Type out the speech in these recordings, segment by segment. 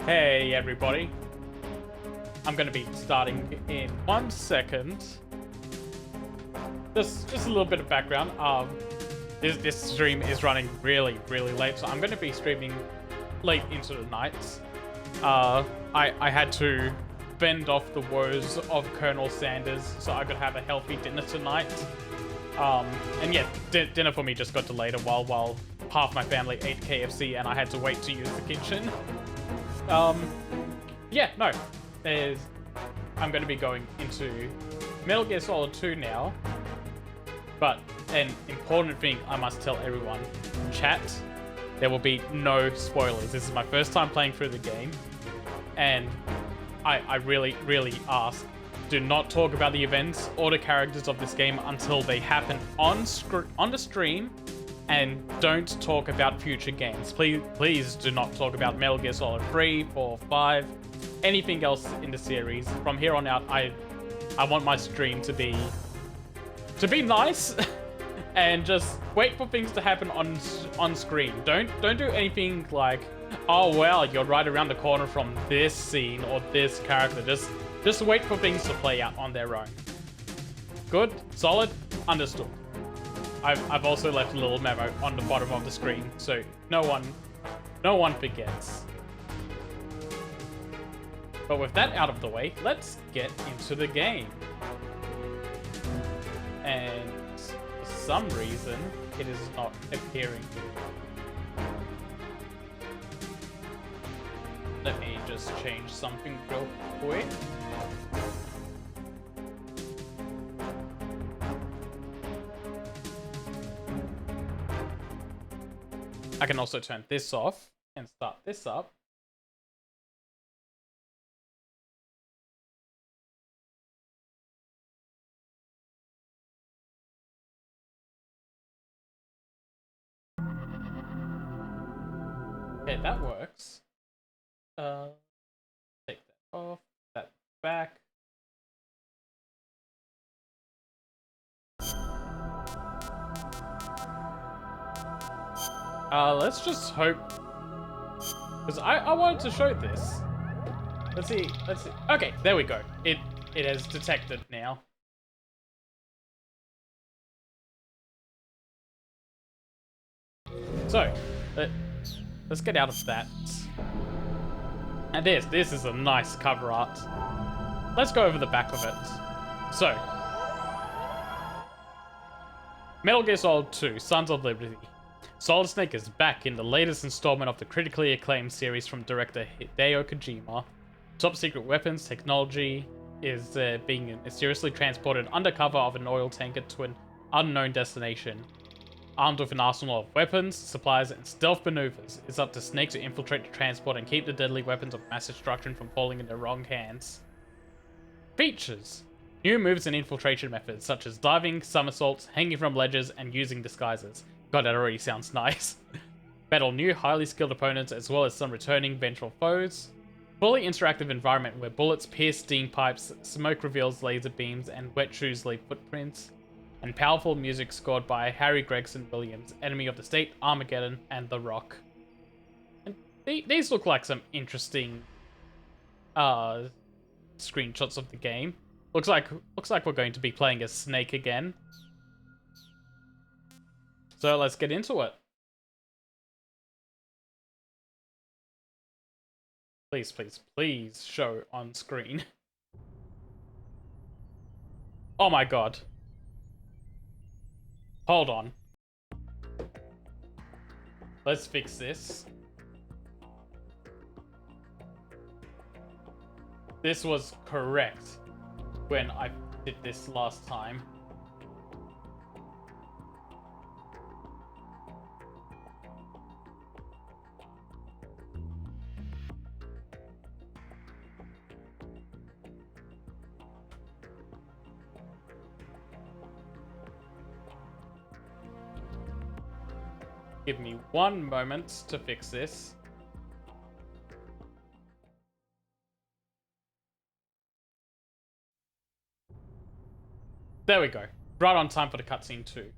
Hey everybody. I'm gonna be starting in 1 second. Just a little bit of background. This stream is running really late, so I'm gonna be streaming late into the night. I had to fend off the woes of Colonel Sanders so I could have a healthy dinner tonight. And yeah, dinner for me just got delayed a while half my family ate KFC and I had to wait to use the kitchen. Yeah, no. I'm going to be going into Metal Gear Solid 2 now. But an important thing I must tell everyone. Chat, there will be no spoilers. This is my first time playing through the game. And I really ask, do not talk about the events or the characters of this game until they happen on the stream. And don't talk about future games. Please do not talk about Metal Gear Solid 3, 4, 5, anything else in the series. From here on out, I want my stream to be nice and just wait for things to happen on screen. Don't do anything like, oh well, you're right around the corner from this scene or this character. Just wait for things to play out on their own. Good? Solid? Understood. I've also left a little memo on the bottom of the screen, so no one forgets. But with that out of the way, let's get into the game. And for some reason, it is not appearing. Let me just change something real quick. I can also turn this off and start this up. Okay, that works. Take that off, that back. Let's just hope, because I wanted to show this. Let's see. Okay, there we go. It has detected now. So, let's get out of that. And this is a nice cover art. Let's go over the back of it. So, Metal Gear Solid 2, Sons of Liberty. Solid Snake is back in the latest installment of the critically acclaimed series from director Hideo Kojima. Top secret weapons technology is being mysteriously transported undercover of an oil tanker to an unknown destination. Armed with an arsenal of weapons, supplies, and stealth maneuvers, it's up to Snake to infiltrate the transport and keep the deadly weapons of mass destruction from falling in the wrong hands. Features: new moves and infiltration methods such as diving, somersaults, hanging from ledges, and using disguises. God, that already sounds nice. Battle new, highly skilled opponents as well as some returning vengeful foes. Fully interactive environment where bullets pierce steam pipes, smoke reveals laser beams, and wet shoes leave footprints. And powerful music scored by Harry Gregson Williams, Enemy of the State, Armageddon, and The Rock. And these look like some interesting screenshots of the game. Looks like we're going to be playing as Snake again. So let's get into it. Please show on screen. Oh my god. Hold on. Let's fix this. This was correct when I did this last time. Give me 1 moment to fix this. There we go. Right on time for the cutscene too.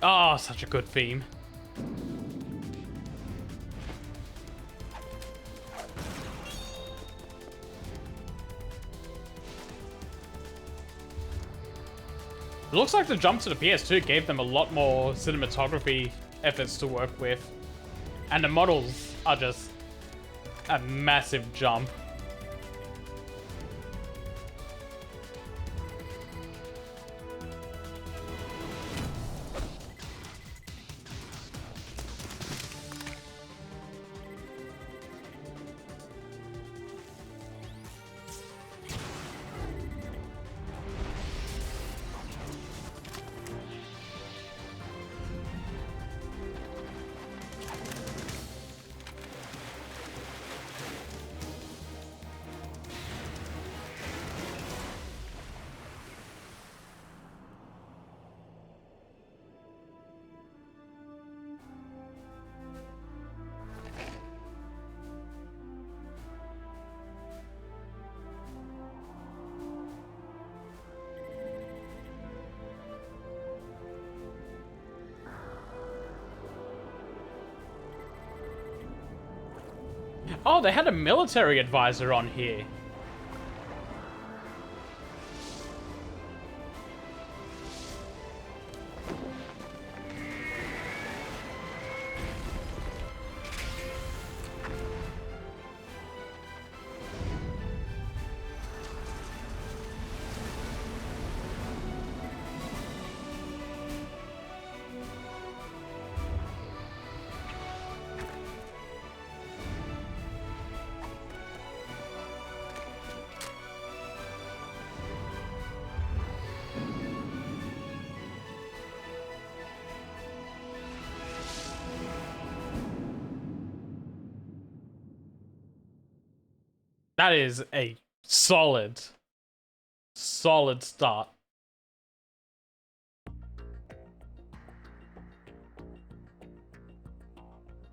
Oh, such a good theme. It looks like the jump to the PS2 gave them a lot more cinematography efforts to work with. And the models are just a massive jump. Oh, they had a military advisor on here. That is a solid start.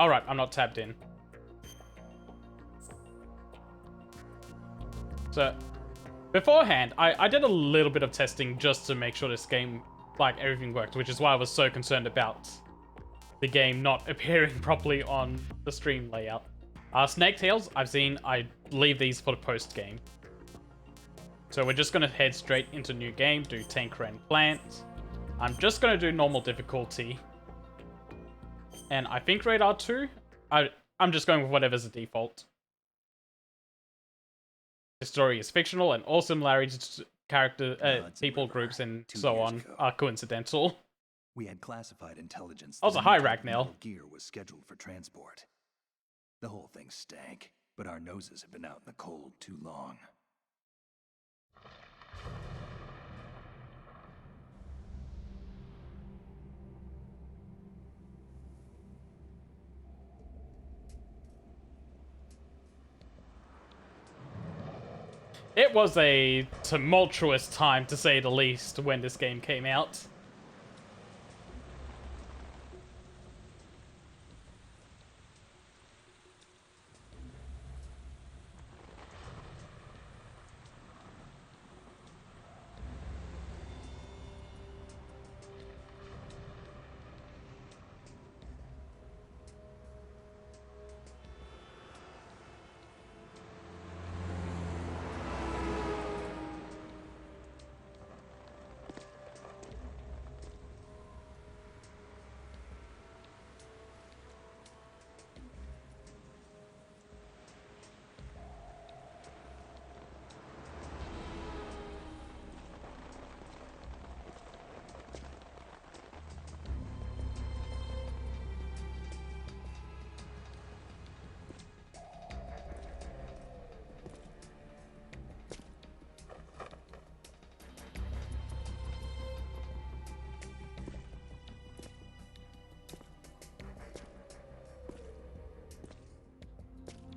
Alright, I'm not tabbed in. So, beforehand, I did a little bit of testing just to make sure this game, like, everything worked, which is why I was so concerned about the game not appearing properly on the stream layout. Snake Tails, I've seen. I leave these for the post-game. So we're just going to head straight into new game, do Tanker and Plant. I'm just going to do normal difficulty. And I think Radar 2. I'm just going with whatever's the default. The story is fictional and all similarities to character, people, groups, and so on are coincidental. We had classified intelligence. Also, hi, Ragnell. Gear was scheduled for transport. The whole thing stank, but our noses have been out in the cold too long. It was a tumultuous time, to say the least, when this game came out.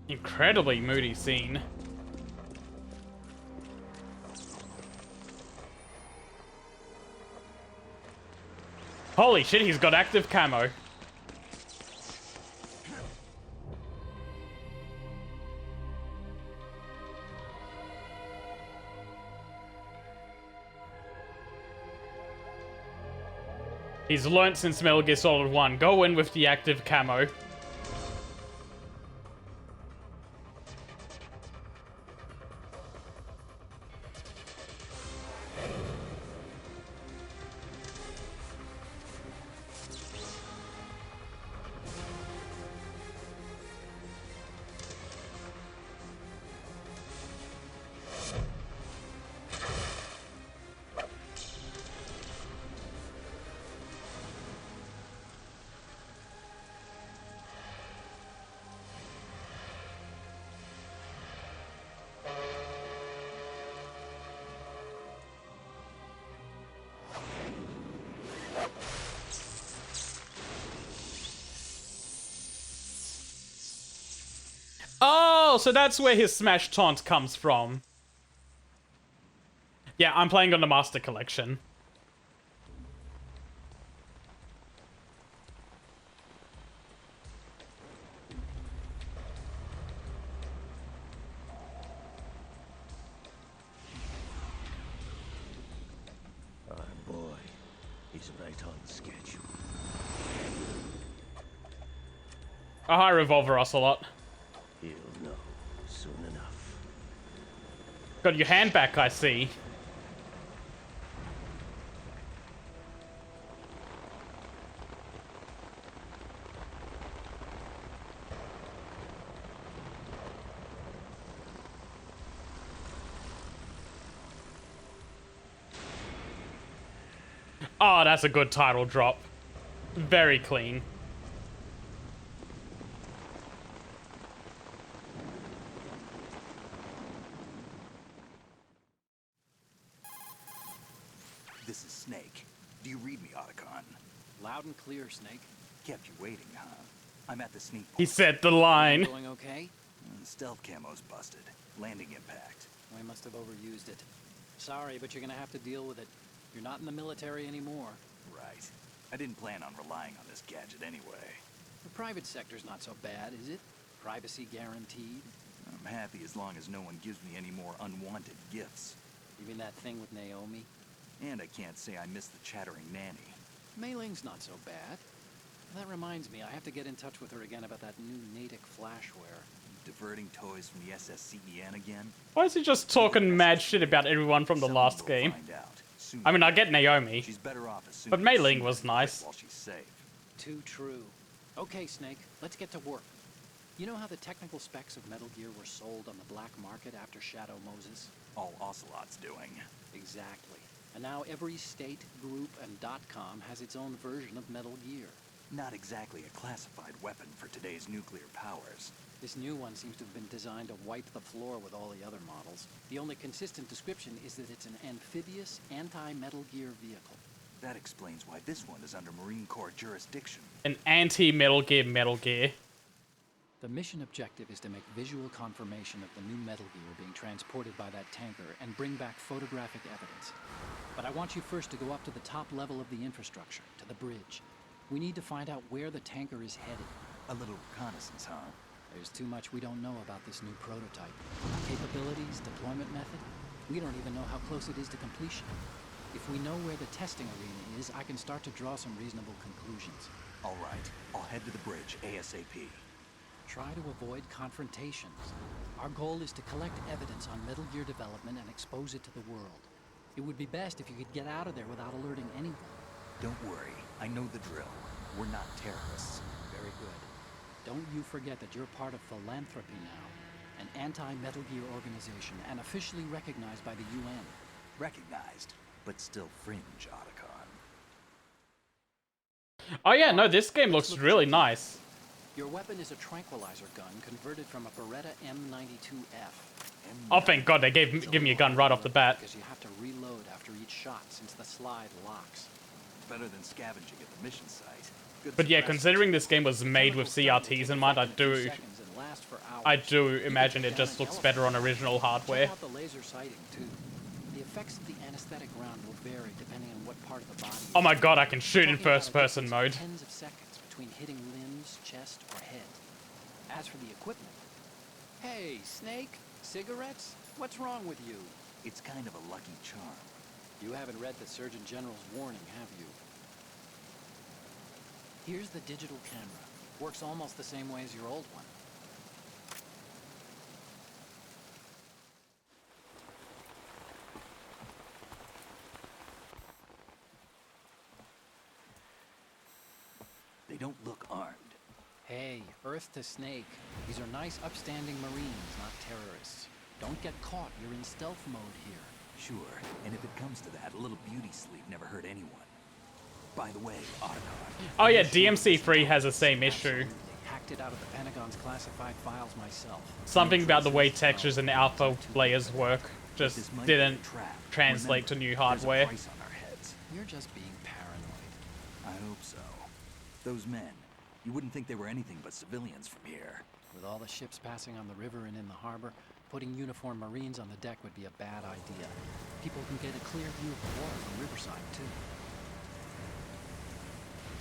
Incredibly moody scene. Holy shit, he's got active camo. He's learnt since Metal Gear Solid 1. Go in with the active camo. Oh, so that's where his smash taunt comes from. Yeah, I'm playing on the Master Collection. Oh boy, he's right on schedule. A high Revolver Ocelot. He'll know soon enough. Got your hand back, I see. Oh, that's a good title drop. Very clean. This is Snake. Do you read me, Otacon? Loud and clear, Snake. Kept you waiting, huh? I'm at the sneak He point. said the line. Going okay? Stealth camo's busted. Landing impact. We must have overused it. Sorry, but you're gonna have to deal with it. You're not in the military anymore. Right. I didn't plan on relying on this gadget anyway. The private sector's not so bad, is it? Privacy guaranteed. I'm happy as long as no one gives me any more unwanted gifts. You mean that thing with Naomi? And I can't say I miss the chattering nanny. Mei Ling's not so bad. That reminds me, I have to get in touch with her again about that new Natick flashware. Diverting toys from the SSCEN again? Why is he just talking mad shit about everyone from the Someone last will game? find out. Soon I mean, I get Naomi. she's better off assuming But Mei that Ling she was can nice. fight while she's safe. Too true. Okay, Snake, let's get to work. You know how the technical specs of Metal Gear were sold on the black market after Shadow Moses? All Ocelot's doing. Exactly. And now every state, group, and .com has its own version of Metal Gear. Not exactly a classified weapon for today's nuclear powers. This new one seems to have been designed to wipe the floor with all the other models. The only consistent description is that it's an amphibious, anti-Metal Gear vehicle. That explains why this one is under Marine Corps jurisdiction. An anti-Metal Gear Metal Gear. The mission objective is to make visual confirmation of the new Metal Gear being transported by that tanker and bring back photographic evidence. But I want you first to go up to the top level of the infrastructure, to the bridge. We need to find out where the tanker is headed. A little reconnaissance, huh? There's too much we don't know about this new prototype. Capabilities, deployment method. We don't even know how close it is to completion. If we know where the testing arena is, I can start to draw some reasonable conclusions. All right, I'll head to the bridge ASAP. Try to avoid confrontations. Our goal is to collect evidence on Metal Gear development and expose it to the world. It would be best if you could get out of there without alerting anyone. Don't worry, I know the drill. We're not terrorists. Very good. Don't you forget that you're part of Philanthropy now, an anti-Metal Gear organization and officially recognized by the UN. Recognized, but still fringe, Otacon. Oh yeah, no, this game looks really nice. Your weapon is a tranquilizer gun converted from a Beretta M92F. Oh, thank God they give me a gun right off the bat. Because you have to reload after each shot since the slide locks. Better than scavenging at the mission site. Good But yeah, suppressants. considering this game was made with CRTs in mind, I do imagine it just looks better on original hardware. Check out the laser sighting too. The effects of the anesthetic round will vary depending on what part of the body. Oh my God, I can shoot in Talking about a first-person difference of mode. Tens of seconds between hitting limbs, chest, or head. As for the equipment, hey, Snake, cigarettes? What's wrong with you? It's kind of a lucky charm. You haven't read the Surgeon General's warning, have you? Here's the digital camera. Works almost the same way as your old one. They don't look armed. Hey, Earth to Snake. These are nice, upstanding Marines, not terrorists. Don't get caught. You're in stealth mode here. Sure, and if it comes to that, a little beauty sleep never hurt anyone. By the way, Otacon. Oh yeah, DMC3 has the same issue. Hacked it out of the Pentagon's classified files myself. Something about the way textures and alpha layers work just This might be a didn't trap. translate to Remember, new there's a hardware. price on our heads. You're just being paranoid. I hope so. Those men, you wouldn't think they were anything but civilians from here. With all the ships passing on the river and in the harbor, putting uniformed Marines on the deck would be a bad idea. People can get a clear view of the water from Riverside, too.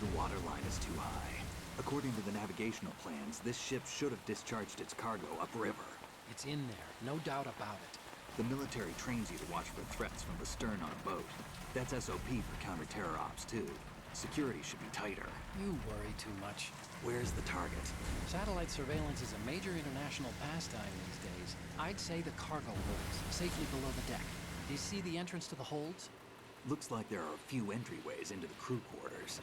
The water line is too high. According to the navigational plans, this ship should have discharged its cargo upriver. It's in there, no doubt about it. The military trains you to watch for threats from the stern on a boat. That's SOP for counter-terror ops, too. Security should be tighter. You worry too much. Where's the target? Satellite surveillance is a major international pastime these days. I'd say the cargo holds, safely below the deck. Do you see the entrance to the holds? Looks like there are a few entryways into the crew quarters.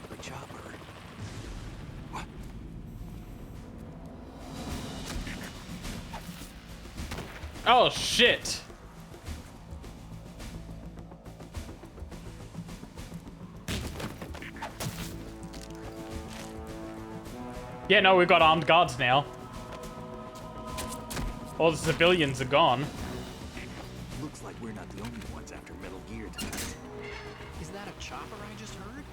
The chopper. What? Oh shit! Yeah, no, we've got armed guards now. All the civilians are gone. Looks like we're not the only ones after Metal Gear tonight. Is that a chopper I just heard?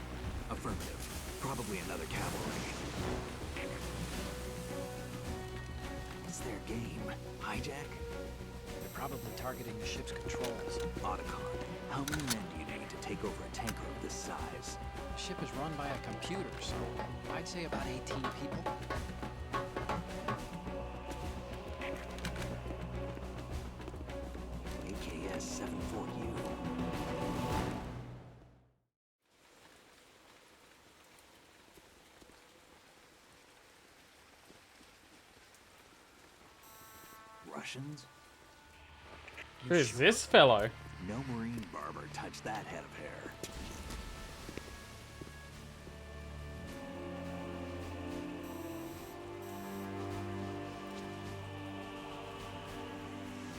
Affirmative. Probably another cavalry. What's their game? Hijack? They're probably targeting the ship's controls. Otacon, how many men do you need to take over a tanker of this size? The ship is run by a computer, so I'd say about 18 people. AKS 74U. Russians? Who is this fellow? No Marine barber touched that head of hair.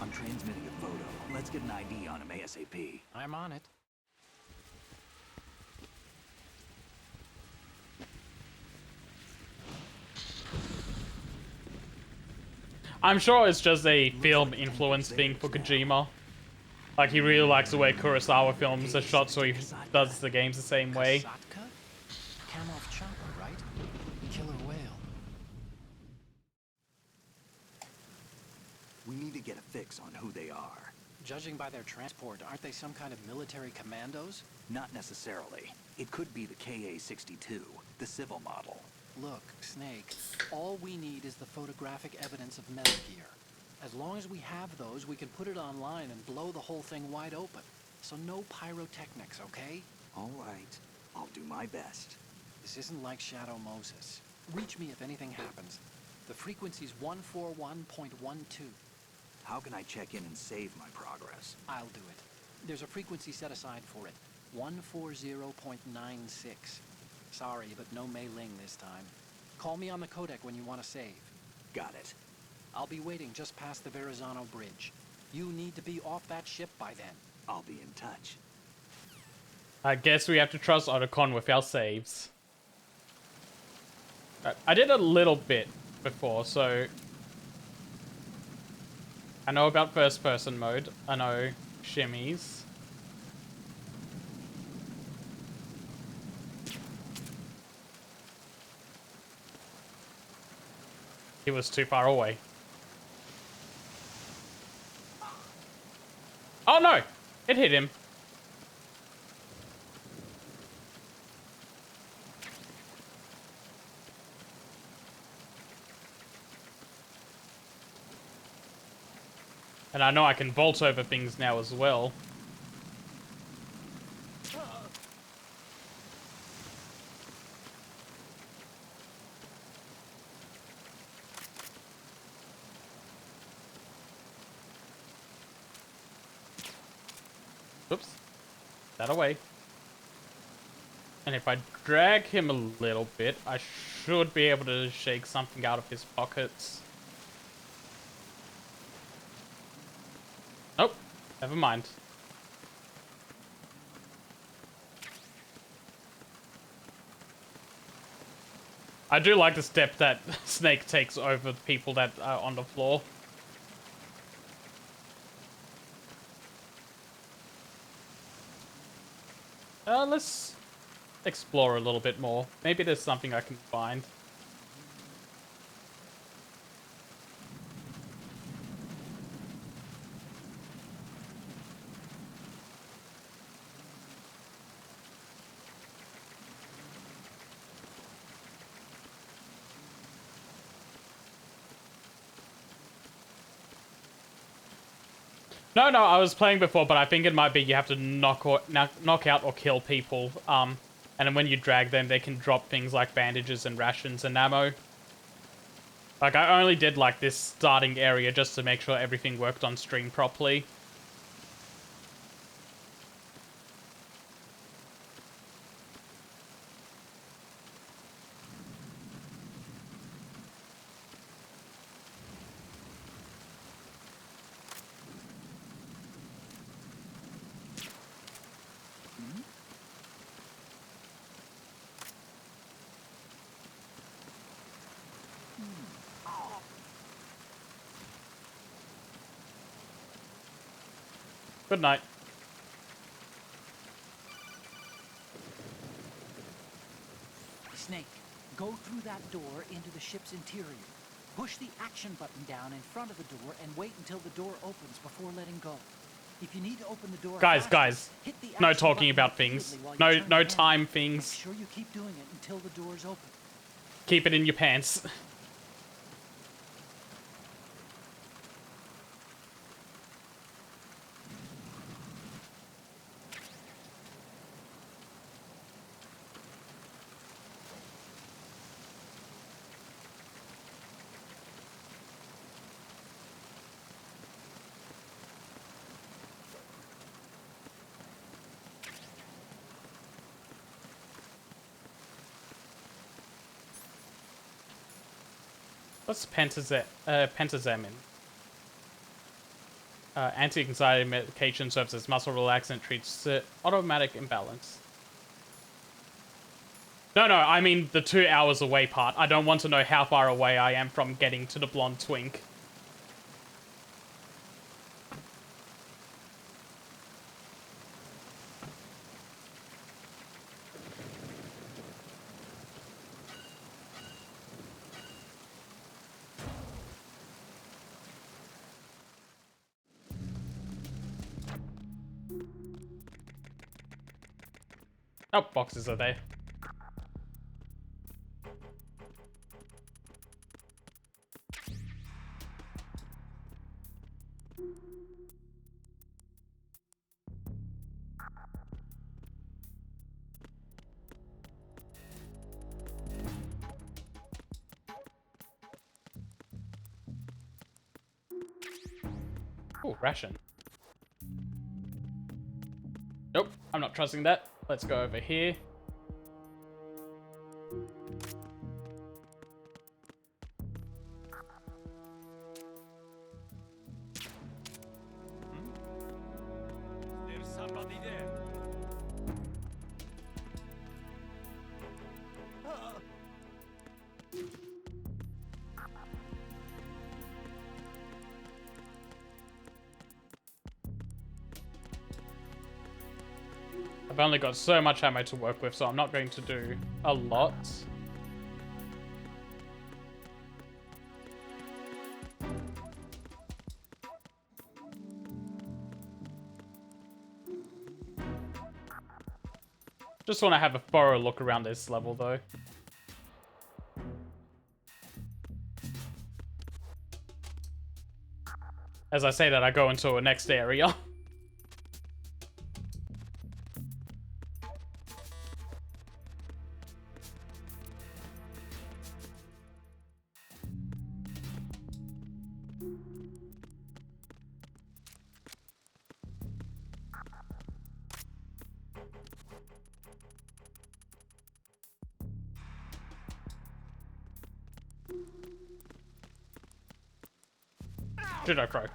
I'm transmitting a photo. Let's get an ID on him ASAP. I'm on it. I'm sure it's just a film influence thing for Kojima. Like, he really likes the way Kurosawa films are shot, so he does the games the same way. Kasatka? Kamarov chopper, right? Killer whale. We need to get a fix on who they are. Judging by their transport, aren't they some kind of military commandos? Not necessarily. It could be the KA-62, the civil model. Look, Snake, all we need is the photographic evidence of Metal Gear. As long as we have those, we can put it online and blow the whole thing wide open. So no pyrotechnics, okay? All right. I'll do my best. This isn't like Shadow Moses. Reach me if anything happens. The frequency's 141.12. How can I check in and save my progress? I'll do it. There's a frequency set aside for it. 140.96. Sorry, but no Mei Ling this time. Call me on the codec when you want to save. Got it. I'll be waiting just past the Verrazano Bridge. You need to be off that ship by then. I'll be in touch. I guess we have to trust Otacon with our saves. I did a little bit before, so... I know about first-person mode. I know shimmies. He was too far away. Oh no! It hit him. And I know I can vault over things now as well. Oops. That away. And if I drag him a little bit, I should be able to shake something out of his pockets. Nope. Never mind. I do like the step that Snake takes over the people that are on the floor. Let's explore a little bit more. Maybe there's something I can find. No, I was playing before, but I think it might be you have to knock out or kill people. And then when you drag them, they can drop things like bandages and rations and ammo. Like, I only did, like, this starting area just to make sure everything worked on stream properly. Good night. Snake, go through that door into the ship's interior. Push the action button down in front of the door and wait until the door opens before letting go. If you need to open the door Guys, hit the no action talking button about things. repeatedly while you No turn your time hand. things. Make sure you keep doing it until the door's open. Keep it in your pants. What's pentazemin? Anti-anxiety medication serves as muscle relaxant, treats automatic imbalance. No, I mean the 2 hours away part. I don't want to know how far away I am from getting to the blonde twink. Oh, boxes are there. Ooh, ration. Nope, I'm not trusting that. Let's go over here. There's somebody there. I've only got so much ammo to work with, so I'm not going to do a lot. Just want to have a thorough look around this level, though. As I say that, I go into a next area. Judo Crow.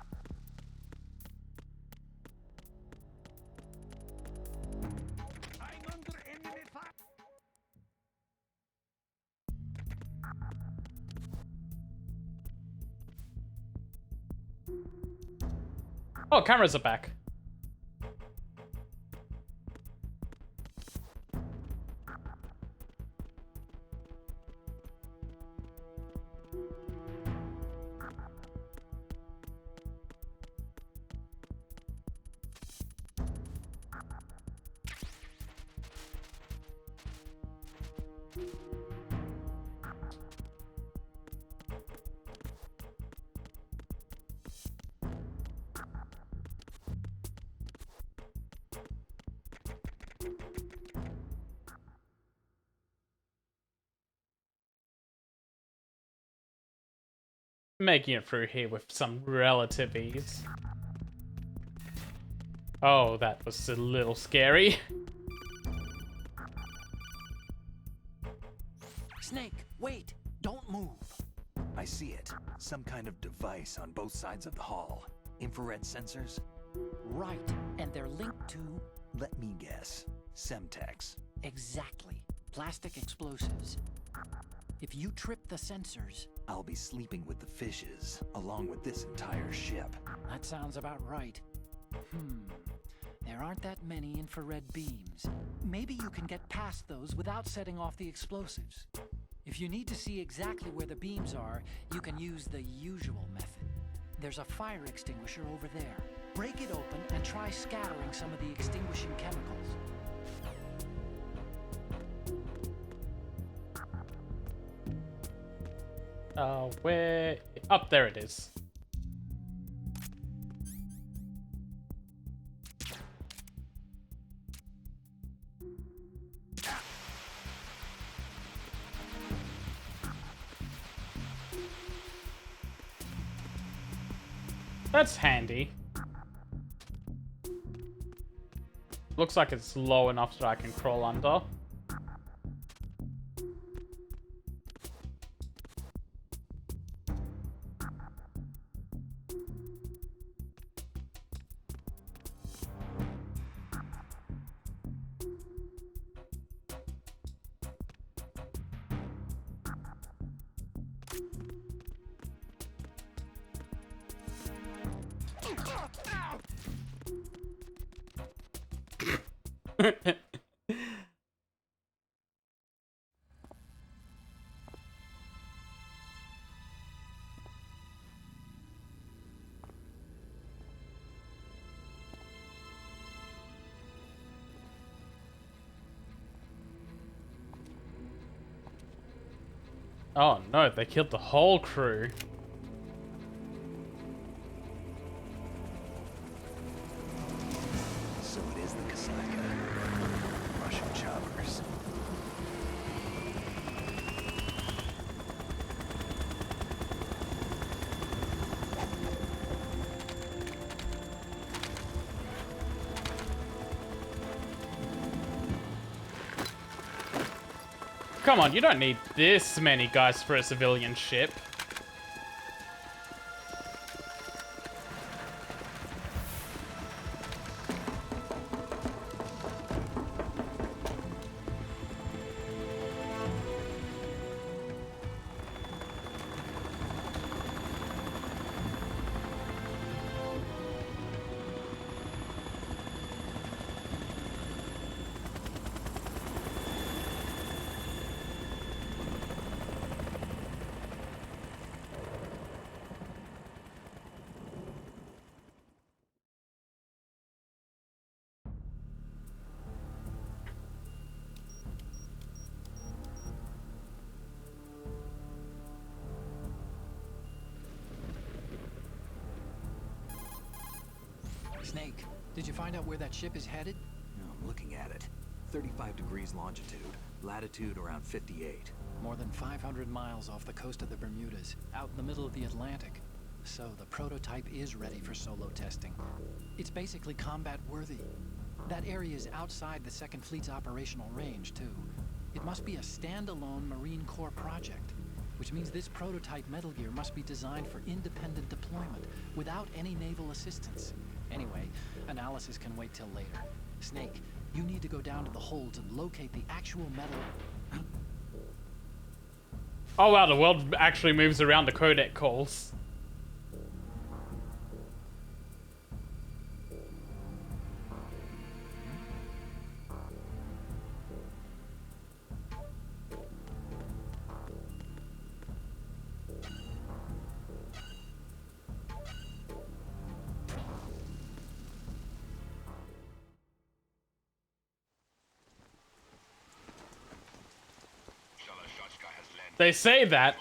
I'm under enemy fire. Oh, cameras are back. Making it through here with some relative ease. Oh, that was a little scary. Snake, wait! Don't move! I see it. Some kind of device on both sides of the hall. Infrared sensors? Right, and they're linked to... Let me guess. Semtex. Exactly. Plastic explosives. If you trip the sensors... I'll be sleeping with the fishes, along with this entire ship. That sounds about right. There aren't that many infrared beams. Maybe you can get past those without setting off the explosives. If you need to see exactly where the beams are, you can use the usual method. There's a fire extinguisher over there. Break it open and try scattering some of the extinguishing chemicals. Where? Up there it is. That's handy. Looks like it's low enough that I can crawl under. Oh no, they killed the whole crew. So it is the Kasaka. Russian choppers. Come on, you don't need this many guys for a civilian ship. Snake, did you find out where that ship is headed? I'm looking at it. 35 degrees longitude, latitude around 58. More than 500 miles off the coast of the Bermudas, out in the middle of the Atlantic. So the prototype is ready for solo testing. It's basically combat worthy. That area is outside the Second Fleet's operational range, too. It must be a standalone Marine Corps project, which means this prototype Metal Gear must be designed for independent deployment, without any naval assistance. Anyway, analysis can wait till later. Snake, you need to go down to the holds and locate the actual metal... Oh wow, the world actually moves around the codec calls. They say that,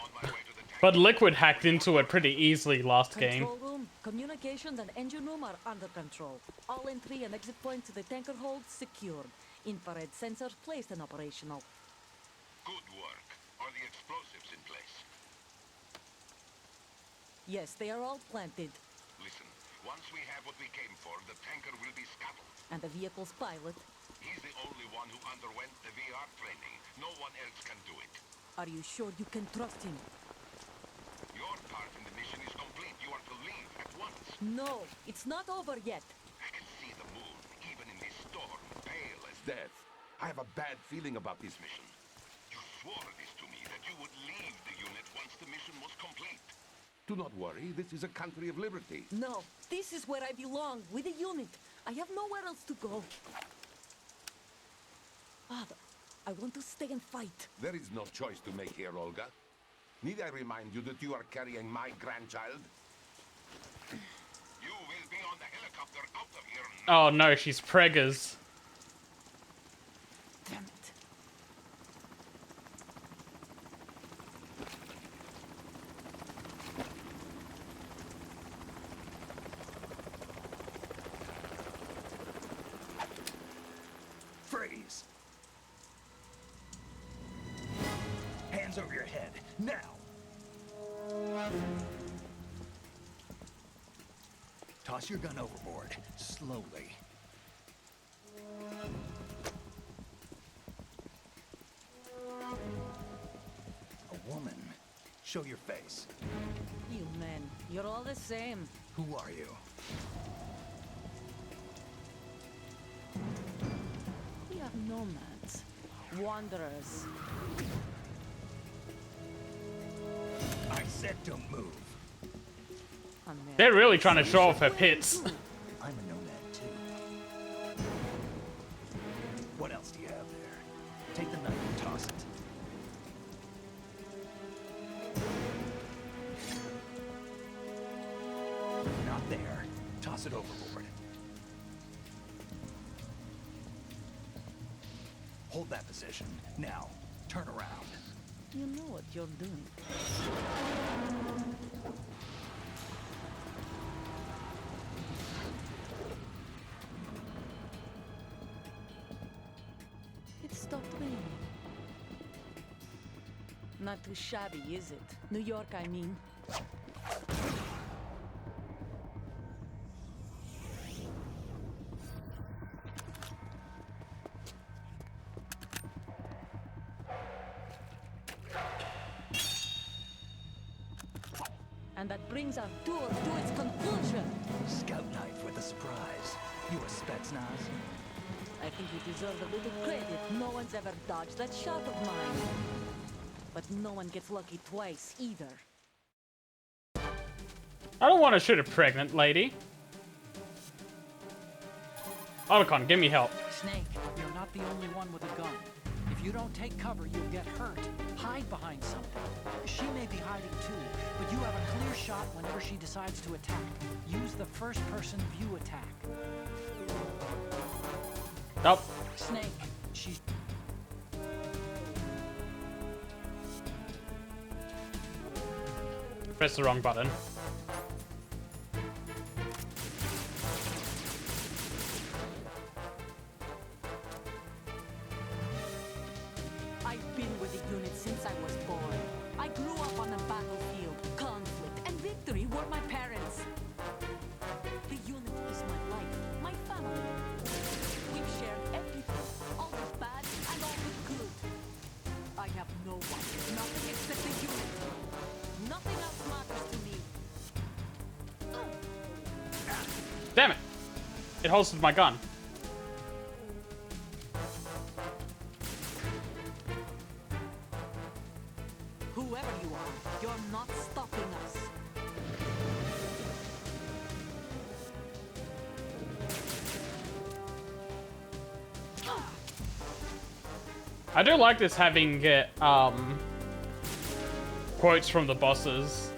but Liquid hacked into it pretty easily last game. Control room, communications and engine room are under control. All entry and exit points to the tanker hold secured. Infrared sensors placed and operational. Good work. Are the explosives in place? Yes, they are all planted. Listen, once we have what we came for, the tanker will be scuttled. And the vehicle's pilot. He's the only one who underwent the VR training. No one else can do it. Are you sure you can trust him? Your part in the mission is complete. You are to leave at once. No, it's not over yet. I can see the moon, even in this storm, pale as death. I have a bad feeling about this mission. You swore this to me, that you would leave the unit once the mission was complete. Do not worry, this is a country of liberty. No, this is where I belong, with the unit. I have nowhere else to go. Father, I want to stay and fight. There is no choice to make here, Olga. Need I remind you that you are carrying my grandchild? You will be on the helicopter out of here now. Oh no, she's preggers. Damn it. Freeze! Hands over your head, now! Toss your gun overboard, slowly. A woman. Show your face. You men, you're all the same. Who are you? We are nomads. Wanderers. I said don't move. Americans. They're really trying to show off her pits. I'm a nomad too. What else do you have there? Take the knife and toss it. Not there. Toss it overboard. Hold that position. Now, turn around. You know what you're doing. It stopped raining. Not too shabby, is it? New York, I mean. And that brings our tour to its conclusion. Scout knife with a surprise. You a Spetsnaz? I think you deserve a little credit. No one's ever dodged that shot of mine. But no one gets lucky twice, either. I don't want to shoot a pregnant lady. Otacon, give me help. Snake, you're not the only one with a gun. If you don't take cover, you'll get hurt. Hide behind something. She may be hiding too, but you have a clear shot whenever she decides to attack. Use the first-person view attack. Nope. Snake, she's... Press the wrong button. I've been with the unit since I was born. I grew up on the battlefield. Conflict and victory were my parents. The unit is my life, my family. We've shared everything, all the bad and all the good. I have no one. Nothing except the unit. Nothing else matters to me. Damn it! It holsters my gun. Whoever you are, you're not stopping us. I do like this having quotes from the bosses.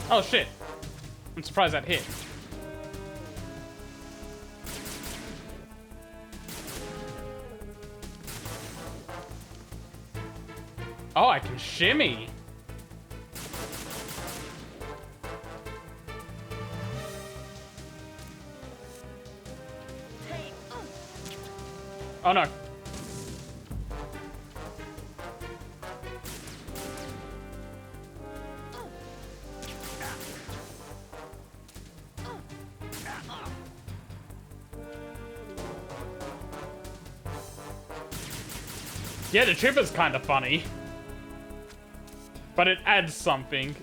Oh shit. I'm surprised that hit. Oh, I can shimmy. Oh no. Yeah, the tripper's kind of funny. But it adds something.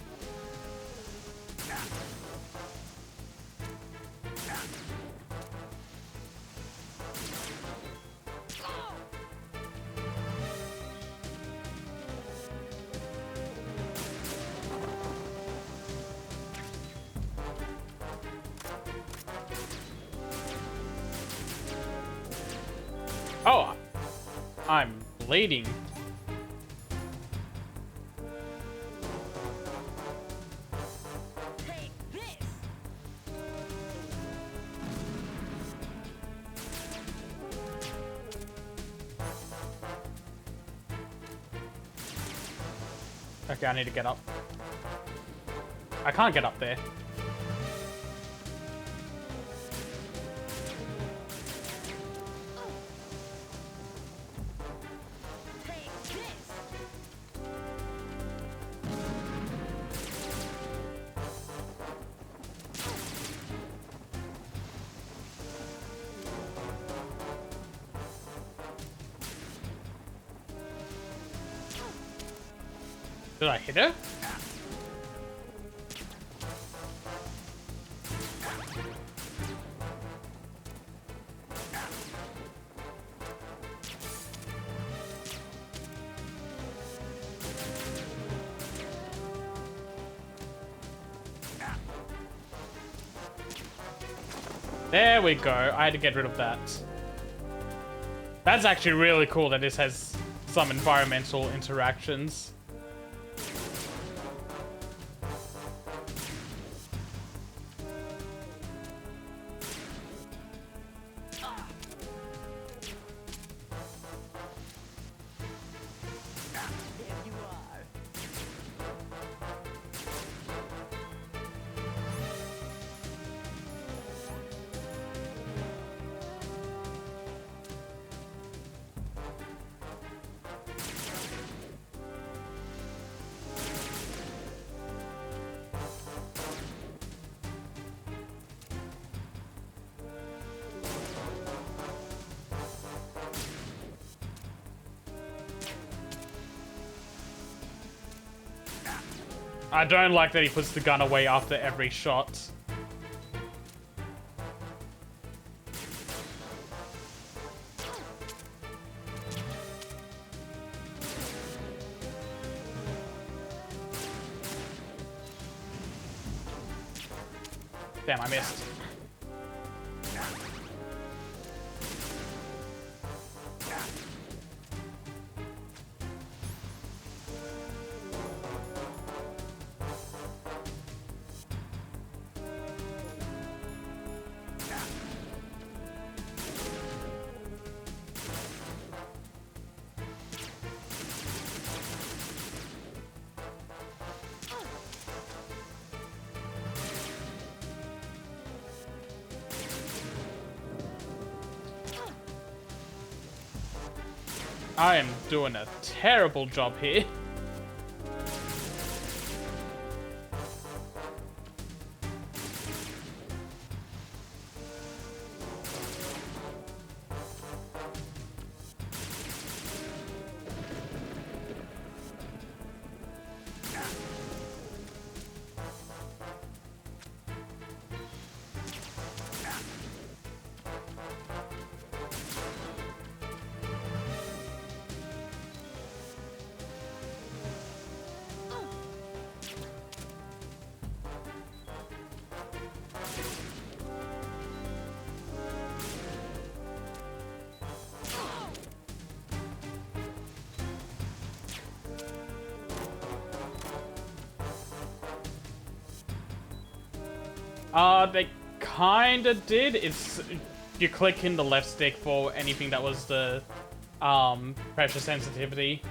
Oh, I'm bleeding. Take this. Okay, I need to get up. I can't get up there. Take this. Did I hit her? There we go. I had to get rid of that. That's actually really cool that this has some environmental interactions. There you are. I don't like that he puts the gun away after every shot. Damn, I missed. I am doing a terrible job here. They kinda did. It's you click in the left stick for anything that was the pressure sensitivity.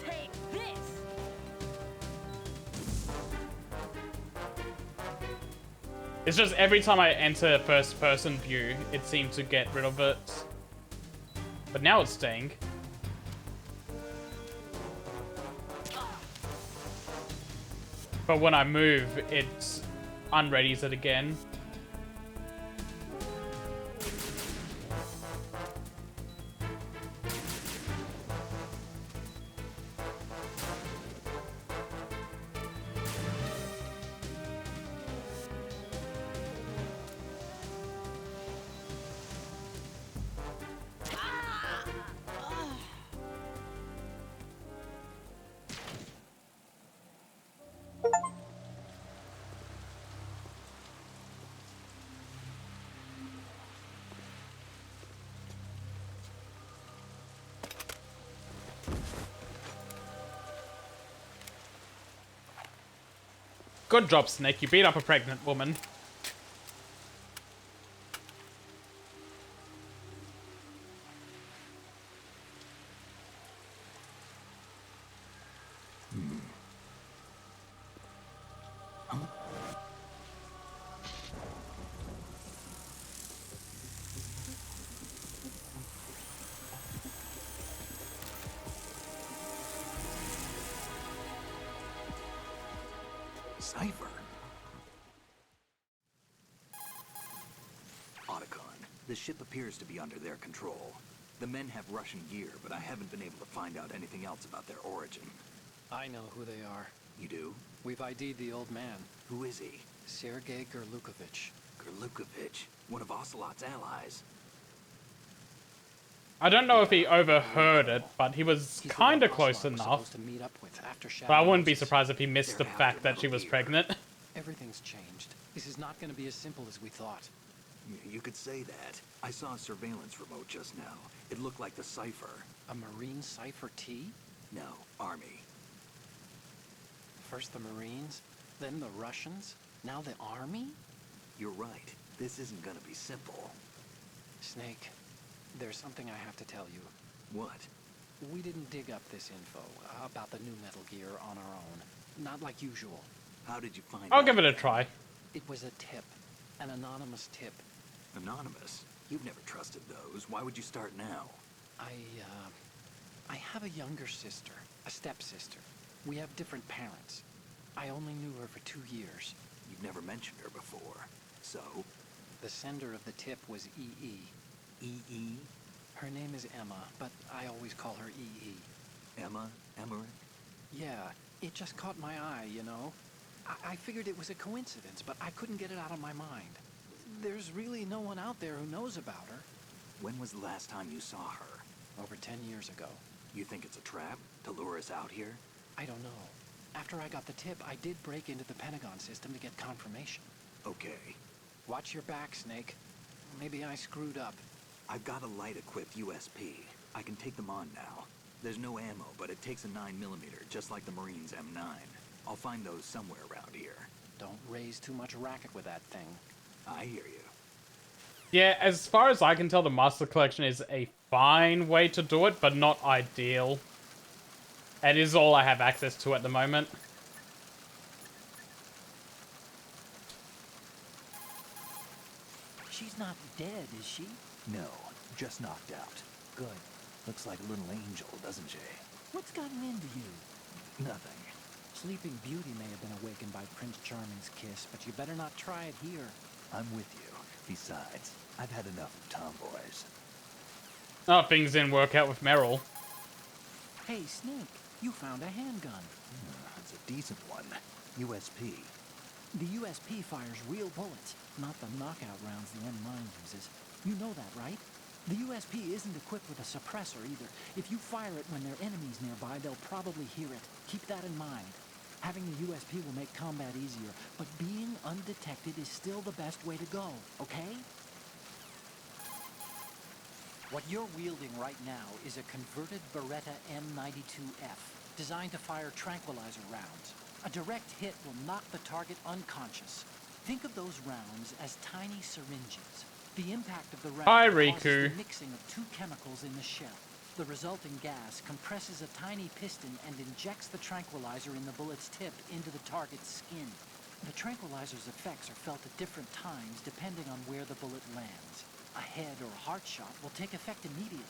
Take this. It's just every time I enter first person view, it seemed to get rid of it. But now it's staying. But when I move, it unreadies it again. Good job, Snake. You beat up a pregnant woman. Cipher. Otacon, the ship appears to be under their control. The men have Russian gear, but I haven't been able to find out anything else about their origin. I know who they are. You do? We've ID'd the old man, Who is he? Sergei Gerlukovich. Gerlukovich, one of Ocelot's allies. I don't know if he overheard it, but he was He's the kinda one close Ocelot was enough. supposed to meet up with after But I wouldn't be Shadow surprised if he missed the They're fact after that she was Metal Gear. pregnant. Everything's changed. This is not going to be as simple as we thought. You could say that. I saw a surveillance remote just now. It looked like the Cipher. A Marine Cipher T? No, Army. First the Marines, then the Russians, now the Army? You're right. This isn't gonna be simple. Snake, there's something I have to tell you. What? We didn't dig up this info about the new Metal Gear on our own. Not like usual. How did you find I'll out? give it a try. It was a tip. An anonymous tip. Anonymous? You've never trusted those. Why would you start now? I have a younger sister, a stepsister. We have different parents. I only knew her for 2 years. You've never mentioned her before. So? The sender of the tip was EE. E.E.? Her name is Emma, but I always call her EE. Emma? Emmerich? Yeah, it just caught my eye, you know? I figured it was a coincidence, but I couldn't get it out of my mind. There's really no one out there who knows about her. When was the last time you saw her? Over 10 years ago. You think it's a trap to lure us out here? I don't know. After I got the tip, I did break into the Pentagon system to get confirmation. Okay. Watch your back, Snake. Maybe I screwed up. I've got a light-equipped USP. I can take them on now. There's no ammo, but it takes a 9mm, just like the Marines' M9. I'll find those somewhere around here. Don't raise too much racket with that thing. I hear you. Yeah, as far as I can tell, the Master Collection is a fine way to do it, but not ideal. It is all I have access to at the moment. She's not dead, is she? No, just knocked out. Good. Looks like a little angel, doesn't she? What's gotten into you? Nothing. Sleeping Beauty may have been awakened by Prince Charming's kiss, but you better not try it here. I'm with you. Besides, I've had enough of tomboys. Oh, things didn't work out with Meryl. Hey, Snake, you found a handgun. It's a decent one. USP. The USP fires real bullets, not the knockout rounds the M9 uses. You know that, right? The USP isn't equipped with a suppressor either. If you fire it when there are enemies nearby, they'll probably hear it. Keep that in mind. Having the USP will make combat easier, but being undetected is still the best way to go, okay? What you're wielding right now is a converted Beretta M92F, designed to fire tranquilizer rounds. A direct hit will knock the target unconscious. Think of those rounds as tiny syringes. The impact of the round Hi, causes Riku. the mixing of two chemicals in the shell. The resulting gas compresses a tiny piston and injects the tranquilizer in the bullet's tip into the target's skin. The tranquilizer's effects are felt at different times depending on where the bullet lands. A head or heart shot will take effect immediately,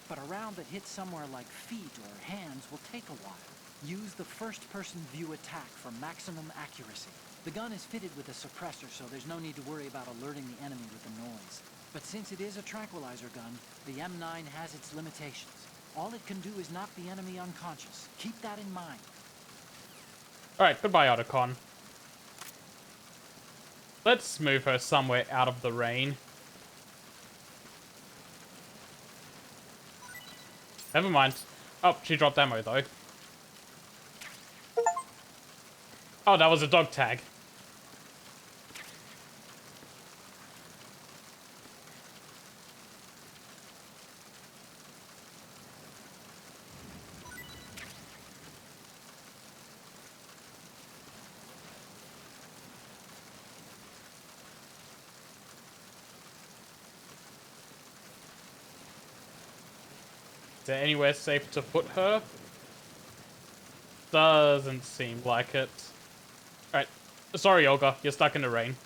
but a round that hits somewhere like feet or hands will take a while. Use the first-person view attack for maximum accuracy. The gun is fitted with a suppressor, so there's no need to worry about alerting the enemy with the noise. But since it is a tranquilizer gun, the M9 has its limitations. All it can do is knock the enemy unconscious. Keep that in mind. Alright, goodbye, Otacon. Let's move her somewhere out of the rain. Never mind. Oh, she dropped ammo, though. Oh, that was a dog tag. Is there anywhere safe to put her? Doesn't seem like it. Alright. Sorry, Olga. You're stuck in the rain.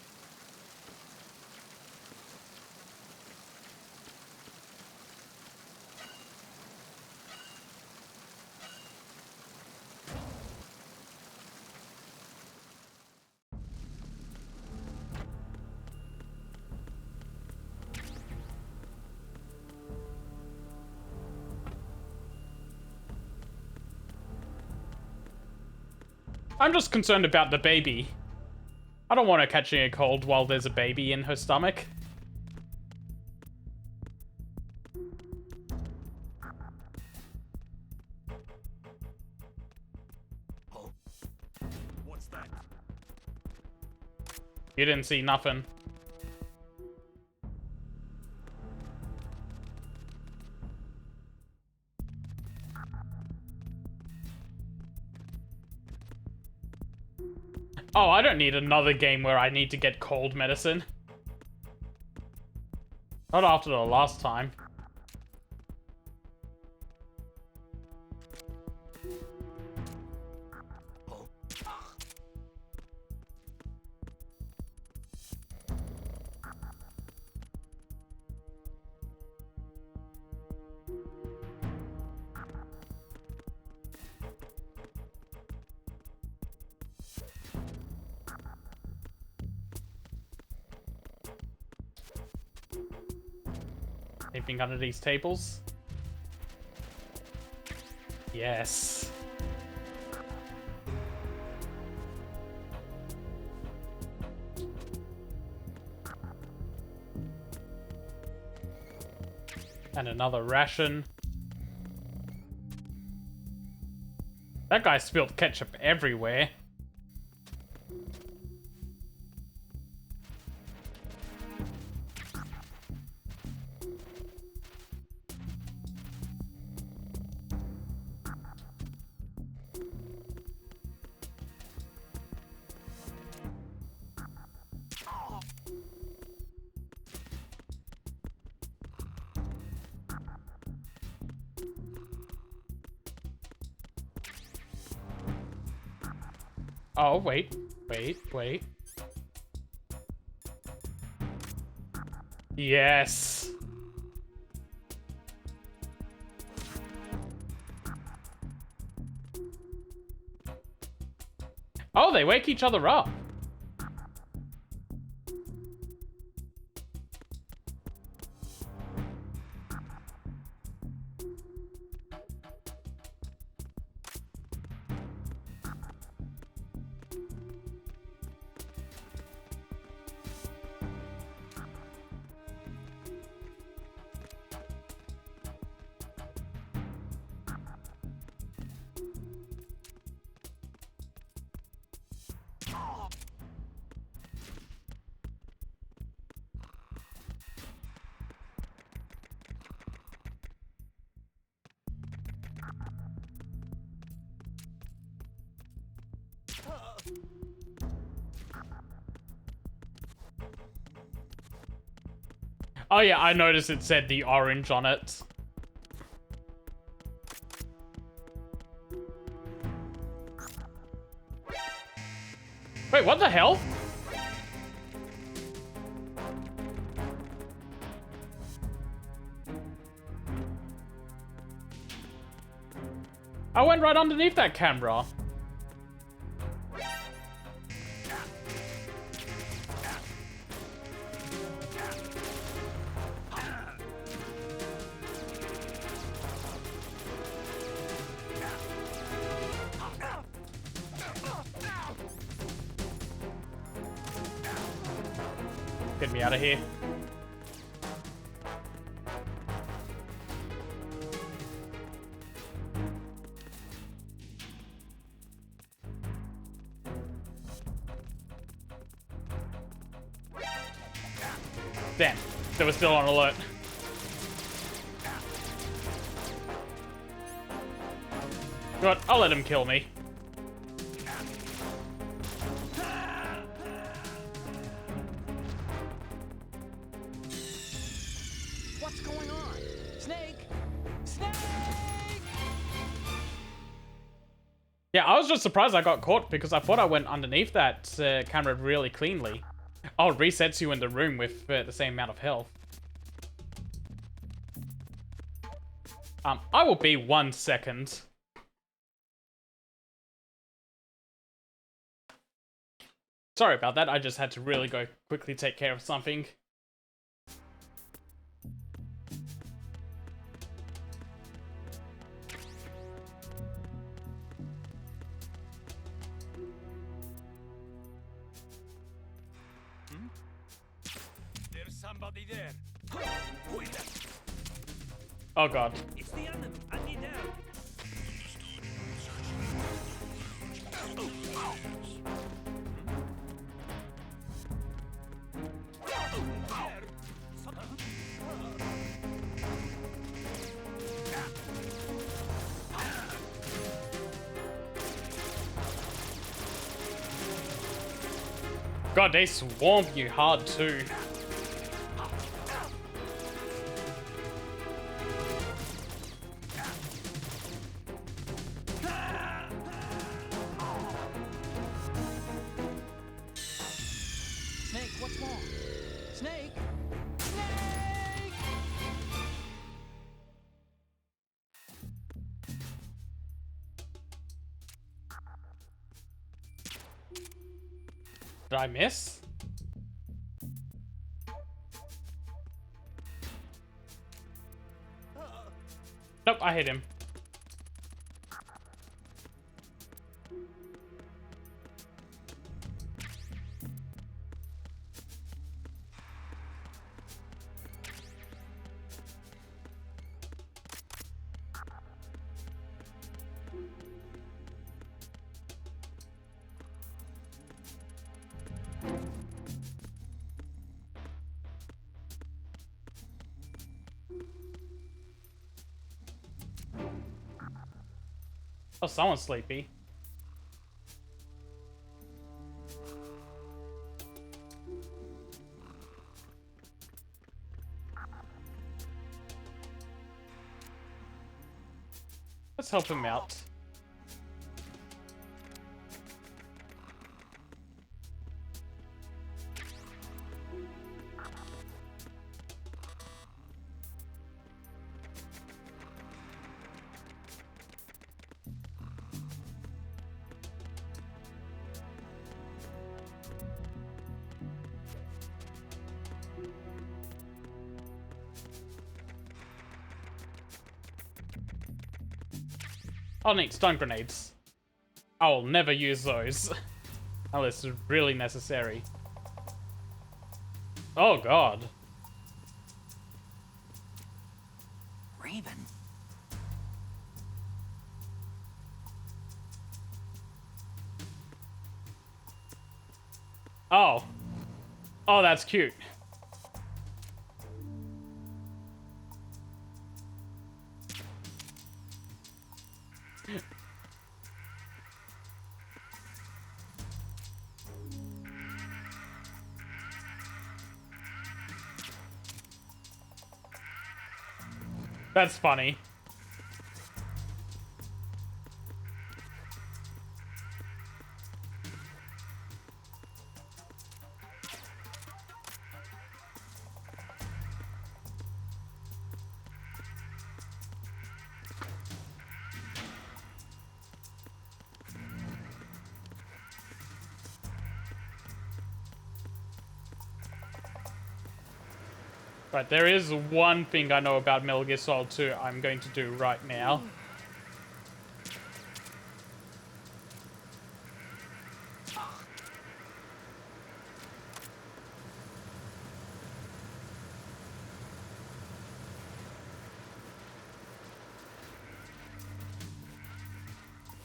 I'm just concerned about the baby. I don't want her catching a cold while there's a baby in her stomach. Oh. What's that? You didn't see nothing. Oh, I don't need another game where I need to get cold medicine. Not after the last time. Oh. Anything under these tables? Yes. And another ration. That guy spilled ketchup everywhere. Oh, wait. Yes. Oh, they wake each other up. Oh yeah, I noticed it said the orange on it. Wait, what the hell? I went right underneath that camera. Get me out of here. Damn, they were still on alert. Good, I'll let him kill me. What's going on? Snake! Snake! Yeah, I was just surprised I got caught because I thought I went underneath that camera really cleanly. Oh, it resets you in the room with the same amount of health. I will be 1 second. Sorry about that, I just had to really go quickly take care of something. There's somebody there. Oh god. It's the enemy. I need help. God, they swarm you hard too. Snake, what's wrong? Snake! Snake! Did I miss? Nope, I hit him. Oh, someone's sleepy. Let's help him out. Oh, neat. Stun grenades. I will never use those. Unless it's really necessary. Oh, God. Raven? Oh. Oh, that's cute. That's funny. Right, there is one thing I know about Metal Gear Solid 2 I'm going to do right now.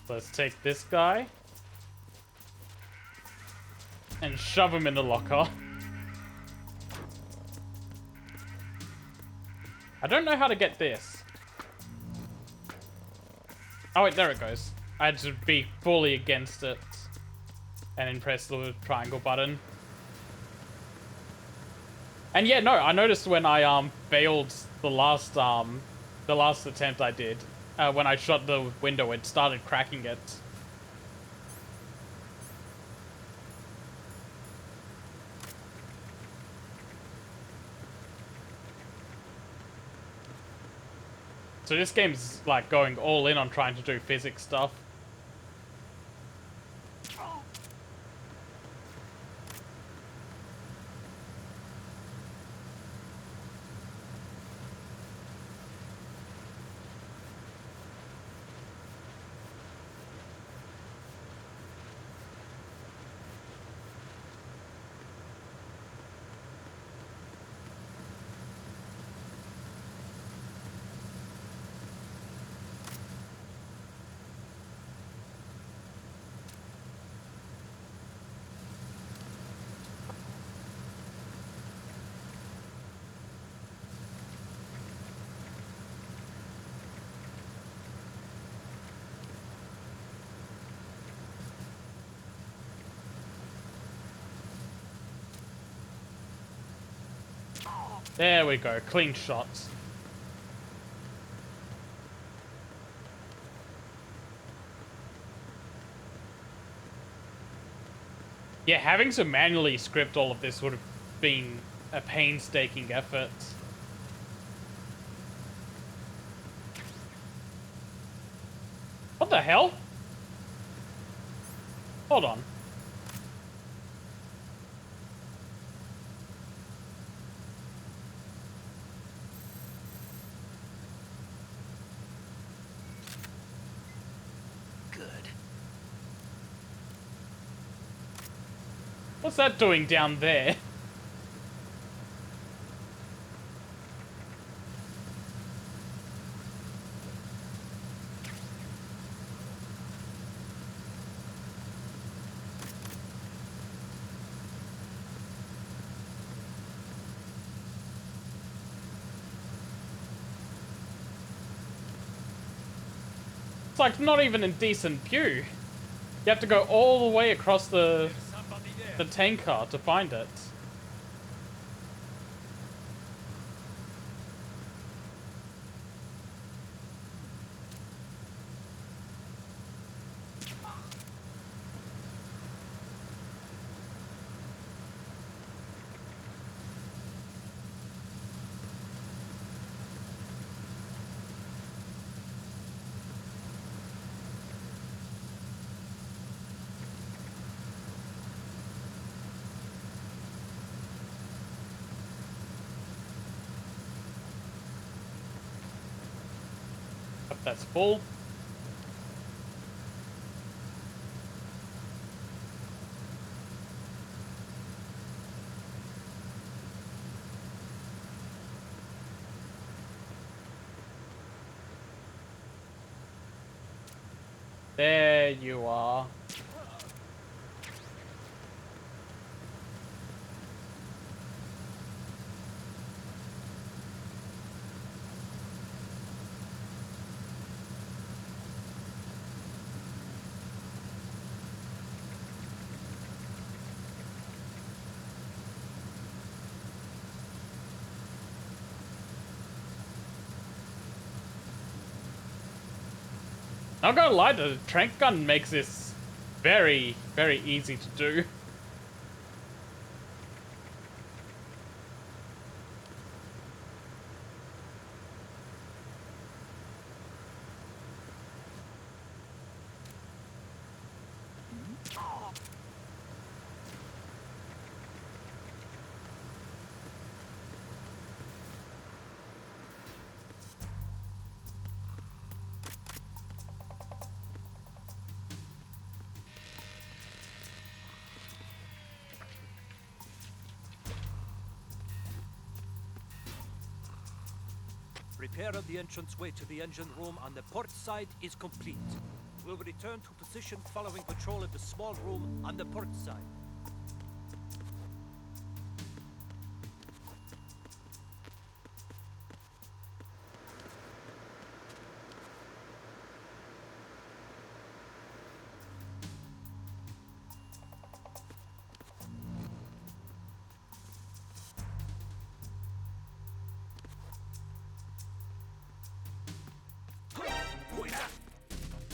Let's take this guy and shove him in the locker. I don't know how to get this. Oh wait, there it goes. I had to be fully against it and then press the triangle button. And yeah, no, I noticed when I failed the last attempt I did, when I shot the window, it started cracking it. So this game's like going all in on trying to do physics stuff. There we go, clean shots. Yeah, having to manually script all of this would have been a painstaking effort. What the hell? Hold on. What's that doing down there? It's like not even a decent view. You have to go all the way across the tanker to find it. That's full. There you are. Not gonna lie, the trank gun makes this very, very easy to do. Repair of the entranceway to the engine room on the port side is complete. We'll return to position following patrol of the small room on the port side.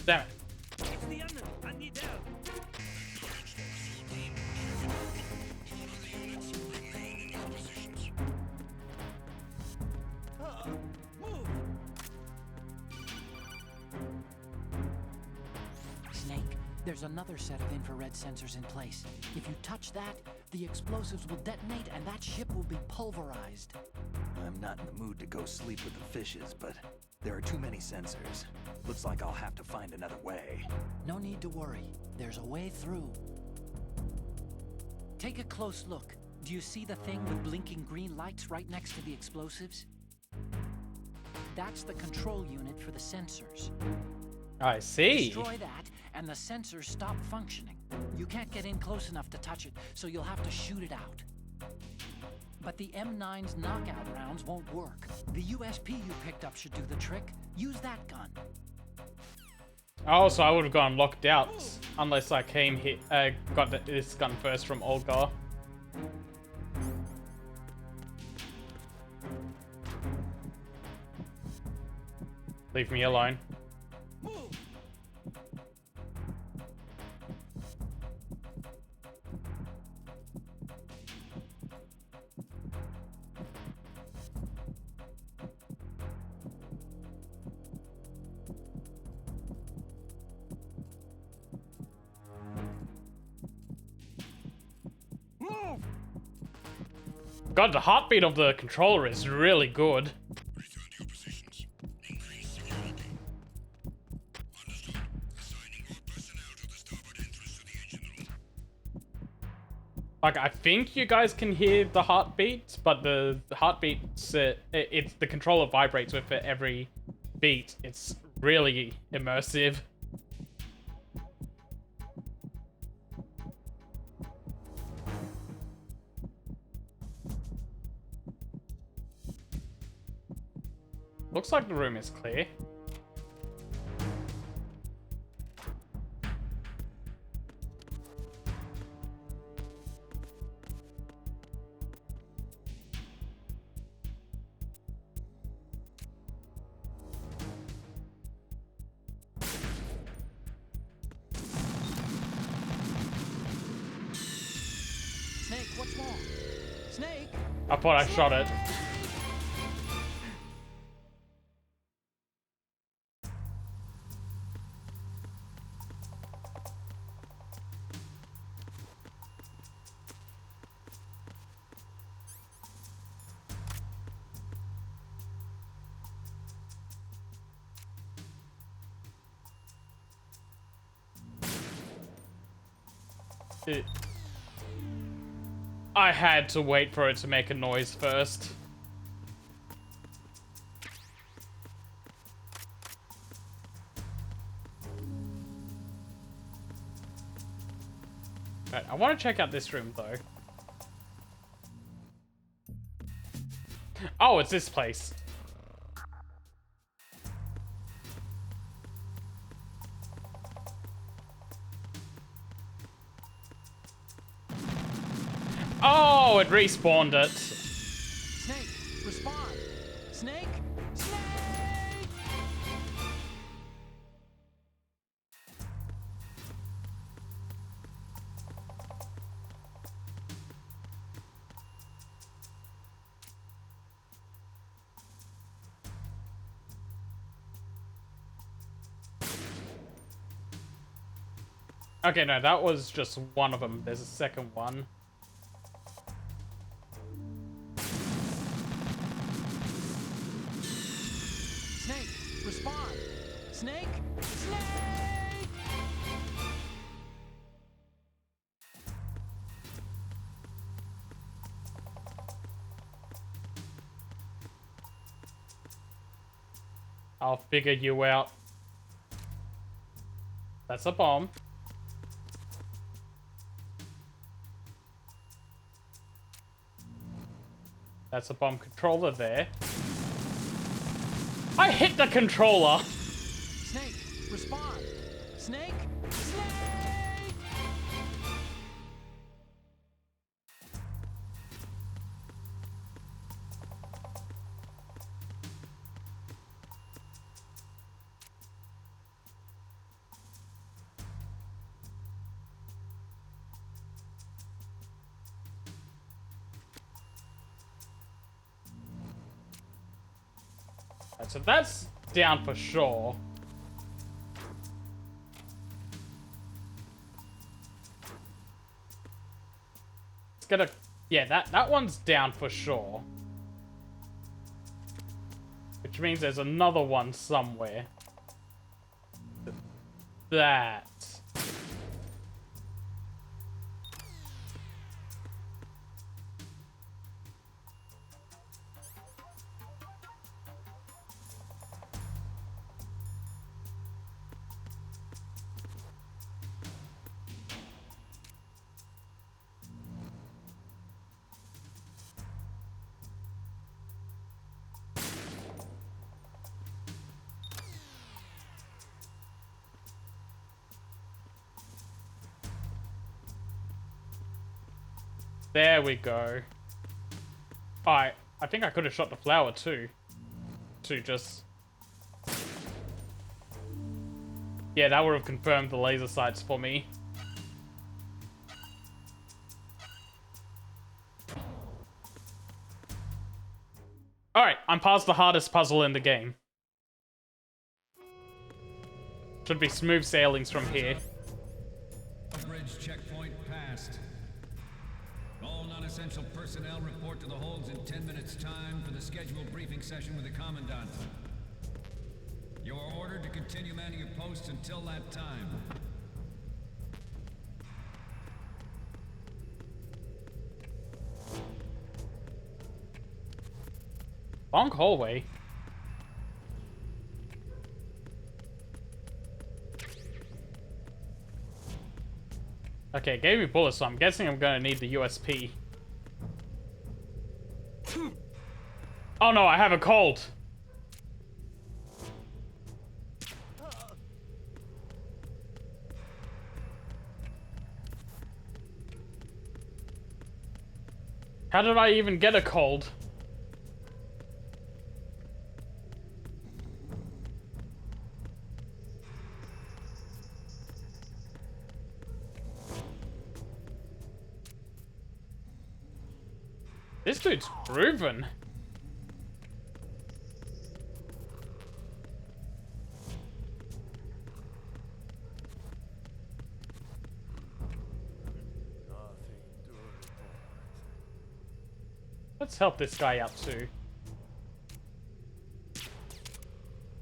Damn it. It's the enemy. I need help. Move. Snake, there's another set of infrared sensors in place. If you touch that, the explosives will detonate and that ship will be pulverized. I'm not in the mood to go sleep with the fishes, but there are too many sensors. Looks like I'll have to find another way. No need to worry. There's a way through. Take a close look. Do you see the thing with blinking green lights right next to the explosives? That's the control unit for the sensors. I see. Destroy that, and the sensors stop functioning. You can't get in close enough to touch it, so you'll have to shoot it out. But the M9's knockout rounds won't work. The USP you picked up should do the trick. Use that gun. Oh, so I would have gone locked out unless I came here, got this gun first from Olga. Leave me alone. Move. God, the heartbeat of the controller is really good. Return to your positions. Increase security. Understood. Assigning more personnel to the starboard entrance to the engine room. Like, I think you guys can hear the heartbeat, but the heartbeats, it's the controller vibrates with it every beat. It's really immersive. Looks like the room is clear. Snake, what's wrong? Snake! I thought I shot it. I had to wait for it to make a noise first. Right, I want to check out this room, though. Oh, it's this place. Oh, it respawned it. Snake, respond! Snake? Snake! Okay, no, that was just one of them. There's a second one. Snake, respond! Snake? Snake! I'll figure you out. That's a bomb. That's a bomb controller there. I hit the controller! Snake, respond! Snake? Snake! Right, so that's down for sure. It's gonna... Yeah, that one's down for sure. Which means there's another one somewhere. That. There we go. I think I could have shot the flower too. To just... Yeah, that would have confirmed the laser sights for me. Alright, I'm past the hardest puzzle in the game. Should be smooth sailings from here. Bridge checkpoint passed. All non-essential personnel report to the holds in 10 minutes' time for the scheduled briefing session with the Commandant. You are ordered to continue manning your posts until that time. Long hallway. Okay, it gave me bullets, so I'm guessing I'm gonna need the USP. Oh no, I have a cold! How did I even get a cold? This dude's proven. Let's help this guy out too.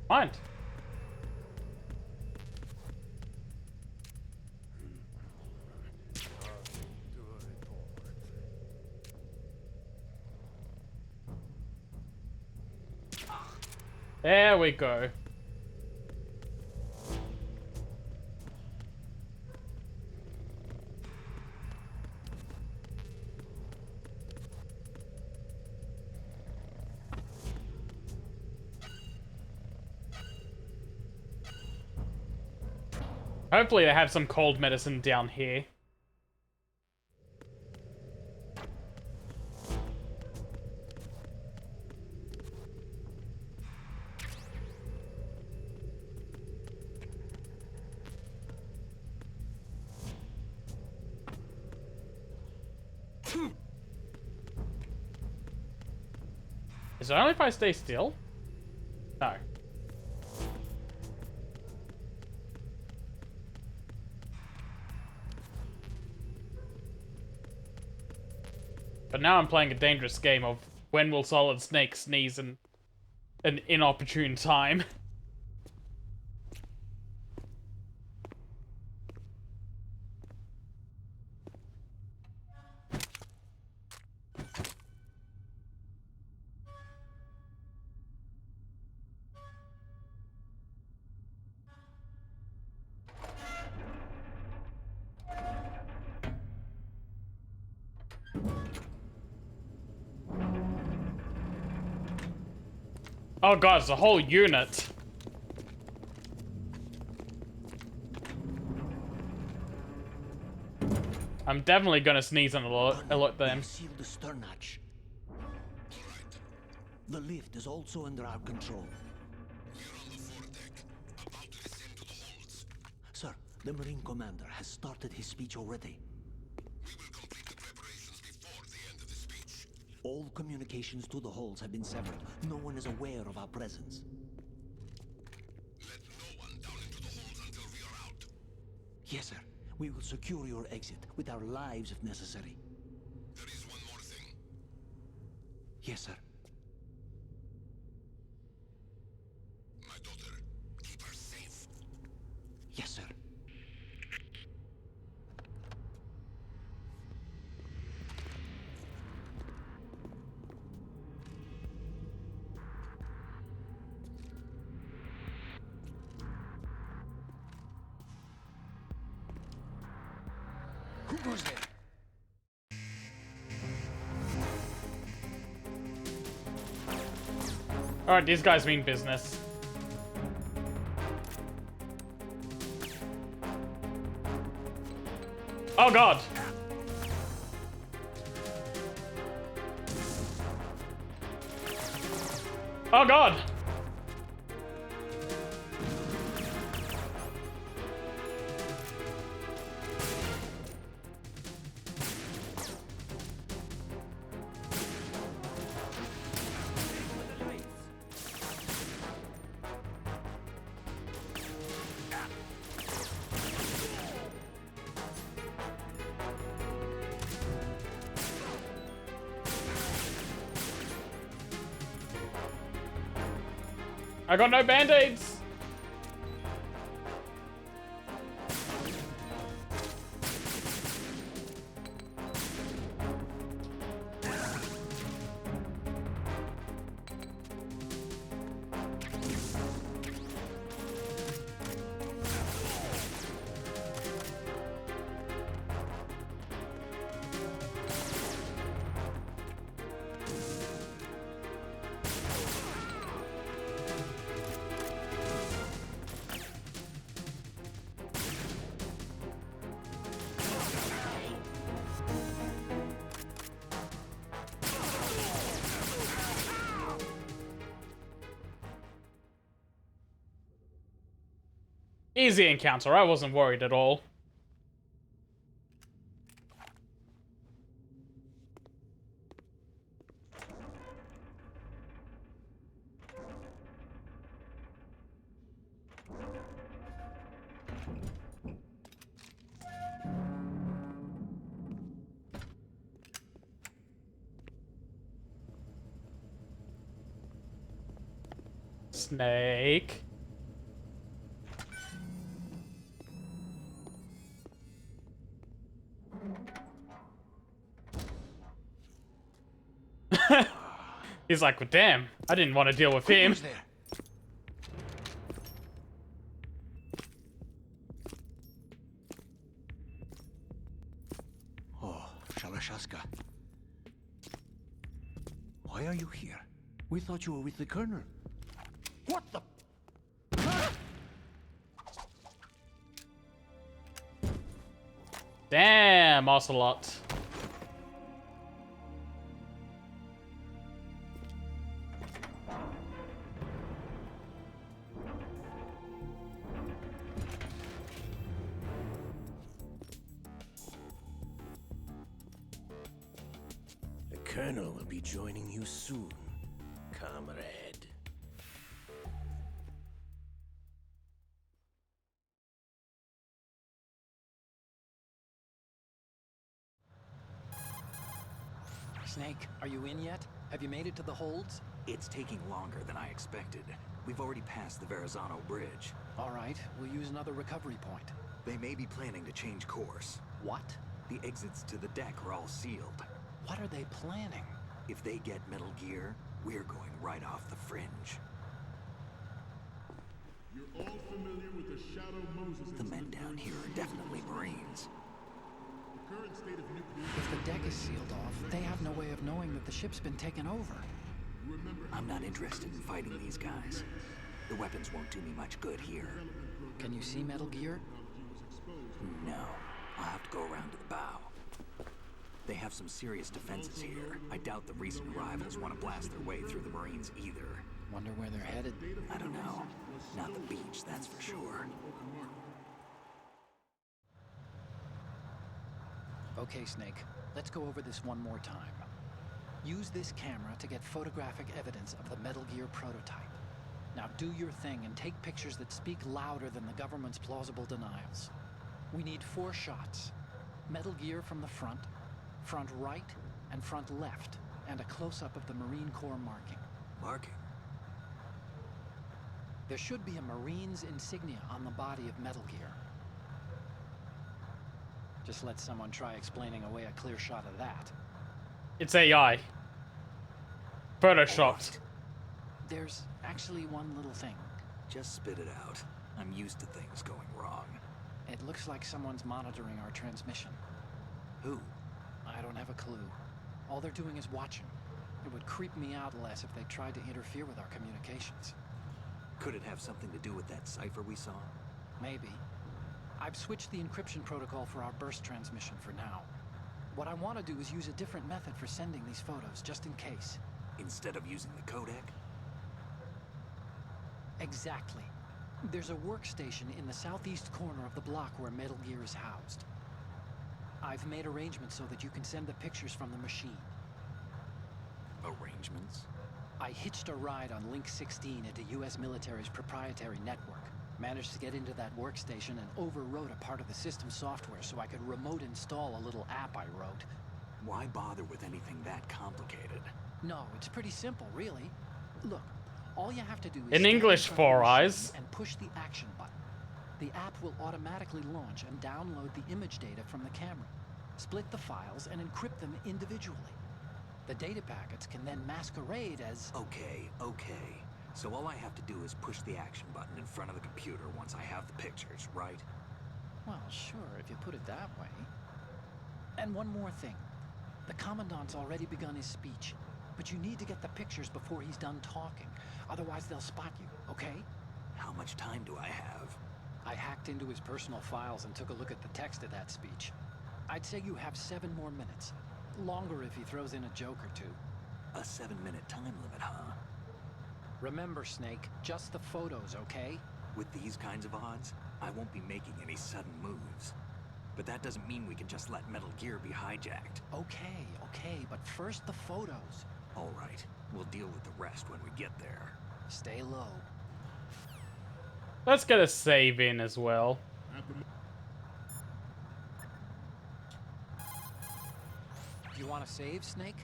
Mind. There we go. Hopefully they have some cold medicine down here. Is it only if I stay still? No. But now I'm playing a dangerous game of when will Solid Snake sneeze in an inopportune time. Oh god, it's a whole unit. I'm definitely gonna sneeze and alert them. Seal the stern hatch. The lift is also under our control. We're on the foredeck, about to descend to the holds. Sir, the Marine Commander has started his speech already. We will complete the preparations before the end of the speech. All communications to the halls have been severed. No one is aware of our presence. Let no one down into the holds until we are out. Yes, sir. We will secure your exit with our lives if necessary. There is one more thing. Yes, sir. My daughter, keep her safe. Yes, sir. Who goes there? Alright, these guys mean business. Oh god! Oh god! I got no band-aids! Easy encounter, I wasn't worried at all. Snake. He's like, well, damn, I didn't want to deal with him. Who's there? Oh, Shalashaska. Why are you here? We thought you were with the Colonel. What the? Damn, Ocelot. The Colonel will be joining you soon, comrade. Snake, are you in yet? Have you made it to the holds? It's taking longer than I expected. We've already passed the Verrazano Bridge. All right, we'll use another recovery point. They may be planning to change course. What? The exits to the deck are all sealed. What are they planning? If they get Metal Gear, we're going right off the fringe. You're all familiar with the Shadow Moses The men down here are definitely Marines. The current state of nuclear... If the deck is sealed off, they have no way of knowing that the ship's been taken over. I'm not interested in fighting these guys. The weapons won't do me much good here. Can you see Metal Gear? No. I'll have to go around to the bow. They have some serious defenses here. I doubt the recent arrivals want to blast their way through the Marines either. Wonder where they're headed? I don't know. Not the beach, that's for sure. Okay, Snake. Let's go over this one more time. Use this camera to get photographic evidence of the Metal Gear prototype. Now do your thing and take pictures that speak louder than the government's plausible denials. We need 4 shots. Metal Gear from the front, front right, and front left, and a close-up of the Marine Corps marking. Marking? There should be a Marine's insignia on the body of Metal Gear. Just let someone try explaining away a clear shot of that. It's AI. Photoshopped. There's actually one little thing. Just spit it out. I'm used to things going wrong. It looks like someone's monitoring our transmission. Who? I don't have a clue. All they're doing is watching. It would creep me out less if they tried to interfere with our communications. Could it have something to do with that cipher we saw? Maybe. I've switched the encryption protocol for our burst transmission for now. What I want to do is use a different method for sending these photos, just in case. Instead of using the codec? Exactly. There's a workstation in the southeast corner of the block where Metal Gear is housed. I've made arrangements so that you can send the pictures from the machine. Arrangements? I hitched a ride on Link 16 into US military's proprietary network. Managed to get into that workstation and overwrote a part of the system software so I could remote install a little app I wrote. Why bother with anything that complicated? No, it's pretty simple, really. Look, all you have to do is In English, Four Eyes. and push the action button. The app will automatically launch and download the image data from the camera, split the files, and encrypt them individually. The data packets can then masquerade as... Okay. So all I have to do is push the action button in front of the computer once I have the pictures, right? Well, sure, if you put it that way. And one more thing. The Commandant's already begun his speech, but you need to get the pictures before he's done talking. Otherwise, they'll spot you, okay? How much time do I have? I hacked into his personal files and took a look at the text of that speech. I'd say you have 7 more minutes. Longer if he throws in a joke or two. A 7-minute time limit, huh? Remember, Snake, just the photos, okay? With these kinds of odds, I won't be making any sudden moves. But that doesn't mean we can just let Metal Gear be hijacked. Okay, but first the photos. All right, we'll deal with the rest when we get there. Stay low. Let's get a save in as well. You want to save, Snake?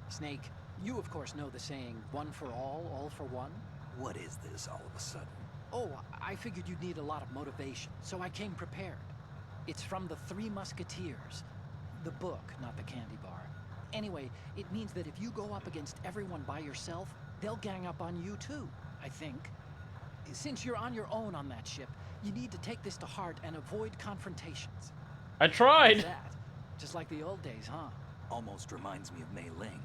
Snake, you of course know the saying, one for all for one? What is this all of a sudden? Oh, I figured you'd need a lot of motivation, so I came prepared. It's from the Three Musketeers. The book, not the candy bar. Anyway, it means that if you go up against everyone by yourself, they'll gang up on you too, I think. Since you're on your own on that ship, you need to take this to heart and avoid confrontations. I tried! That, just like the old days, huh? Almost reminds me of Mei Ling,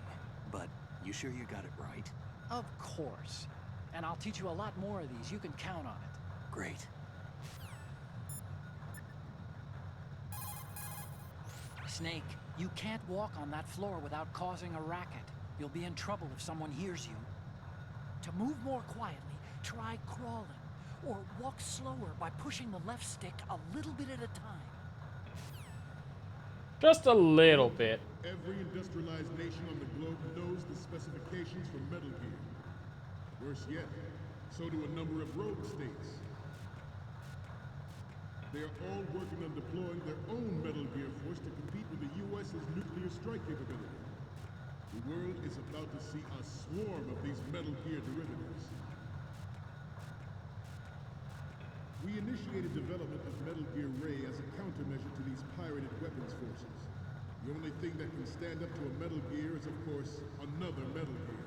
but You sure you got it right? Of course. And I'll teach you a lot more of these. You can count on it. Great. Snake, you can't walk on that floor without causing a racket. You'll be in trouble if someone hears you. To move more quietly, try crawling. Or walk slower by pushing the left stick a little bit at a time. Just a little bit. Every industrialized nation on the globe knows the specifications for Metal Gear. Worse yet, so do a number of rogue states. They are all working on deploying their own Metal Gear force to compete with the U.S.'s nuclear strike capability. The world is about to see a swarm of these Metal Gear derivatives. We initiated development of Metal Gear Ray as a countermeasure to these pirated weapons forces. The only thing that can stand up to a Metal Gear is, of course, another Metal Gear.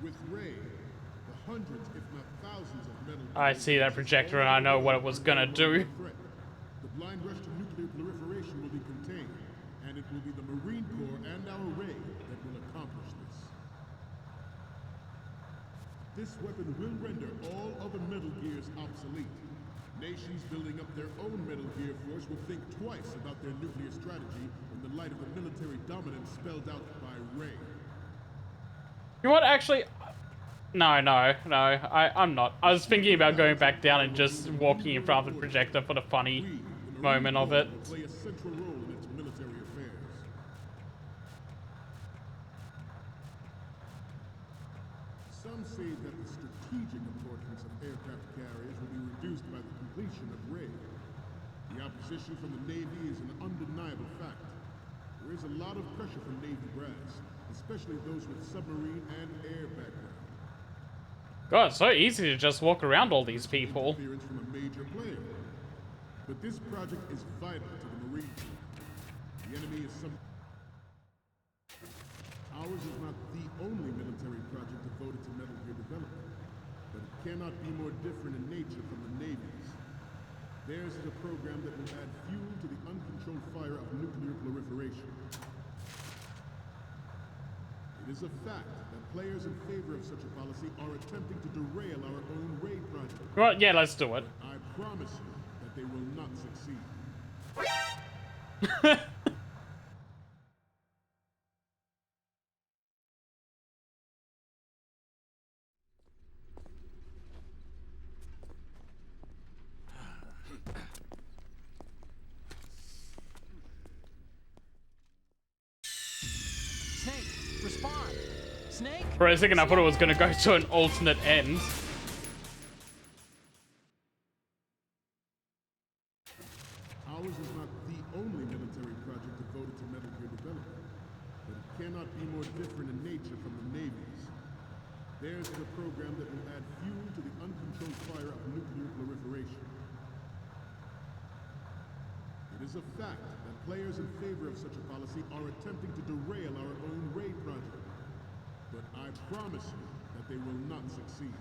With Ray, the hundreds, if not thousands of Metal Gear... I see that projector and I know what it was gonna do. The blind rush to nuclear proliferation will be contained, and it will be the Marine Corps and our Ray that will accomplish this. This weapon will render all other Metal Gears obsolete. Nations building up their own Metal Gear force will think twice about their nuclear strategy in the light of the military dominance spelled out by Ray. You know what, actually... No, I'm not. I was thinking about going back down and just walking in front of the projector for the funny moment of it. Will play a central role in its military affairs. Some say that the strategic importance of aircraft carriers will be reduced by the completion of Ray. The opposition from the Navy is an undeniable fact. There is a lot of pressure from Navy brass, especially those with submarine and air background. God, it's so easy to just walk around all these people. Interference from a major player. But this project is vital to the Marine Corps. The enemy is some... Ours is not the only military project devoted to Metal Gear development, but it cannot be more different in nature from the Navy's. Theirs is a program that will add fuel to the uncontrolled fire of nuclear proliferation. It is a fact that players in favor of such a policy are attempting to derail our own Ray project. Well, yeah, let's do it. I promise you that they will not succeed. Snake, respond! Snake? For a second, I thought it was gonna go to an alternate end. Ours is not the only military project devoted to Metal Gear development, but it cannot be more different in nature from the Navy's. Theirs is a program that will add fuel to the uncontrolled fire of nuclear proliferation. It is a fact that players in favor of such a policy are attempting to derail our own Ray project. But I promise you that they will not succeed.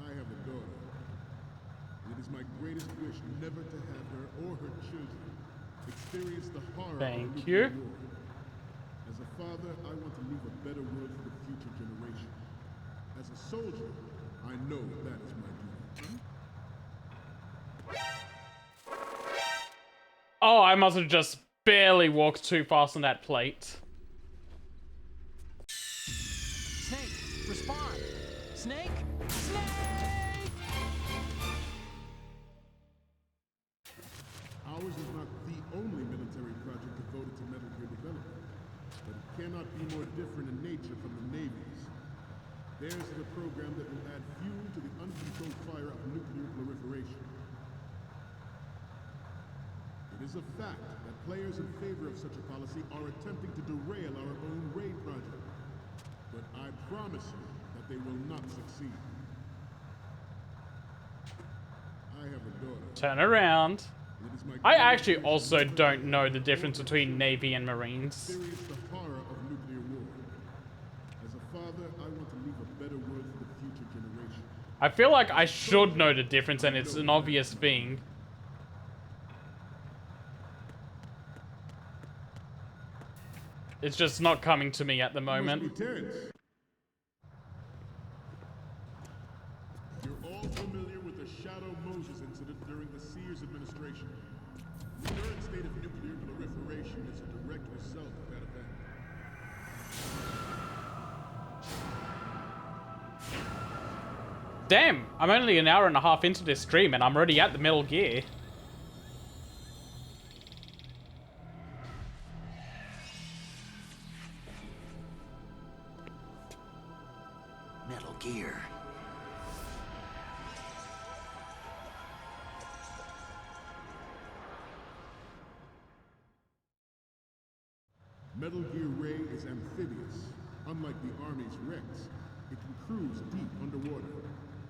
I have a daughter. It is my greatest wish never to have her or her children experience the horror of nuclear war. As a father, I want to leave a better world for the future generation. As a soldier, I know that is my duty. Oh, I must have just barely walked too fast on that plate. Snake, respond! Snake? Snake! Ours is not the only military project devoted to Metal Gear development, but it cannot be more different in nature from the Navy's. Theirs is a program that will add fuel to the uncontrolled fire of nuclear proliferation. It is a fact that players in favor of such a policy are attempting to derail our own Ray project. But I promise you that they will not succeed. I have a daughter. Turn around. I actually also don't know the difference between Navy and Marines. Experience the horror of nuclear war. As a father, I want to leave a better world for the future generation. I feel like I should know the difference, and it's an obvious thing. It's just not coming to me at the Must moment. be tense. You're all familiar with the Shadow Moses incident during the Sears administration. The current state of nuclear proliferation is a direct result of that event. Damn, I'm only an hour and a half into this stream and I'm already at the Metal Gear. Metal Gear. Metal Gear Ray is amphibious. Unlike the Army's Rex, it can cruise deep underwater,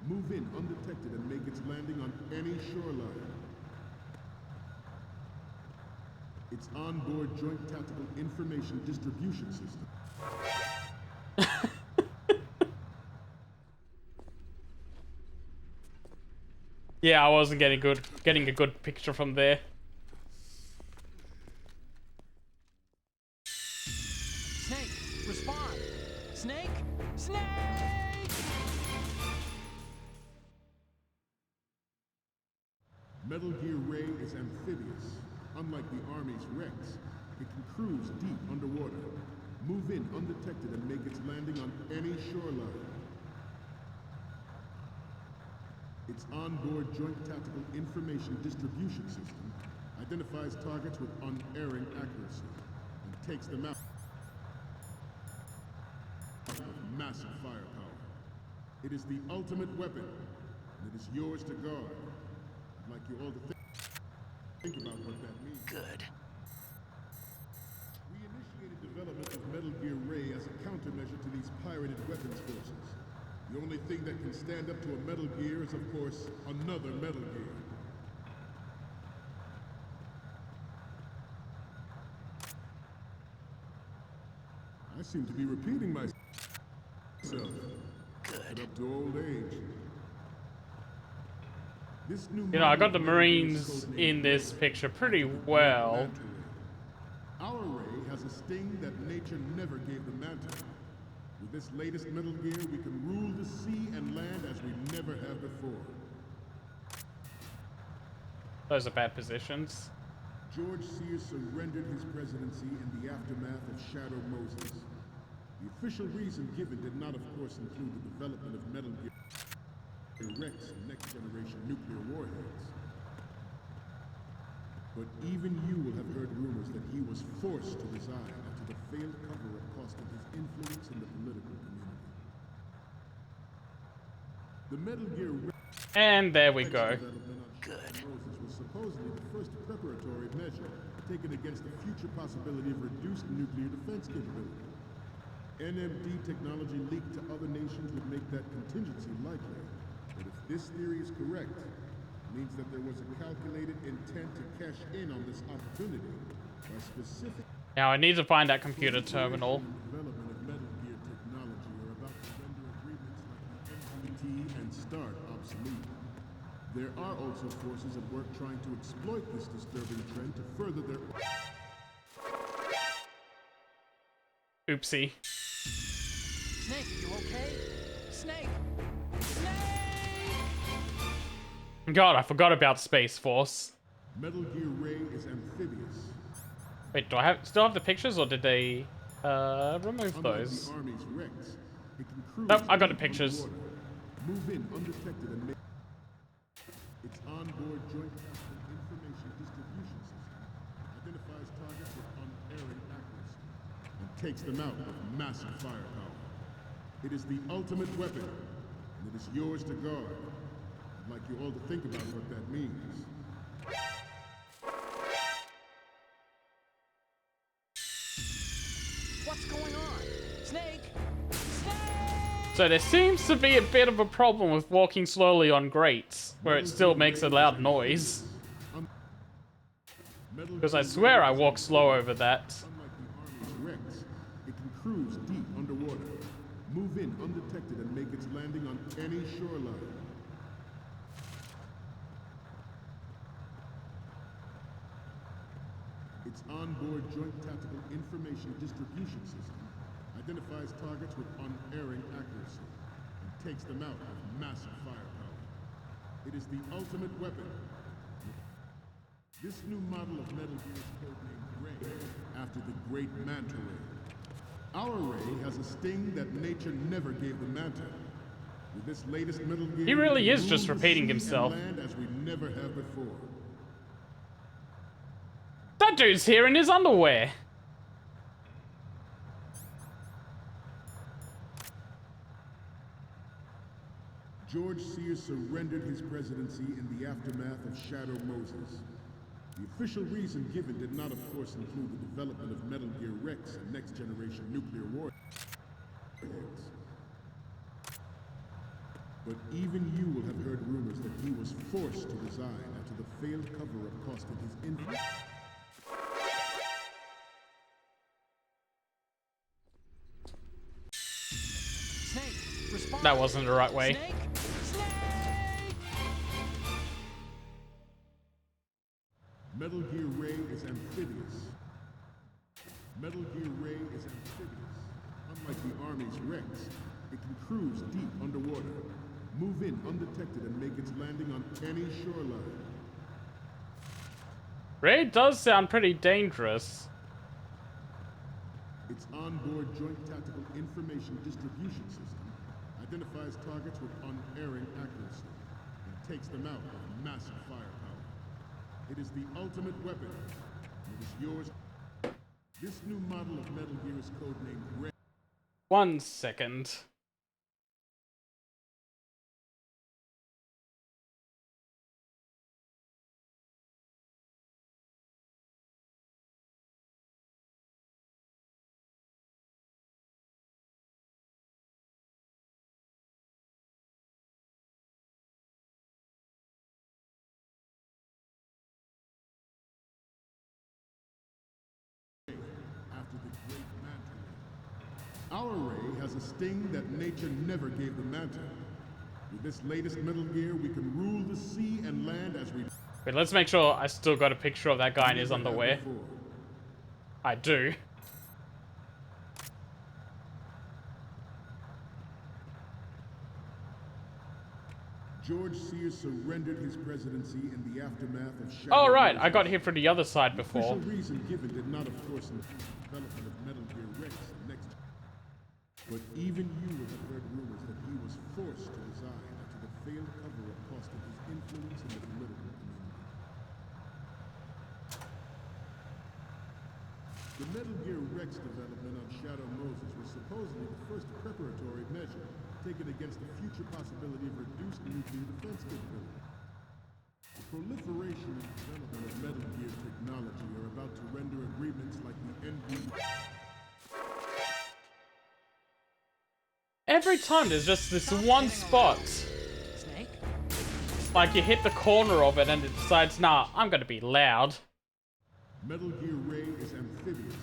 move in undetected and make its landing on any shoreline. Its onboard Joint Tactical Information Distribution System. Yeah, I wasn't getting a good picture from there. Snake, respond! Snake! Snake! Metal Gear Ray is amphibious. Unlike the Army's Rex, it can cruise deep underwater, move in undetected and make its landing on any shoreline. Its onboard Joint Tactical Information Distribution System identifies targets with unerring accuracy and takes them out with massive firepower. It is the ultimate weapon, and it is yours to guard. I'd like you all to think about what that means. Good. We initiated development of Metal Gear Ray as a countermeasure to these pirated weapons forces. The only thing that can stand up to a Metal Gear is, of course, another Metal Gear. I seem to be repeating myself. Good. Up to old age. This new You know, I got the model of Metal Gear is Marines codenamed in this Ray. picture pretty well. Our Ray has a sting that nature never gave the Manta. With this latest Metal Gear, we can rule the sea and land as we never have before. Those are bad positions. George Sears surrendered his presidency in the aftermath of Shadow Moses. The official reason given did not, of course, include the development of Metal Gear Rex and next-generation nuclear warheads. But even you will have heard rumors that he was forced to resign after the failed cover-up cost him his influence in the political community. The Metal Gear Rex And there we go. Good. Moses was supposedly the first preparatory measure taken against the future possibility of reduced nuclear defense capability. NMD technology leaked to other nations would make that contingency likely. But if this theory is correct, it means that there was a calculated intent to cash in on this opportunity by specific... Now I need to find that computer terminal. Development of Metal Gear technology are about to render agreements like the NPT and START obsolete. There are also forces at work trying to exploit this disturbing trend to further their... Oopsie. Snake, you okay? Snake! Snake! God, I forgot about Space Force. Metal Gear Ray is amphibious. Wait, do I still have the pictures or did they remove Unlike those? the Army's Rex, it can cruise Nope, I got the deep pictures. underwater, move in undetected and make its onboard Joint Tactical Information Distribution System identifies targets with unerring accuracy and takes them out with massive firepower. It is the ultimate weapon, and it is yours to guard. I'd like you all to think about what that means. What's going on? Snake! Snake! So there seems to be a bit of a problem with walking slowly on grates, where it still makes a loud noise. Because I swear I walk slow over that. Unlike the Army's Rex, it can cruise deep underwater, move in undetected and make its landing on any shoreline. Its onboard joint tactical information distribution system identifies targets with unerring accuracy and takes them out with massive firepower. It is the ultimate weapon. This new model of Metal Gear is codenamed Ray, after the great Manta Ray. Our Ray has a sting that nature never gave the Manta. With this latest Metal Gear, He really we is rule just the repeating sea and himself. land as we never have before. That dude's here in his underwear. George Sears surrendered his presidency in the aftermath of Shadow Moses. The official reason given did not, of course, include the development of Metal Gear Rex and next-generation nuclear warheads. But even you will have heard rumors that he was forced to resign after the failed cover-up costed his influence. Snake, respond. That wasn't the right way. Snake? Snake! Metal Gear Ray is amphibious. Metal Gear Ray is amphibious. Unlike the Army's Rex, it can cruise deep underwater, move in undetected, and make its landing on any shoreline. Ray does sound pretty dangerous. Its onboard joint tactical information distribution system identifies targets with unerring accuracy and takes them out with massive firepower. It is the ultimate weapon. It is yours. This new model of Metal Gear is codenamed Ray. 1 second. After the great Manta Ray. Our Ray has a sting that nature never gave the Manta. With this latest Metal Gear, we can rule the sea and land as we... Wait, let's make sure I still got a picture of that guy in his underwear. I do. George Sears surrendered his presidency in the aftermath of Shadow Oh, right. Moses. I got here from the other side The before. official reason given did not, of course, include the development of Metal Gear Rex and next. But even you will have heard rumors that he was forced to resign after the failed cover-up costed his influence in the political community. The Metal Gear Rex development on Shadow Moses was supposedly the first preparatory measure taken against the future possibility of reduced nuclear defense capability. The proliferation and development of Metal Gear technology are about to render agreements like the NB. Every time there's just this one spot. Snake? Like you hit the corner of it and it decides, nah, I'm gonna be loud. Metal Gear Ray is amphibious.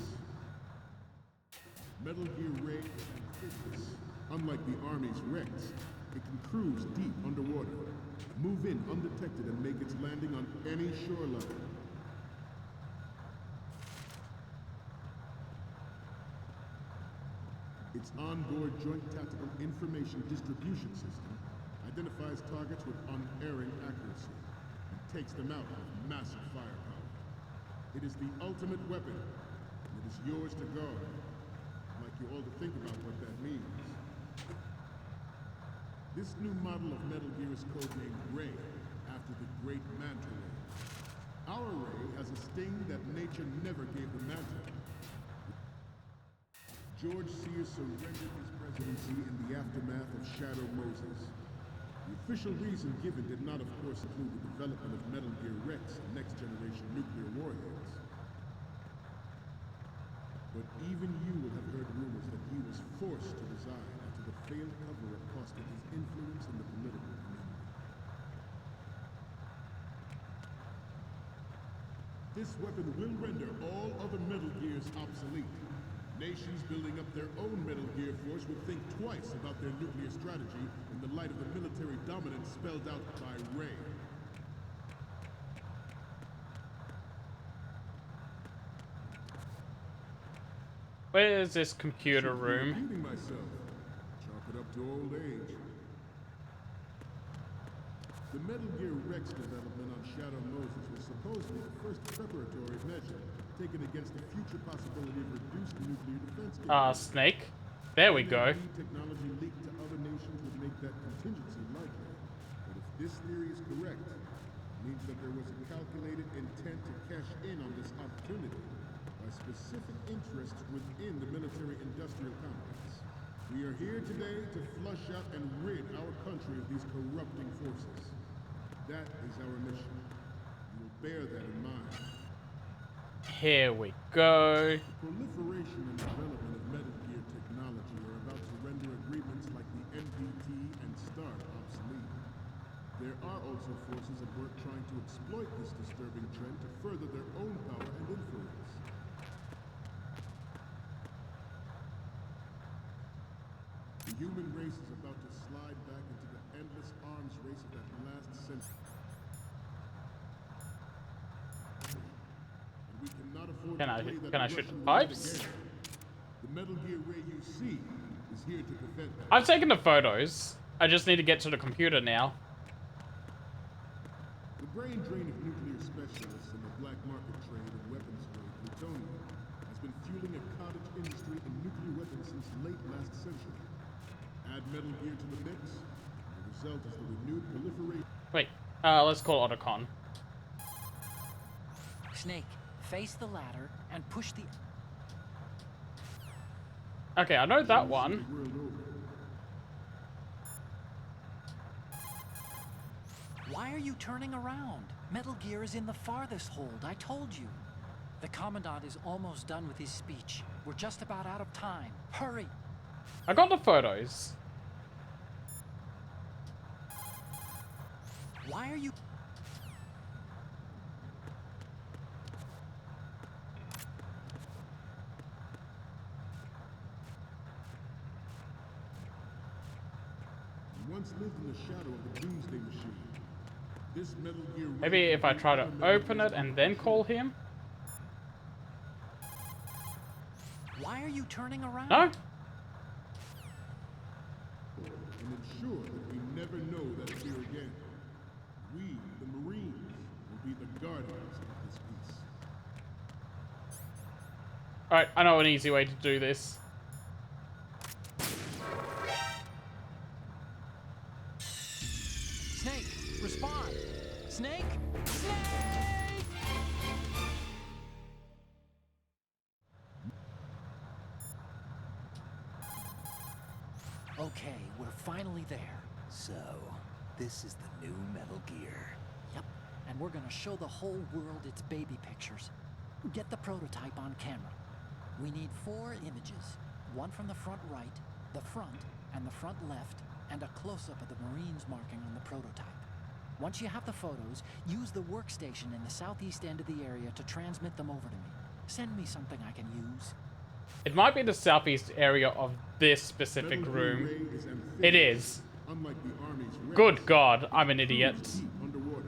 Metal Gear Ray is amphibious. Unlike the Army's Rex, it can cruise deep underwater, move in undetected, and make its landing on any shoreline. Its onboard joint tactical information distribution system identifies targets with unerring accuracy and takes them out with massive firepower. It is the ultimate weapon, and it is yours to guard. I'd like you all to think about what that means. This new model of Metal Gear is codenamed Ray, after the great Manta Ray. Our Ray has a sting that nature never gave the Manta. George Sears surrendered his presidency in the aftermath of Shadow Moses. The official reason given did not, of course, include the development of Metal Gear Rex and next-generation nuclear warheads. But even you will have heard rumors that he was forced to resign after the failed cover-up costed his influence in the political community. This weapon will render all other Metal Gears obsolete. Nations building up their own Metal Gear force would think twice about their nuclear strategy in the light of the military dominance spelled out by Ray. Where is this computer room? Repeating myself. Chalk it up to old age. The Metal Gear Rex development on Shadow Moses was supposedly the first preparatory measure taken against the future possibility of reduced nuclear defense. Snake. There we go. Technology leaked to other nations would make that contingency likely. But if this theory is correct, it means that there was a calculated intent to cash in on this opportunity by specific interests within the military-industrial complex. We are here today to flush out and rid our country of these corrupting forces. That is our mission. We will bear that in mind. Here we go. Proliferation and development of Metal Gear technology are about to render agreements like the NPT and START obsolete. There are also forces at work trying to exploit this disturbing trend to further their own power and influence. The human race is about to slide back into the endless arms race of that last century. And we cannot afford to play that Can I shoot Russian the pipes? roulette again. The Metal Gear Ray you see is here to prevent that. I've taken the photos. I just need to get to the computer now. The brain drain of nuclear specialists in the black market trade and weapons grade plutonium has been fueling a cottage industry in nuclear weapons since late last century. Add Metal Gear to the mix, the result is the renewed proliferation. Wait, let's call Otacon. Snake, face the ladder and push the... Okay, I know that one. Why are you turning around? Metal Gear is in the farthest hold, I told you. The Commandant is almost done with his speech. We're just about out of time. Hurry! I got the photos. Why are you... He once lived in the shadow of the Doomsday Machine. This Metal Gear Maybe if I try to open it and then call him? Why are you turning around? No? And ensure that we never know that fear again. We, the Marines, will be the guardians of this peace. Alright, I know an easy way to do this. Snake, respond! Snake! Snake! Okay, we're finally there. So, this is the new Metal Gear. Yep, and we're gonna show the whole world its baby pictures. Get the prototype on camera. We need 4 images. One from the front right, the front, and the front left, and a close-up of the Marines marking on the prototype. Once you have the photos, use the workstation in the southeast end of the area to transmit them over to me. Send me something I can use. It might be the southeast area of this specific room. It is. Unlike the Army's Good God, I'm an idiot. underwater.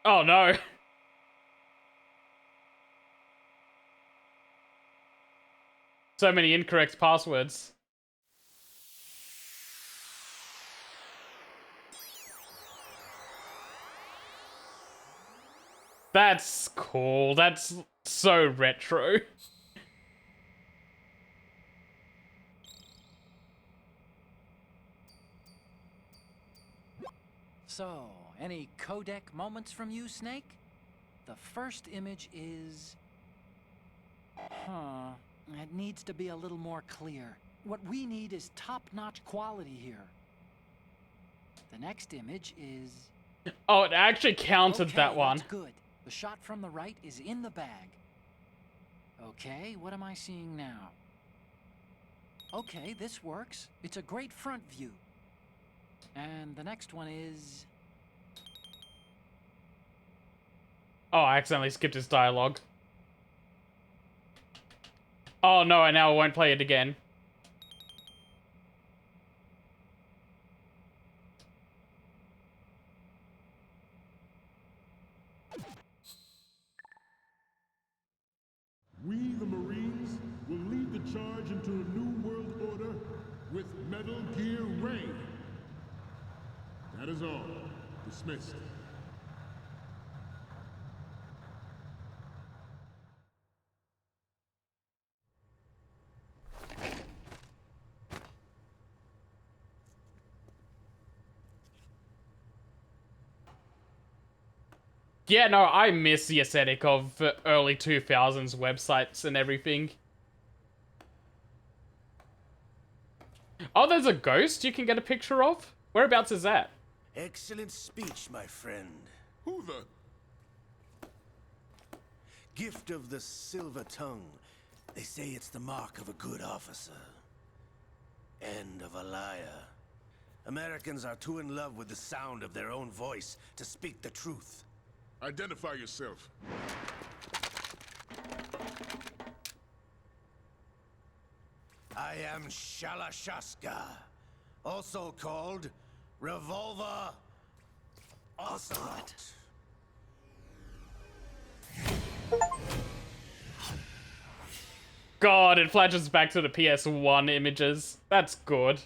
Oh no. So many incorrect passwords. That's cool. That's so retro. So, any codec moments from you, Snake? The first image is... It needs to be a little more clear. What we need is top-notch quality here. The next image is... Oh, it actually counted Okay, that one. that's good. The shot from the right is in the bag. Okay, what am I seeing now? Okay, this works. It's a great front view. And the next one is... Oh, I accidentally skipped his dialogue. Oh no, I now won't play it again. We, the Marines, will lead the charge into a new world order with Metal Gear Ray. That is all. Dismissed. Yeah, no, I miss the aesthetic of early 2000s websites and everything. Oh, there's a ghost you can get a picture of? Whereabouts is that? Excellent speech, my friend. Who the? Gift of the silver tongue. They say it's the mark of a good officer. And of a liar. Americans are too in love with the sound of their own voice to speak the truth. Identify yourself. I am Shalashaska, also called Revolver Ocelot. God, it flashes back to the PS1 images. That's good.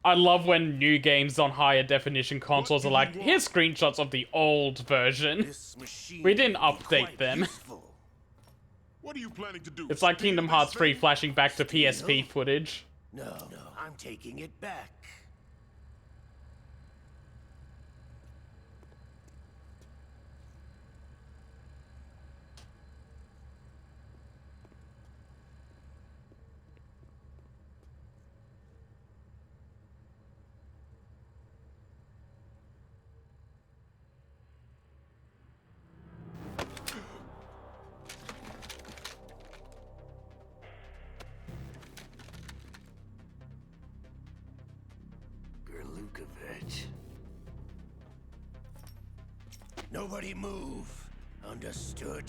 I love when new games on higher definition consoles are like, here's screenshots of the old version. We didn't update them. What are you planning to do? It's like Kingdom Hearts 3 flashing back to PSP footage. No, I'm taking it back. Nobody move. Understood?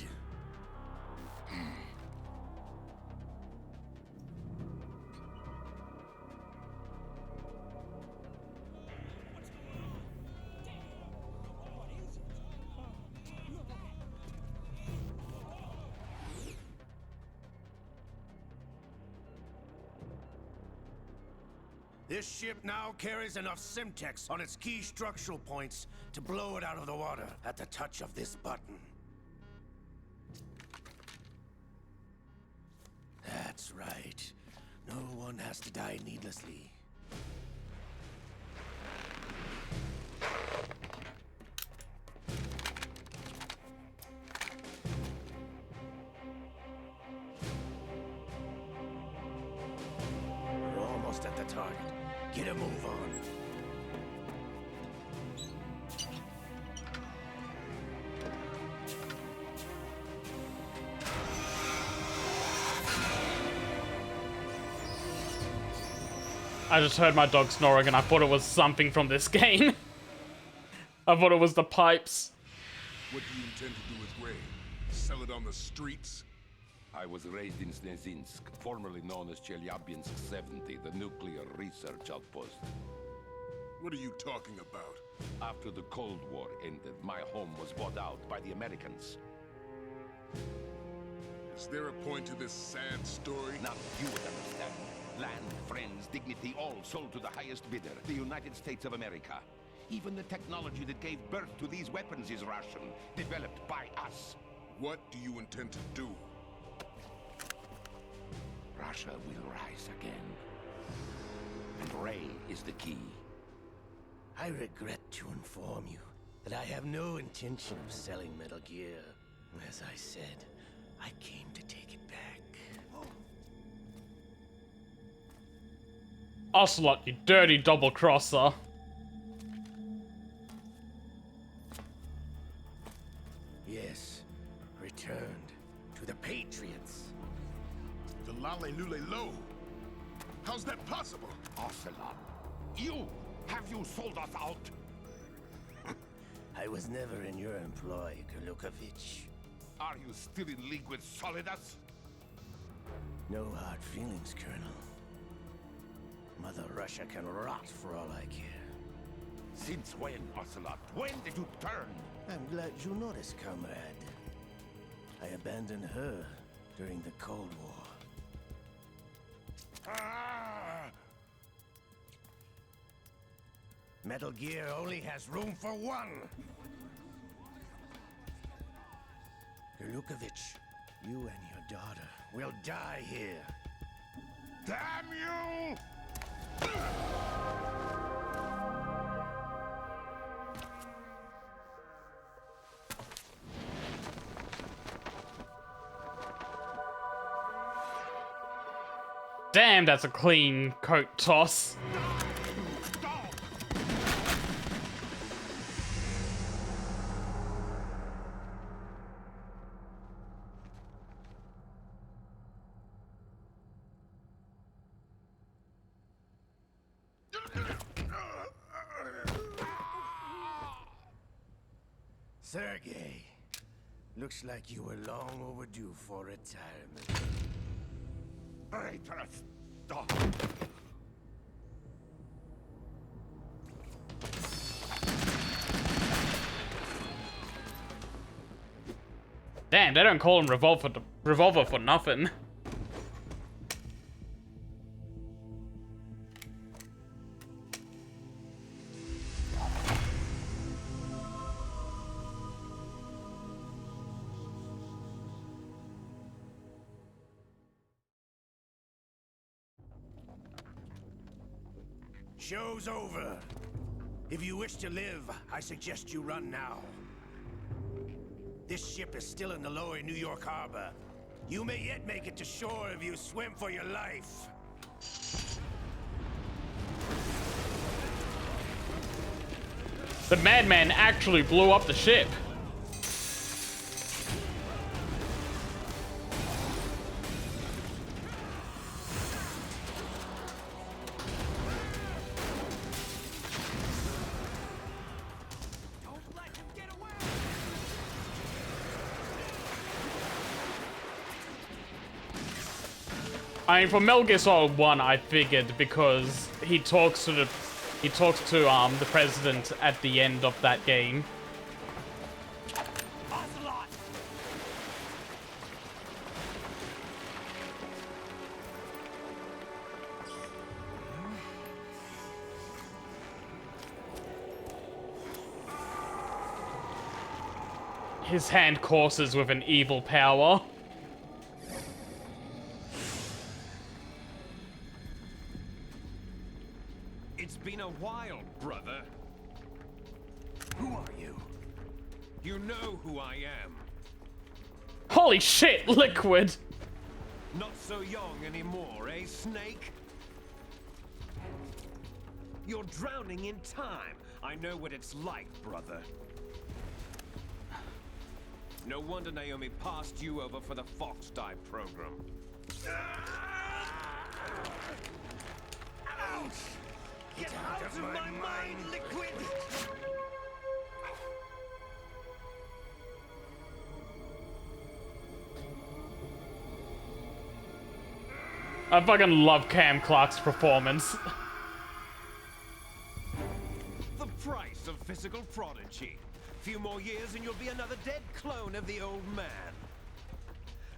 This ship now carries enough Simtex on its key structural points to blow it out of the water at the touch of this button. That's right. No one has to die needlessly. We're almost at the target. Get a move on. I just heard my dog snoring and I thought it was something from this game. I thought it was the pipes. What do you intend to do with Ray? Sell it on the streets? I was raised in Snezinsk, formerly known as Chelyabinsk 70, the nuclear research outpost. What are you talking about? After the Cold War ended, my home was bought out by the Americans. Is there a point to this sad story? Now you would understand. Land, friends, dignity, all sold to the highest bidder, the United States of America. Even the technology that gave birth to these weapons is Russian, developed by us. What do you intend to do? Russia will rise again. And Ray is the key. I regret to inform you that I have no intention of selling Metal Gear. As I said, I came to take it back. Ocelot, you dirty double-crosser. Hello? How's that possible? Ocelot, have you sold us out? I was never in your employ, Gurlukovich. Are you still in league with Solidus? No hard feelings, Colonel. Mother Russia can rot for all I care. Since when, Ocelot? When did you turn? I'm glad you noticed, comrade. I abandoned her during the Cold War. Ah! Metal Gear only has room for one! Gurlukovich, you and your daughter will die here. Damn you! Damn, that's a clean coat toss. Sergei, looks like you were long overdue for retirement. Traitorous dog! Damn, they don't call him Revolver for nothing. Show's over. If you wish to live, I suggest you run now. This ship is still in the lower New York harbor. You may yet make it to shore if you swim for your life. The madman actually blew up the ship. I mean, for Metal Gear Solid 1, I figured because he talks to the president at the end of that game. Ocelot! His hand courses with an evil power. It's been a while, brother. Who are you? You know who I am. Holy shit, Liquid! Not so young anymore, eh, Snake? You're drowning in time. I know what it's like, brother. No wonder Naomi passed you over for the Fox Die program. Ouch! Get out of my mind, Liquid! I fucking love Cam Clark's performance. The price of physical prodigy. Few more years and you'll be another dead clone of the old man.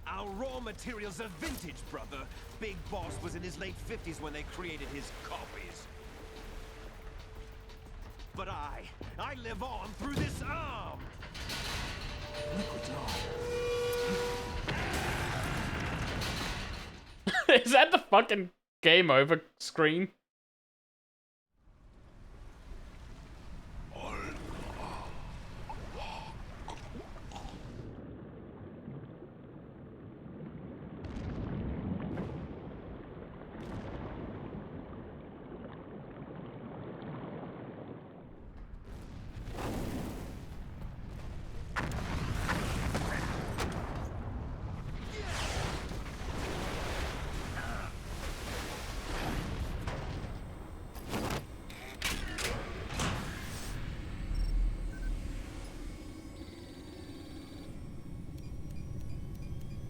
Our raw materials are vintage, brother. Big Boss was in his late 50s when they created his copies. But I live on through this arm! Liquid's on. Is that the fucking game over screen?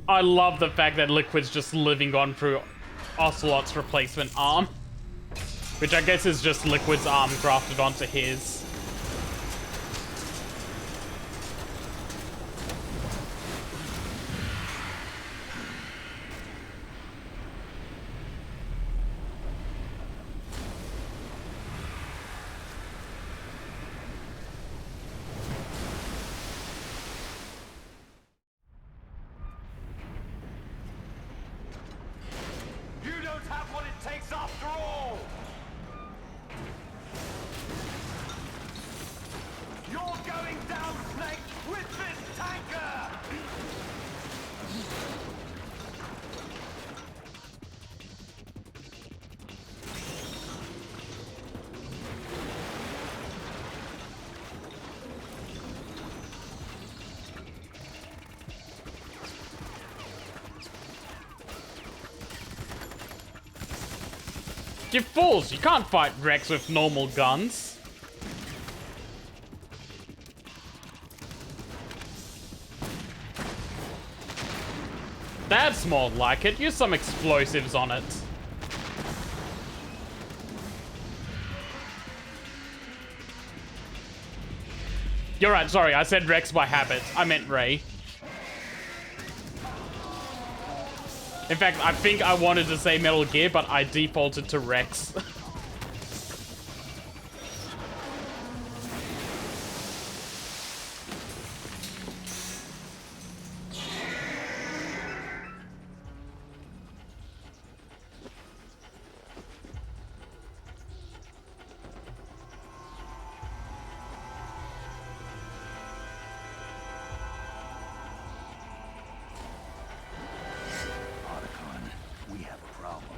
I love the fact that Liquid's just living on through Ocelot's replacement arm. Which I guess is just Liquid's arm grafted onto his. You don't have what it takes after all! You're going down, Snake, with this tanker! You fools! You can't fight Rex with normal guns. That's more like it. Use some explosives on it. You're right, sorry. I said Rex by habit. I meant Ray. In fact, I think I wanted to say Metal Gear, but I defaulted to Rex. Otacon, we have a problem.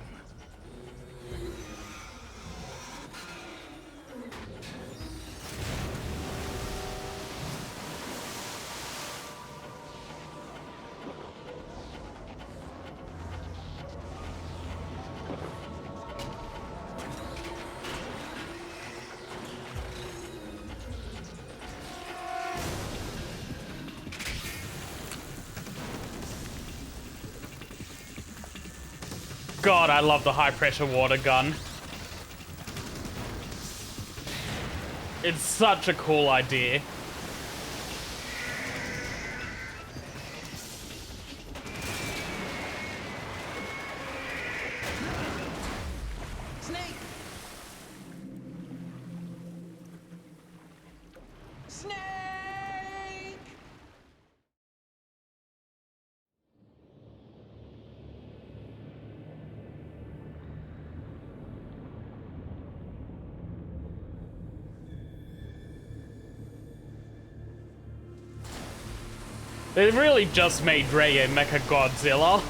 God, I love the high pressure water gun. It's such a cool idea. Snake! Snake! They really just made Ray a Mecha Godzilla.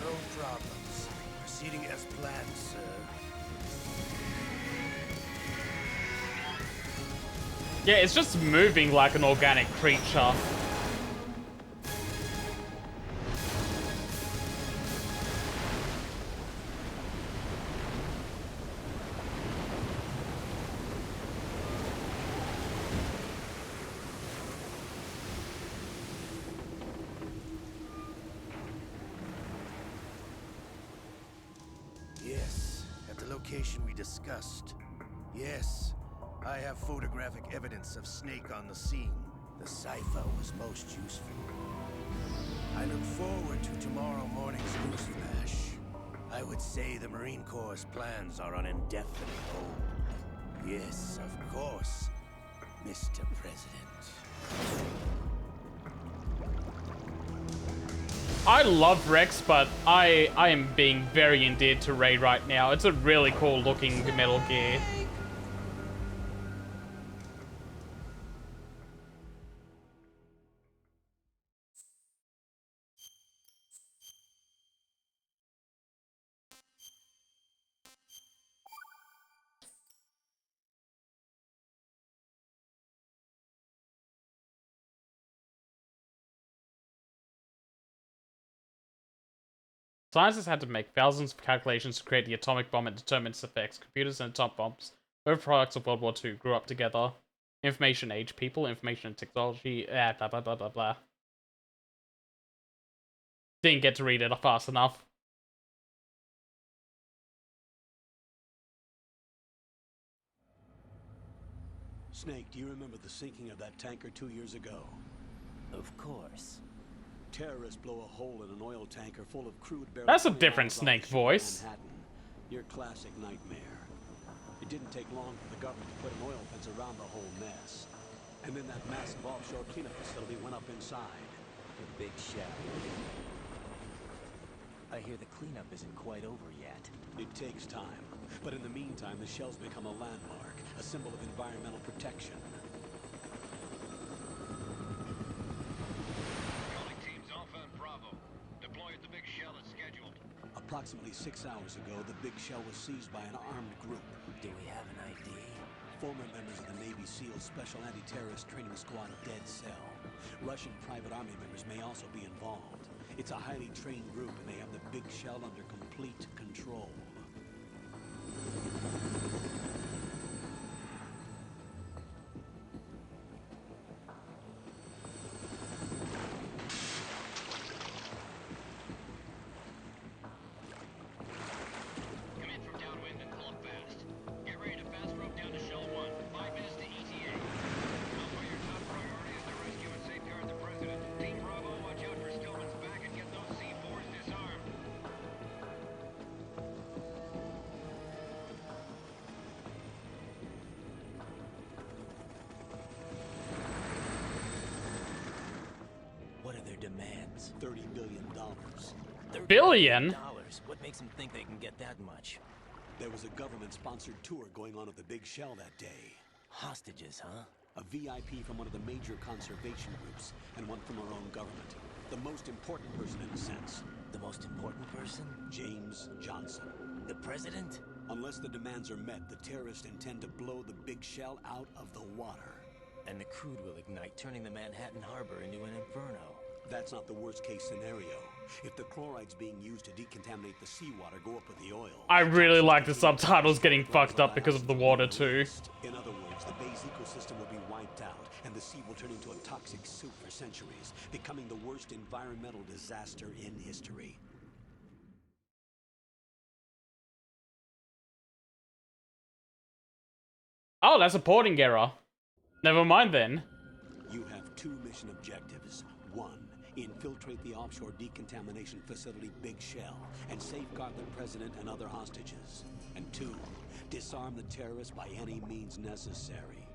No problems. Proceeding as planned, sir. Yeah, it's just moving like an organic creature. Yes, at the location we discussed. Yes, I have photographic evidence of Snake on the scene. The cipher was most useful. I look forward to tomorrow morning's news flash. I would say the Marine Corps' plans are on indefinite hold. Yes, of course, Mr. President. I love Rex, but I am being very endeared to Ray right now. It's a really cool looking Metal Gear. Scientists had to make thousands of calculations to create the atomic bomb and determine its effects. Computers and atomic bombs, both products of World War II, grew up together. Information age people, information and technology, blah blah blah blah blah. Didn't get to read it fast enough. Snake, do you remember the sinking of that tanker 2 years ago? Of course. Terrorists blow a hole in an oil tanker full of crude barrels. That's a different Snake voice. Manhattan. Your classic nightmare. It didn't take long for the government to put an oil fence around the whole mess. And then that massive offshore cleanup facility went up inside. The Big Shell. I hear the cleanup isn't quite over yet. It takes time. But in the meantime, the shell's become a landmark, a symbol of environmental protection. Calling teams Alpha and Bravo. Deploy at the Big Shell as scheduled. Approximately 6 hours ago, the Big Shell was seized by an armed group. Do we have an ID? Former members of the Navy SEALs Special Anti-Terrorist Training Squad Dead Cell. Russian private army members may also be involved. It's a highly trained group, and they have the Big Shell under complete control. Demands $30 billion. Billion? What makes them think they can get that much? There was a government-sponsored tour going on at the Big Shell that day. Hostages, huh? A VIP from one of the major conservation groups, and one from our own government. The most important person in a sense. The most important person? James Johnson. The president? Unless the demands are met, the terrorists intend to blow the Big Shell out of the water. And the crude will ignite, turning the Manhattan Harbor into an inferno. That's not the worst-case scenario. If the chlorides being used to decontaminate the seawater go up with the oil... I really like the subtitles getting fucked up because of the water too. In other words, the bay's ecosystem will be wiped out, and the sea will turn into a toxic soup for centuries, becoming the worst environmental disaster in history. Oh, that's a porting error. Never mind then. You have 2 mission objectives. 1, infiltrate the offshore decontamination facility Big Shell and safeguard the president and other hostages. And 2, disarm the terrorists by any means necessary.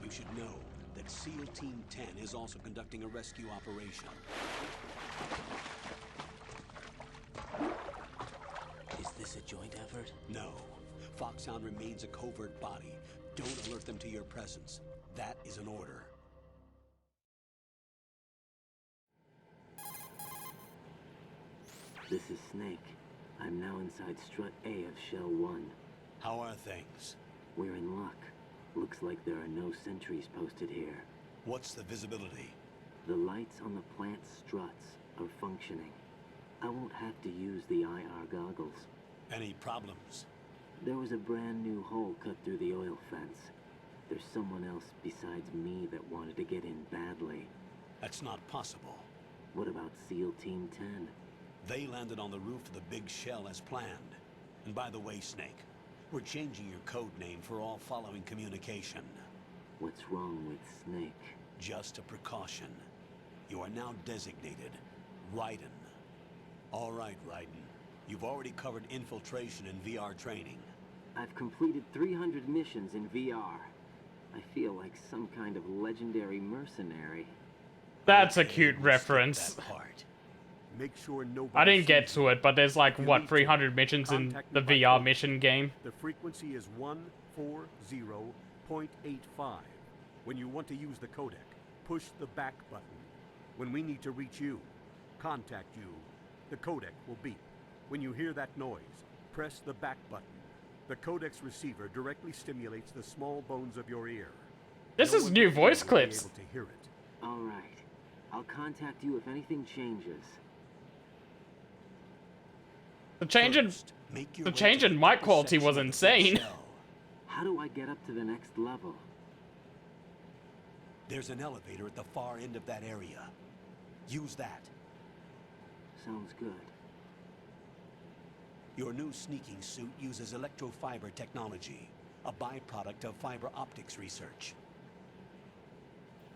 You should know that SEAL Team 10 is also conducting a rescue operation. Is this a joint effort? No. Foxhound remains a covert body. Don't alert them to your presence. That is an order. This is Snake. I'm now inside Strut A of Shell 1. How are things? We're in luck. Looks like there are no sentries posted here. What's the visibility? The lights on the plant struts are functioning. I won't have to use the IR goggles. Any problems? There was a brand new hole cut through the oil fence. There's someone else besides me that wanted to get in badly. That's not possible. What about SEAL Team 10? They landed on the roof of the Big Shell as planned. And by the way, Snake, we're changing your code name for all following communication. What's wrong with Snake? Just a precaution. You are now designated Raiden. All right, Raiden. You've already covered infiltration and VR training. I've completed 300 missions in VR. I feel like some kind of legendary mercenary. That's a cute reference. Make sure nobody I didn't get sees to it, but there's like, what, 300 missions in Contact the me by VR phone. mission game? The frequency is 140.85. When you want to use the codec, push the back button. When we need to reach you, contact you, the codec will beep. When you hear that noise, press the back button. The codex receiver directly stimulates the small bones of your ear. This is new voice clips. Able to hear it. All right. I'll contact you if anything changes. The change in mic quality was insane. How do I get up to the next level? There's an elevator at the far end of that area. Use that. Sounds good. Your new sneaking suit uses electrofiber technology, a byproduct of fiber optics research.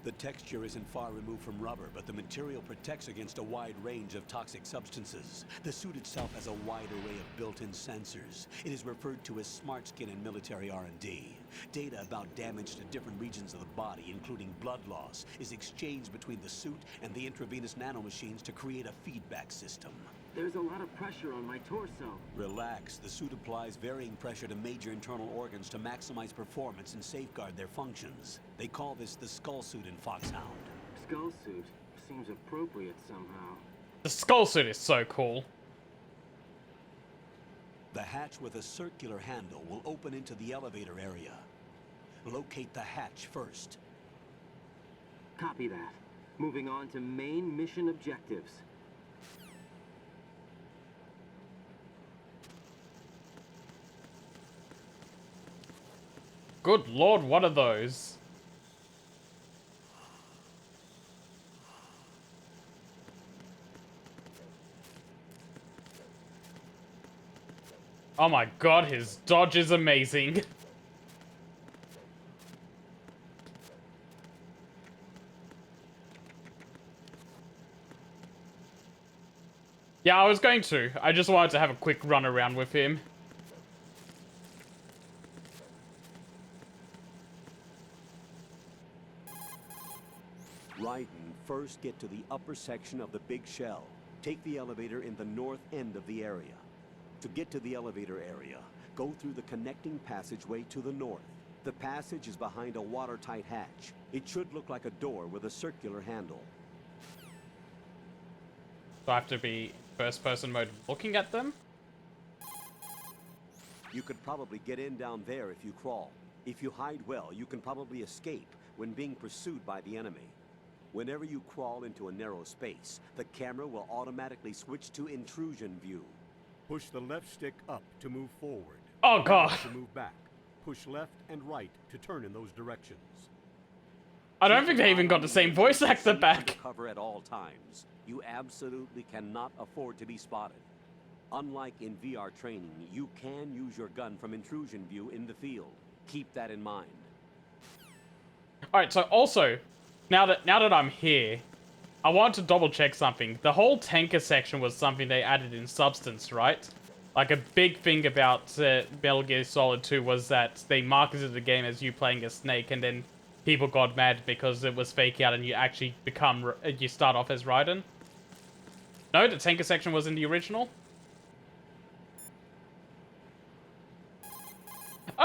The texture isn't far removed from rubber, but the material protects against a wide range of toxic substances. The suit itself has a wide array of built-in sensors. It is referred to as smart skin in military R&D. Data about damage to different regions of the body, including blood loss, is exchanged between the suit and the intravenous nanomachines to create a feedback system. There's a lot of pressure on my torso. Relax. The suit applies varying pressure to major internal organs to maximize performance and safeguard their functions. They call this the skull suit in Foxhound. Skull suit seems appropriate somehow. The skull suit is so cool. The hatch with a circular handle will open into the elevator area. Locate the hatch first. Copy that. Moving on to main mission objectives. Good lord, what are those? Oh my god, his dodge is amazing. Yeah, I was going to. I just wanted to have a quick run around with him. Raiden, first get to the upper section of the big shell. Take the elevator in the north end of the area. To get to the elevator area, go through the connecting passageway to the north. The passage is behind a watertight hatch. It should look like a door with a circular handle. Do I have to be first-person mode looking at them? You could probably get in down there if you crawl. If you hide well, you can probably escape when being pursued by the enemy. Whenever you crawl into a narrow space, the camera will automatically switch to intrusion view. Push the left stick up to move forward. Oh god. To move back. Push left and right to turn in those directions. I don't think they even got the same voice actor back. Cover at all times. You absolutely cannot afford to be spotted. Unlike in VR training, you can use your gun from intrusion view in the field. Keep that in mind. Alright, so also, now that I'm here, I want to double check something. The whole tanker section was something they added in Substance, right? Like a big thing about Metal Gear Solid 2 was that they marketed the game as you playing as Snake, and then people got mad because it was fake out and you actually you start off as Raiden. No, the tanker section was in the original?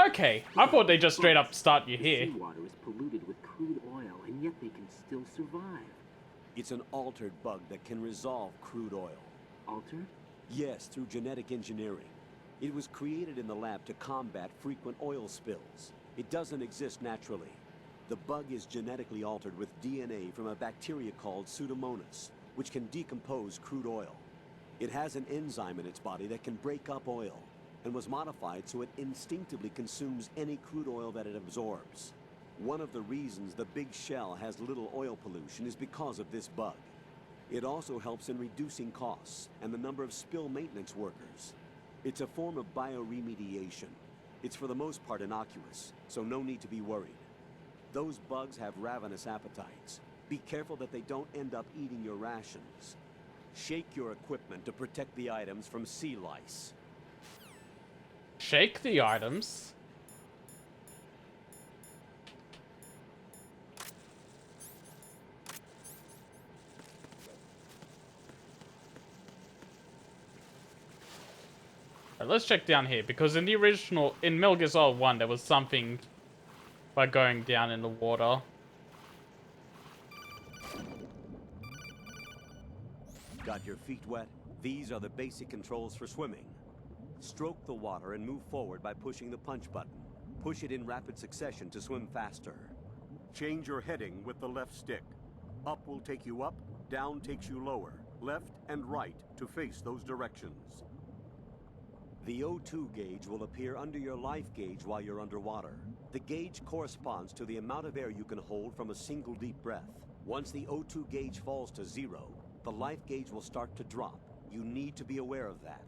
Okay, I thought they just straight up start you here. Seawater is polluted with crude oil, and yet they can still survive. It's an altered bug that can resolve crude oil. Altered? Yes, through genetic engineering. It was created in the lab to combat frequent oil spills. It doesn't exist naturally. The bug is genetically altered with DNA from a bacteria called Pseudomonas, which can decompose crude oil. It has an enzyme in its body that can break up oil, and was modified so it instinctively consumes any crude oil that it absorbs. One of the reasons the big shell has little oil pollution is because of this bug. It also helps in reducing costs and the number of spill maintenance workers. It's a form of bioremediation. It's for the most part innocuous, so no need to be worried. Those bugs have ravenous appetites. Be careful that they don't end up eating your rations. Shake your equipment to protect the items from sea lice. Shake the items? Alright, let's check down here, because in the original, in Metal Gear Solid 1, there was something by going down in the water. Got your feet wet? These are the basic controls for swimming. Stroke the water and move forward by pushing the punch button. Push it in rapid succession to swim faster. Change your heading with the left stick. Up will take you up, down takes you lower. Left and right to face those directions. The O2 gauge will appear under your life gauge while you're underwater. The gauge corresponds to the amount of air you can hold from a single deep breath. Once the O2 gauge falls to 0, the life gauge will start to drop. You need to be aware of that.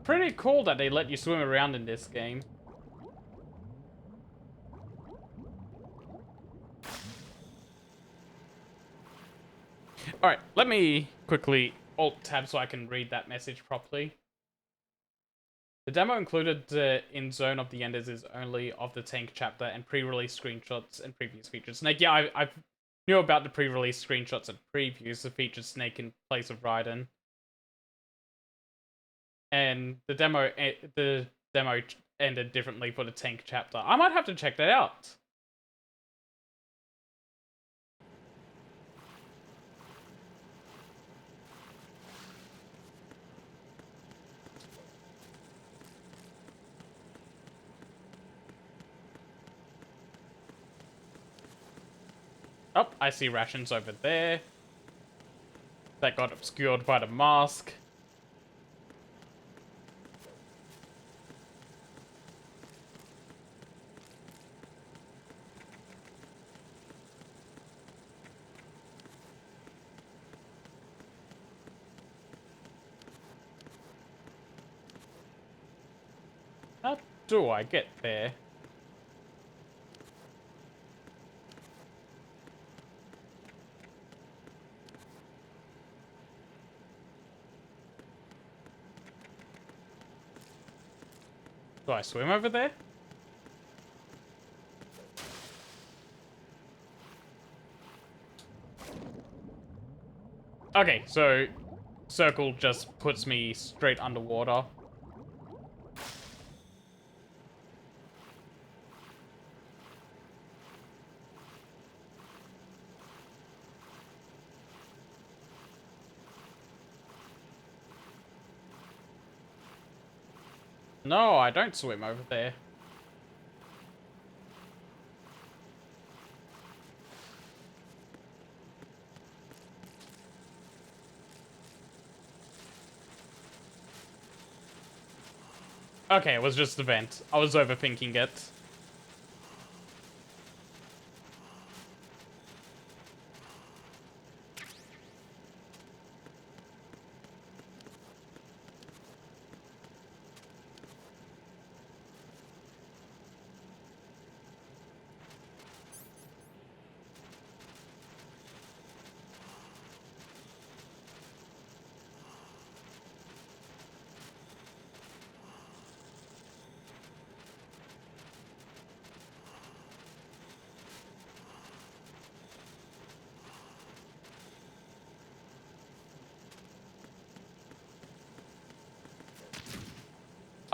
Pretty cool that they let you swim around in this game. Alright, let me quickly alt-tab so I can read that message properly. The demo included the In Zone of the Enders is only of the tank chapter and pre-release screenshots and previous features. Snake, yeah, I knew about the pre-release screenshots and previews that featured Snake in place of Raiden. And the demo ended differently for the tank chapter. I might have to check that out. Oh, I see rations over there. That got obscured by the mask. How do I get there? Do I swim over there? Okay, so circle just puts me straight underwater. No, I don't swim over there. Okay, it was just a vent. I was overthinking it.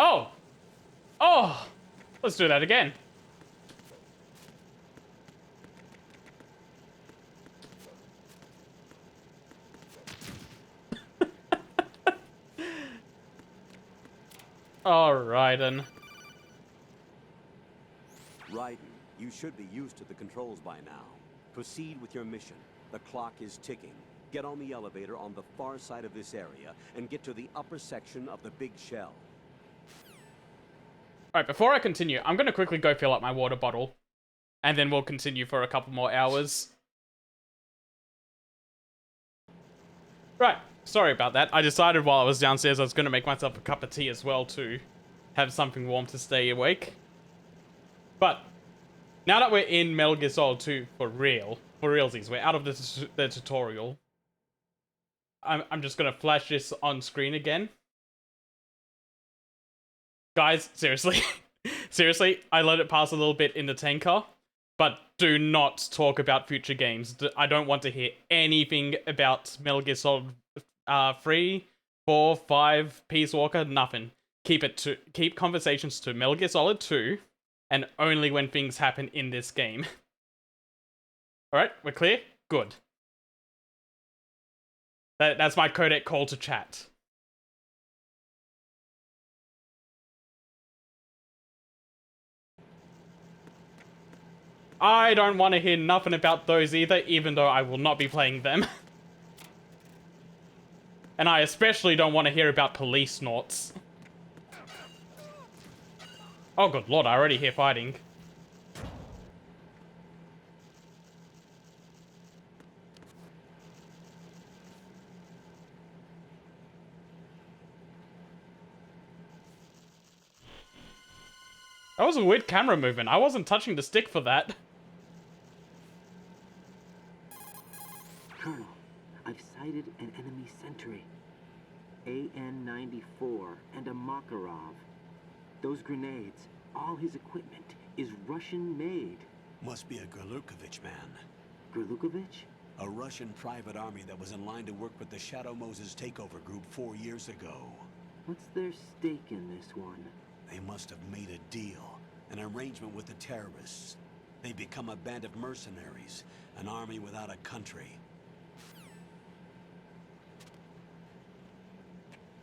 Oh! Oh! Let's do that again. Alright then. Raiden, you should be used to the controls by now. Proceed with your mission. The clock is ticking. Get on the elevator on the far side of this area and get to the upper section of the big shell. Alright, before I continue, I'm gonna quickly go fill up my water bottle. And then we'll continue for a couple more hours. Right, sorry about that. I decided while I was downstairs I was gonna make myself a cup of tea as well to have something warm to stay awake. But, now that we're in Metal Gear Solid 2 for realsies, we're out of the tutorial. I'm just gonna flash this on screen again. Guys, seriously, seriously, I let it pass a little bit in the tanker, but do not talk about future games. I don't want to hear anything about Metal Gear Solid 3, 4, 5, Peace Walker, nothing. Keep conversations to Metal Gear Solid 2 and only when things happen in this game. Alright, we're clear? Good. That's my codec call to chat. I don't want to hear nothing about those either, even though I will not be playing them. And I especially don't want to hear about police noughts. Oh good lord, I already hear fighting. That was a weird camera movement. I wasn't touching the stick for that. Colonel, I've sighted an enemy sentry. AN-94 and a Makarov. Those grenades, all his equipment, is Russian-made. Must be a Gerlukovich man. Gerlukovich? A Russian private army that was in line to work with the Shadow Moses takeover group 4 years ago. What's their stake in this one? They must have made a deal, an arrangement with the terrorists. They become a band of mercenaries, an army without a country.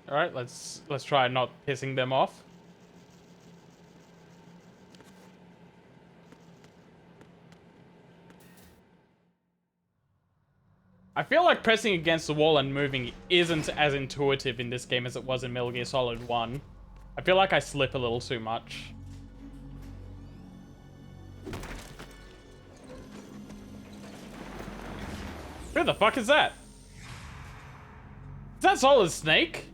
Alright, let's try not pissing them off. I feel like pressing against the wall and moving isn't as intuitive in this game as it was in Metal Gear Solid 1. I feel like I slip a little too much. Who the fuck is that? Is that Solid Snake?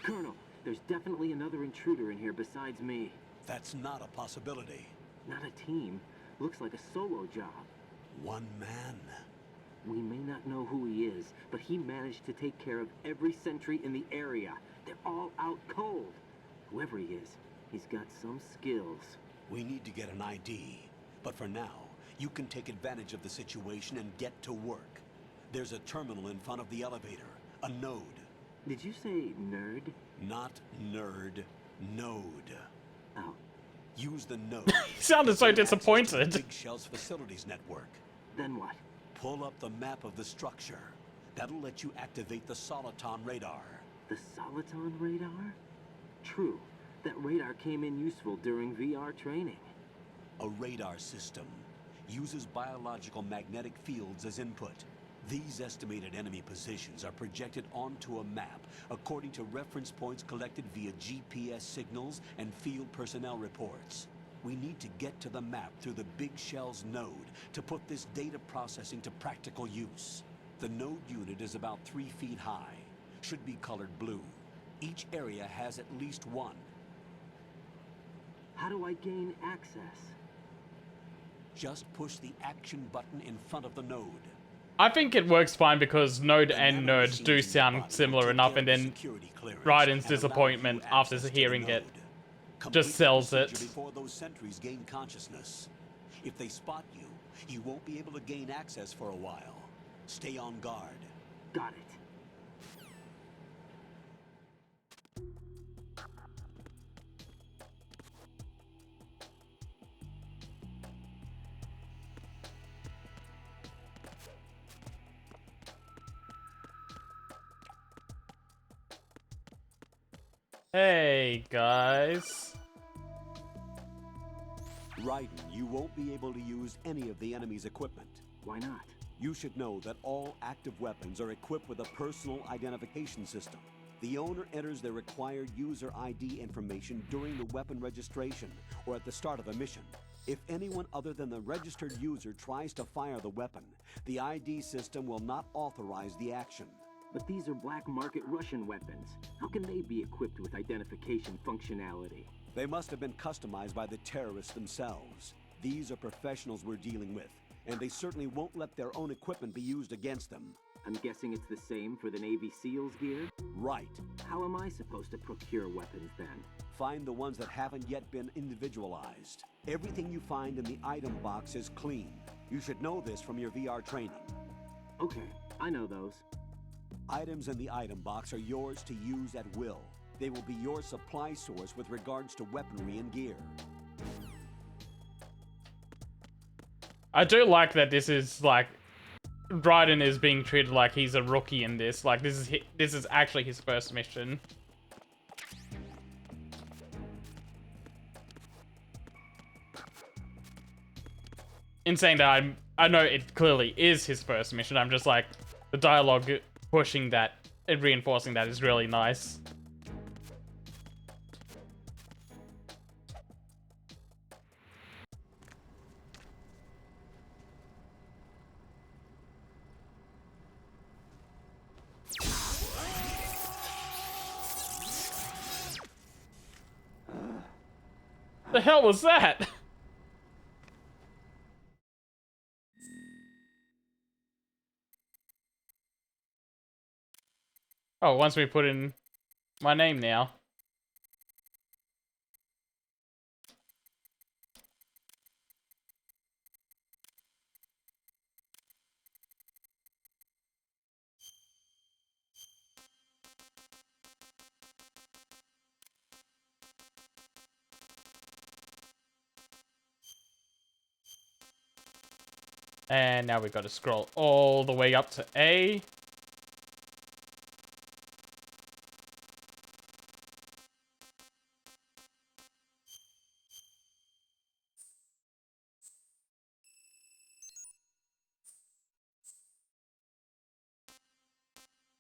Colonel, there's definitely another intruder in here besides me. That's not a possibility. Not a team. Looks like a solo job. One man. We may not know who he is, but he managed to take care of every sentry in the area. They're all out cold. Whoever he is, he's got some skills. We need to get an ID. But for now, you can take advantage of the situation and get to work. There's a terminal in front of the elevator. A node. Did you say nerd? Not nerd. Node. Oh. Use the node. He sounded so disappointed. Big Shell's facilities network. Then what? Pull up the map of the structure. That'll let you activate the Soliton radar. The Soliton radar? True. That radar came in useful during VR training. A radar system uses biological magnetic fields as input. These estimated enemy positions are projected onto a map according to reference points collected via GPS signals and field personnel reports. We need to get to the map through the Big Shell's node to put this data processing to practical use. The node unit is about 3 feet high, should be colored blue. Each area has at least one. How do I gain access? Just push the action button in front of the node. I think it works fine because Node and Nerd do sound similar enough, and then Raiden's disappointment after hearing it just sells it. Before those sentries gain consciousness. If they spot you, you won't be able to gain access for a while. Stay on guard. Got it. Hey, guys. Raiden, you won't be able to use any of the enemy's equipment. Why not? You should know that all active weapons are equipped with a personal identification system. The owner enters their required user ID information during the weapon registration or at the start of a mission. If anyone other than the registered user tries to fire the weapon, the ID system will not authorize the action. But these are black market Russian weapons. How can they be equipped with identification functionality? They must have been customized by the terrorists themselves. These are professionals we're dealing with, and they certainly won't let their own equipment be used against them. I'm guessing it's the same for the Navy SEALs gear? Right. How am I supposed to procure weapons then? Find the ones that haven't yet been individualized. Everything you find in the item box is clean. You should know this from your VR training. Okay, I know those. Items in the item box are yours to use at will. They will be your supply source with regards to weaponry and gear. I do like that this is like Raiden is being treated like he's a rookie in this. Like this is actually his first mission. In saying that, I know it clearly is his first mission. I'm just like the dialogue pushing that and reinforcing that is really nice. The hell was that? Oh, once we put in my name now. And now we've got to scroll all the way up to A.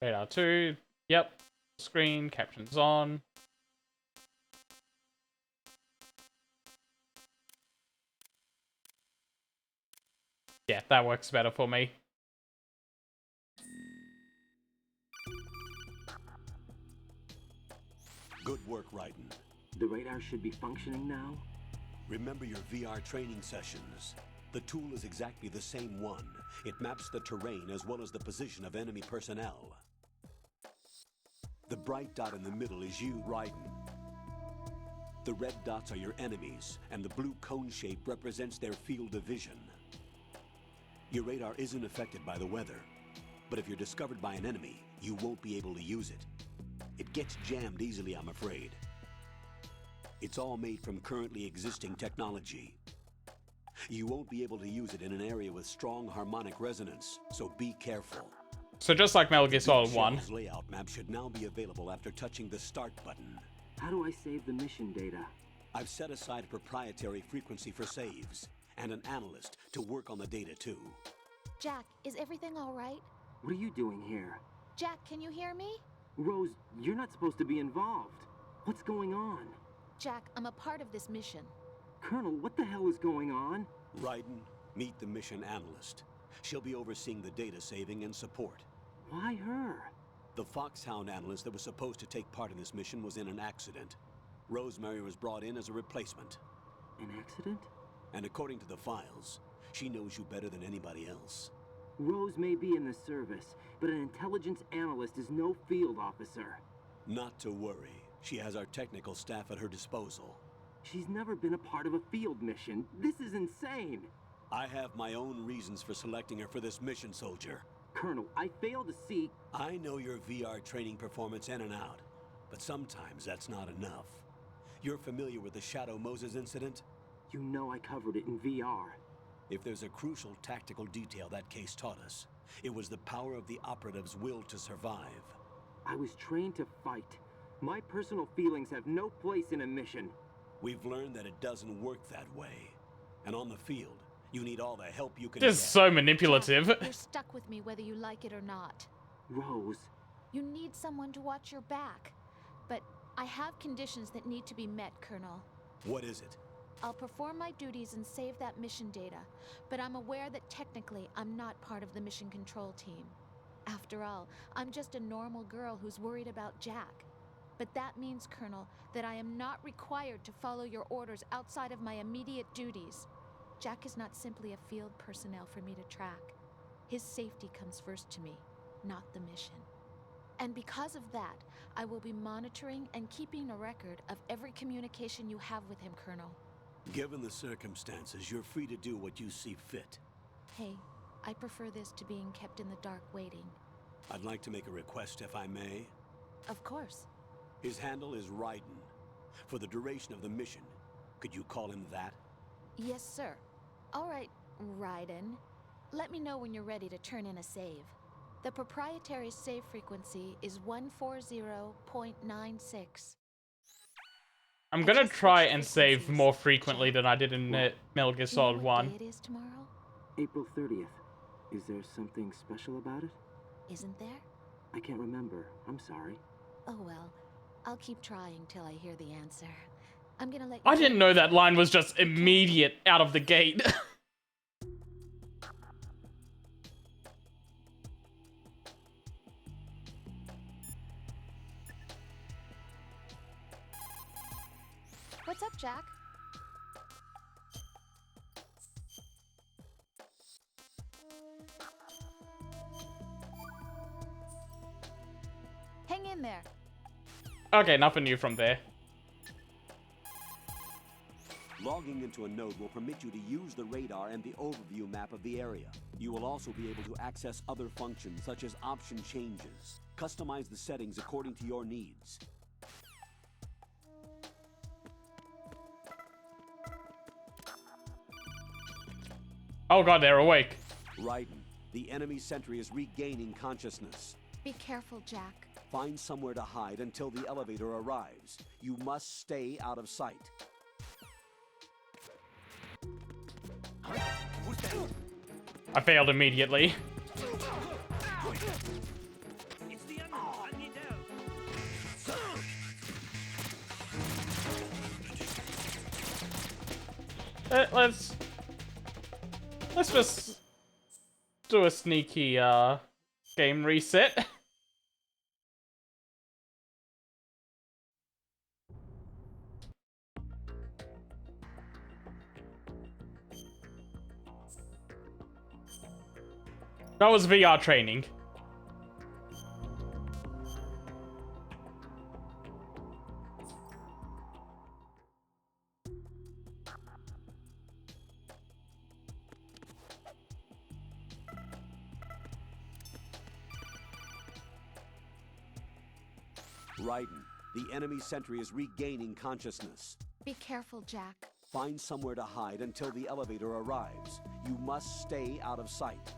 Radar 2. Yep. Screen, captions on. Yeah, that works better for me. Good work, Raiden. The radar should be functioning now? Remember your VR training sessions. The tool is exactly the same one. It maps the terrain as well as the position of enemy personnel. The bright dot in the middle is you, Raiden. The red dots are your enemies, and the blue cone shape represents their field of vision. Your radar isn't affected by the weather, but if you're discovered by an enemy, you won't be able to use it. It gets jammed easily, I'm afraid. It's all made from currently existing technology. You won't be able to use it in an area with strong harmonic resonance, so be careful. So just like Metal Gear Solid 1. Shell's layout map should now be available after touching the start button. How do I save the mission data? I've set aside a proprietary frequency for saves, and an analyst to work on the data too. Jack, is everything all right? What are you doing here? Jack, can you hear me? Rose, you're not supposed to be involved. What's going on? Jack, I'm a part of this mission. Colonel, what the hell is going on? Raiden, meet the mission analyst. She'll be overseeing the data saving and support. Why her? The Foxhound analyst that was supposed to take part in this mission was in an accident. Rosemary was brought in as a replacement. An accident? And according to the files, she knows you better than anybody else. Rose may be in the service, but an intelligence analyst is no field officer. Not to worry. She has our technical staff at her disposal. She's never been a part of a field mission. This is insane. I have my own reasons for selecting her for this mission, soldier. Colonel, I fail to see... I know your VR training performance in and out, but sometimes that's not enough. You're familiar with the Shadow Moses incident? You know I covered it in VR. If there's a crucial tactical detail that case taught us, it was the power of the operative's will to survive. I was trained to fight. My personal feelings have no place in a mission. We've learned that it doesn't work that way. And on the field, you need all the help you can This is so manipulative. Jack, you're stuck with me whether you like it or not. Rose. You need someone to watch your back. But I have conditions that need to be met, Colonel. What is it? I'll perform my duties and save that mission data, but I'm aware that technically I'm not part of the mission control team. After all, I'm just a normal girl who's worried about Jack. But that means, Colonel, that I am not required to follow your orders outside of my immediate duties. Jack is not simply a field personnel for me to track. His safety comes first to me, not the mission. And because of that, I will be monitoring and keeping a record of every communication you have with him, Colonel. Given the circumstances, you're free to do what you see fit. Hey, I prefer this to being kept in the dark waiting. I'd like to make a request, if I may. Of course. His handle is Raiden. For the duration of the mission, could you call him that? Yes, sir. All right, Raiden. Let me know when you're ready to turn in a save. The proprietary save frequency is 140.96. I'm gonna try and save more frequently than I did in Metal Gear Solid 1. It is tomorrow? April 30th. Is there something special about it? Isn't there? I can't remember. I'm sorry. Oh well. I'll keep trying till I hear the answer. I'm gonna let you I didn't know that line was just immediate out of the gate. What's up, Jack? Hang in there. Okay, nothing new from there. Logging into a node will permit you to use the radar and the overview map of the area. You will also be able to access other functions such as option changes. Customize the settings according to your needs. Oh god, they're awake. Raiden, the enemy sentry is regaining consciousness. Be careful, Jack. Find somewhere to hide until the elevator arrives. You must stay out of sight. I failed immediately. Let's just do a sneaky game reset. That was VR training. Raiden, the enemy sentry is regaining consciousness. Be careful, Jack. Find somewhere to hide until the elevator arrives. You must stay out of sight.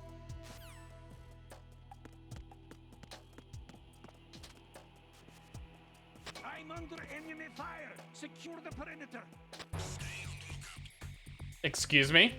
I'm under enemy fire. Secure the perimeter. Excuse me?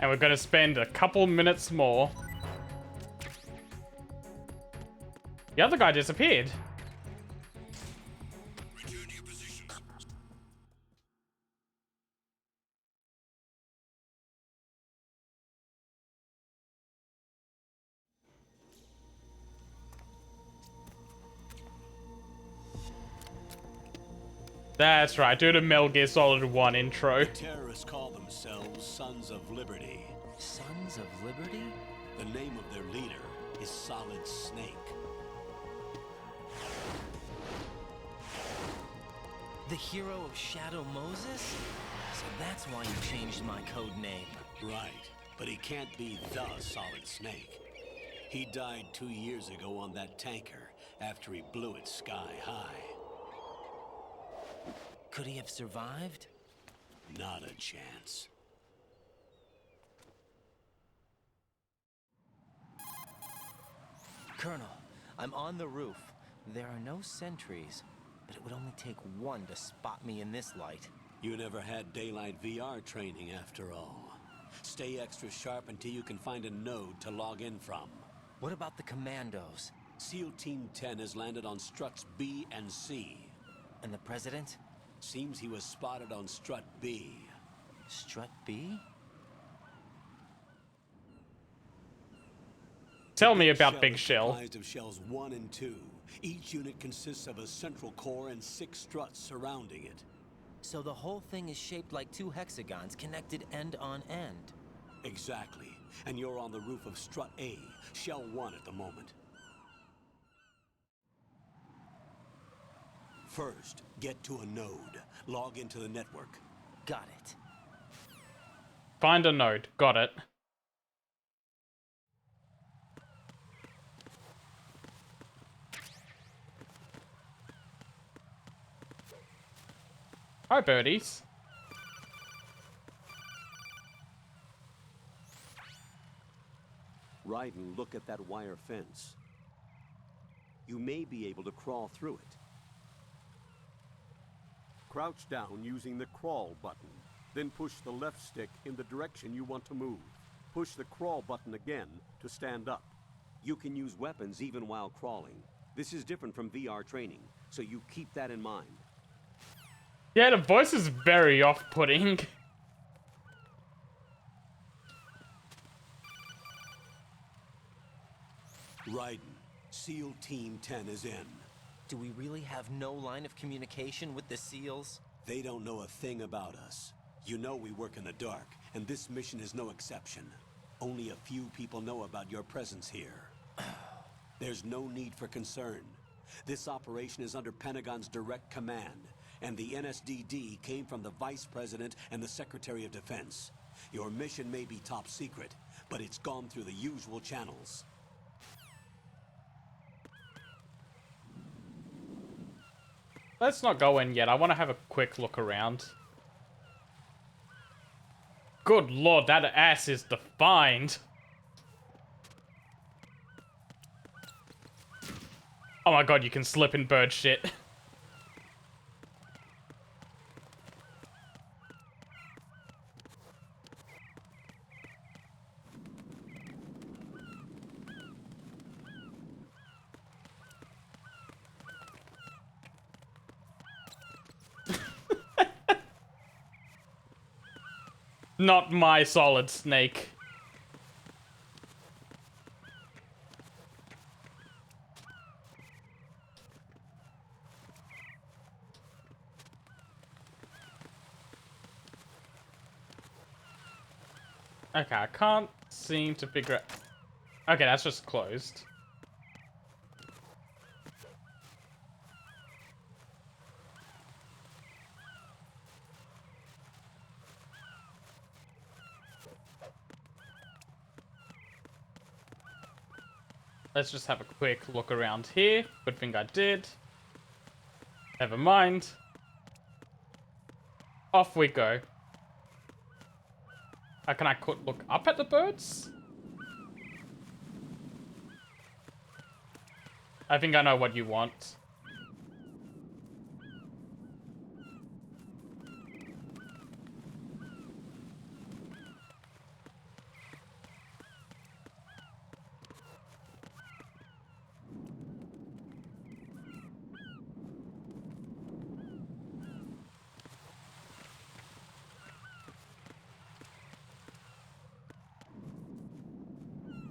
And we're gonna spend a couple minutes more. The other guy disappeared. Return to your positions. That's right, do the Metal Gear Solid 1 intro. The terrorists call themselves Sons of Liberty. Sons of Liberty? The name of their leader is Solid Snake. The hero of Shadow Moses? So that's why you changed my code name. Right, but he can't be the Solid Snake. He died 2 years ago on that tanker after he blew it sky high. Could he have survived? Not a chance. Colonel, I'm on the roof. There are no sentries, but it would only take one to spot me in this light. You never had daylight VR training after all. Stay extra sharp until you can find a node to log in from. What about the commandos? SEAL Team 10 has landed on struts B and C. And the president? Seems he was spotted on strut B. Strut B? Tell me Big about Shell Big is Shell. comprised of shells 1 and 2. Each unit consists of a central core and 6 struts surrounding it. So the whole thing is shaped like 2 hexagons connected end on end. Exactly. And you're on the roof of strut A, shell 1 at the moment. First, get to a node. Log into the network. Got it. Find a node. Got it. Hi, birdies. Raiden, look at that wire fence. You may be able to crawl through it. Crouch down using the crawl button. Then push the left stick in the direction you want to move. Push the crawl button again to stand up. You can use weapons even while crawling. This is different from VR training, so you keep that in mind. Yeah, the voice is very off-putting. Raiden, SEAL Team 10 is in. Do we really have no line of communication with the SEALs? They don't know a thing about us. You know we work in the dark, and this mission is no exception. Only a few people know about your presence here. There's no need for concern. This operation is under Pentagon's direct command, and the NSDD came from the Vice President and the Secretary of Defense. Your mission may be top secret, but it's gone through the usual channels. Let's not go in yet. I want to have a quick look around. Good lord, that ass is defined. Oh my god, you can slip in bird shit. Not my Solid Snake. Okay, I can't seem to figure out... Okay, that's just closed. Let's just have a quick look around here. Good thing I did. Never mind. Off we go. Can I look up at the birds? I think I know what you want.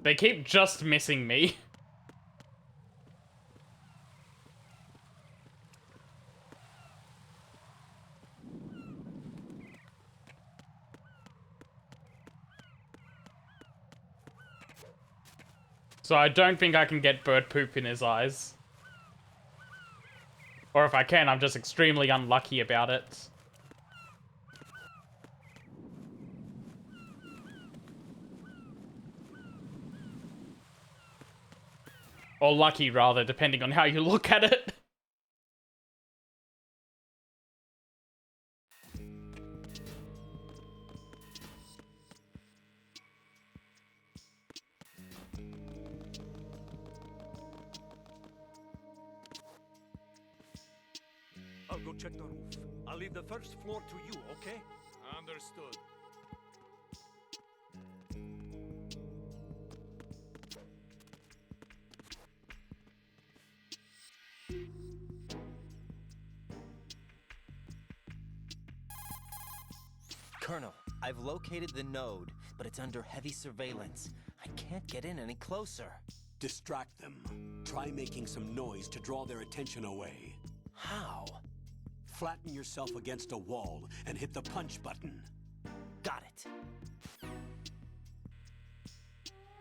They keep just missing me. So I don't think I can get bird poop in his eyes. Or if I can, I'm just extremely unlucky about it. Or lucky, rather, depending on how you look at it. I'll go check the roof. I'll leave the first floor to you, okay? Understood. Colonel, I've located the node, but it's under heavy surveillance. I can't get in any closer. Distract them. Try making some noise to draw their attention away. How? Flatten yourself against a wall and hit the punch button. Got it.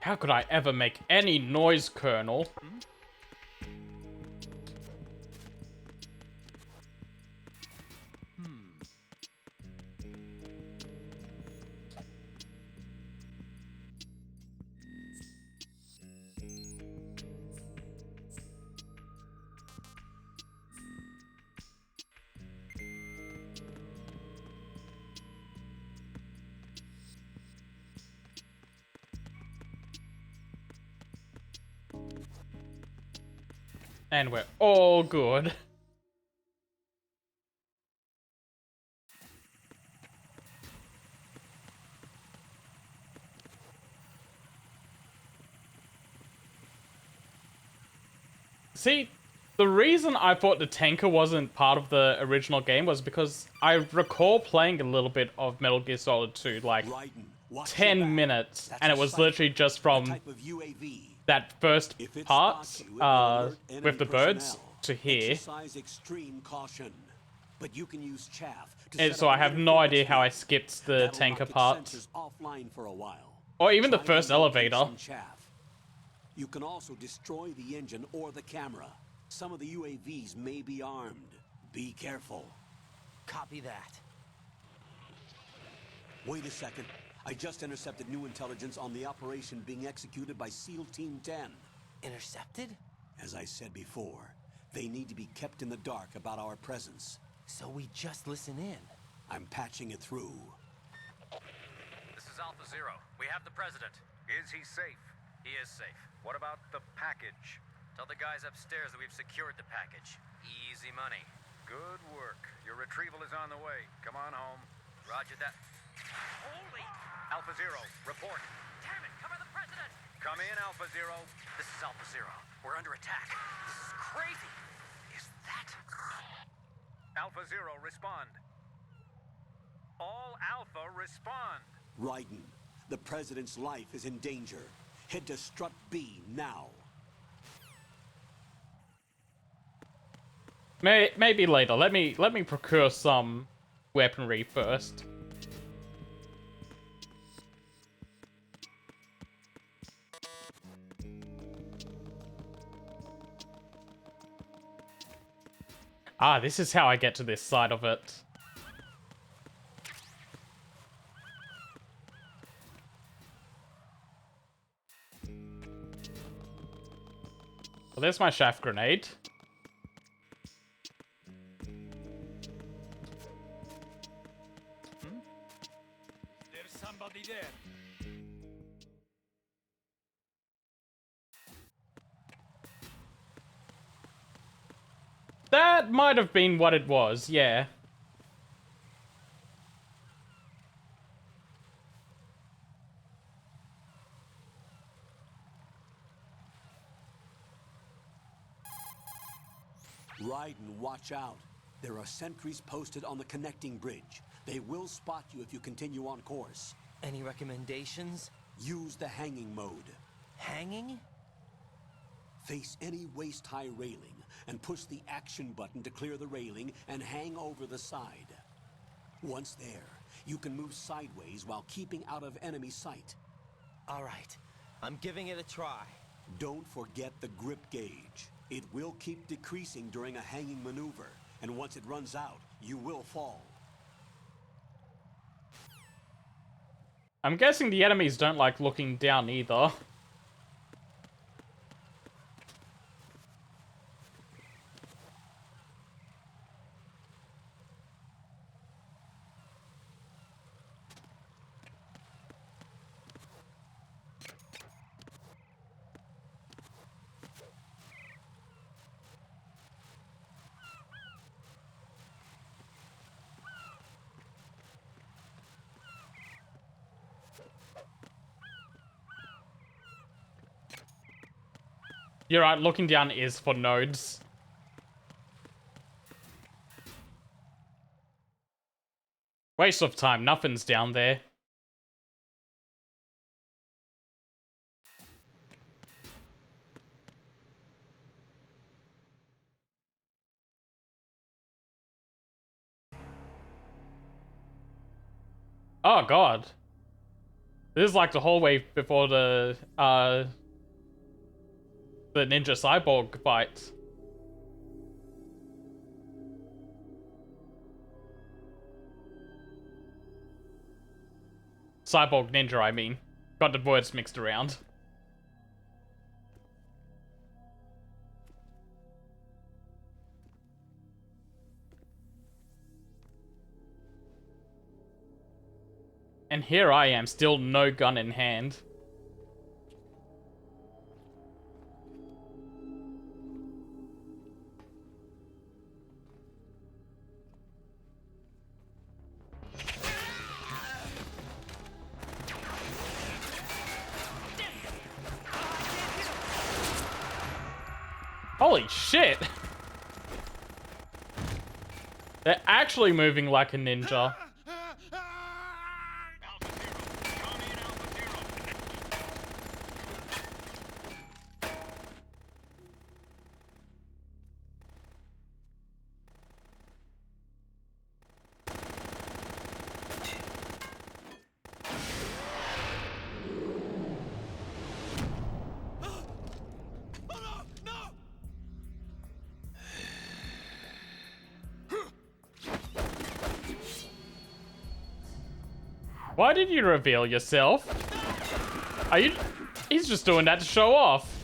How could I ever make any noise, Colonel? And we're all good. See, the reason I thought the tanker wasn't part of the original game was because I recall playing a little bit of Metal Gear Solid 2, like 10 minutes, and it was literally just from that first part with the birds to here. Exercise extreme caution, but you can use chaff to And set so up I have no idea how I skipped the That'll tanker knock its part. sensors offline for a while. Or even the Try first to locate elevator. some chaff. You can also destroy the engine or the camera. Some of the UAVs may be armed. Be careful. Copy that. Wait a second. I just intercepted new intelligence on the operation being executed by SEAL Team 10. Intercepted? As I said before, they need to be kept in the dark about our presence. So we just listen in. I'm patching it through. This is Alpha Zero. We have the president. Is he safe? He is safe. What about the package? Tell the guys upstairs that we've secured the package. Easy money. Good work. Your retrieval is on the way. Come on home. Roger that. Holy! Alpha Zero, report. Damn it, cover the president! Come in, Alpha Zero. This is Alpha Zero. We're under attack. This is crazy. Is that... Alpha Zero, respond. All Alpha, respond. Raiden, the president's life is in danger. Head to Strut B now. Maybe later. Let me procure some weaponry first. Ah, this is how I get to this side of it. Well, there's my shaft grenade. There's somebody there. That might have been what it was, yeah. Raiden, watch out. There are sentries posted on the connecting bridge. They will spot you if you continue on course. Any recommendations? Use the hanging mode. Hanging? Face any waist-high railing and push the action button to clear the railing and hang over the side. Once there, you can move sideways while keeping out of enemy sight. All right, I'm giving it a try. Don't forget the grip gauge. It will keep decreasing during a hanging maneuver, and once it runs out, you will fall. I'm guessing the enemies don't like looking down either. You're right, looking down is for nodes. Waste of time, nothing's down there. Oh god. This is like the hallway before the ninja cyborg fight. Cyborg ninja, I mean. Got the words mixed around. And here I am, still no gun in hand. Holy shit! They're actually moving like a ninja. Why did you reveal yourself? Are you... He's just doing that to show off.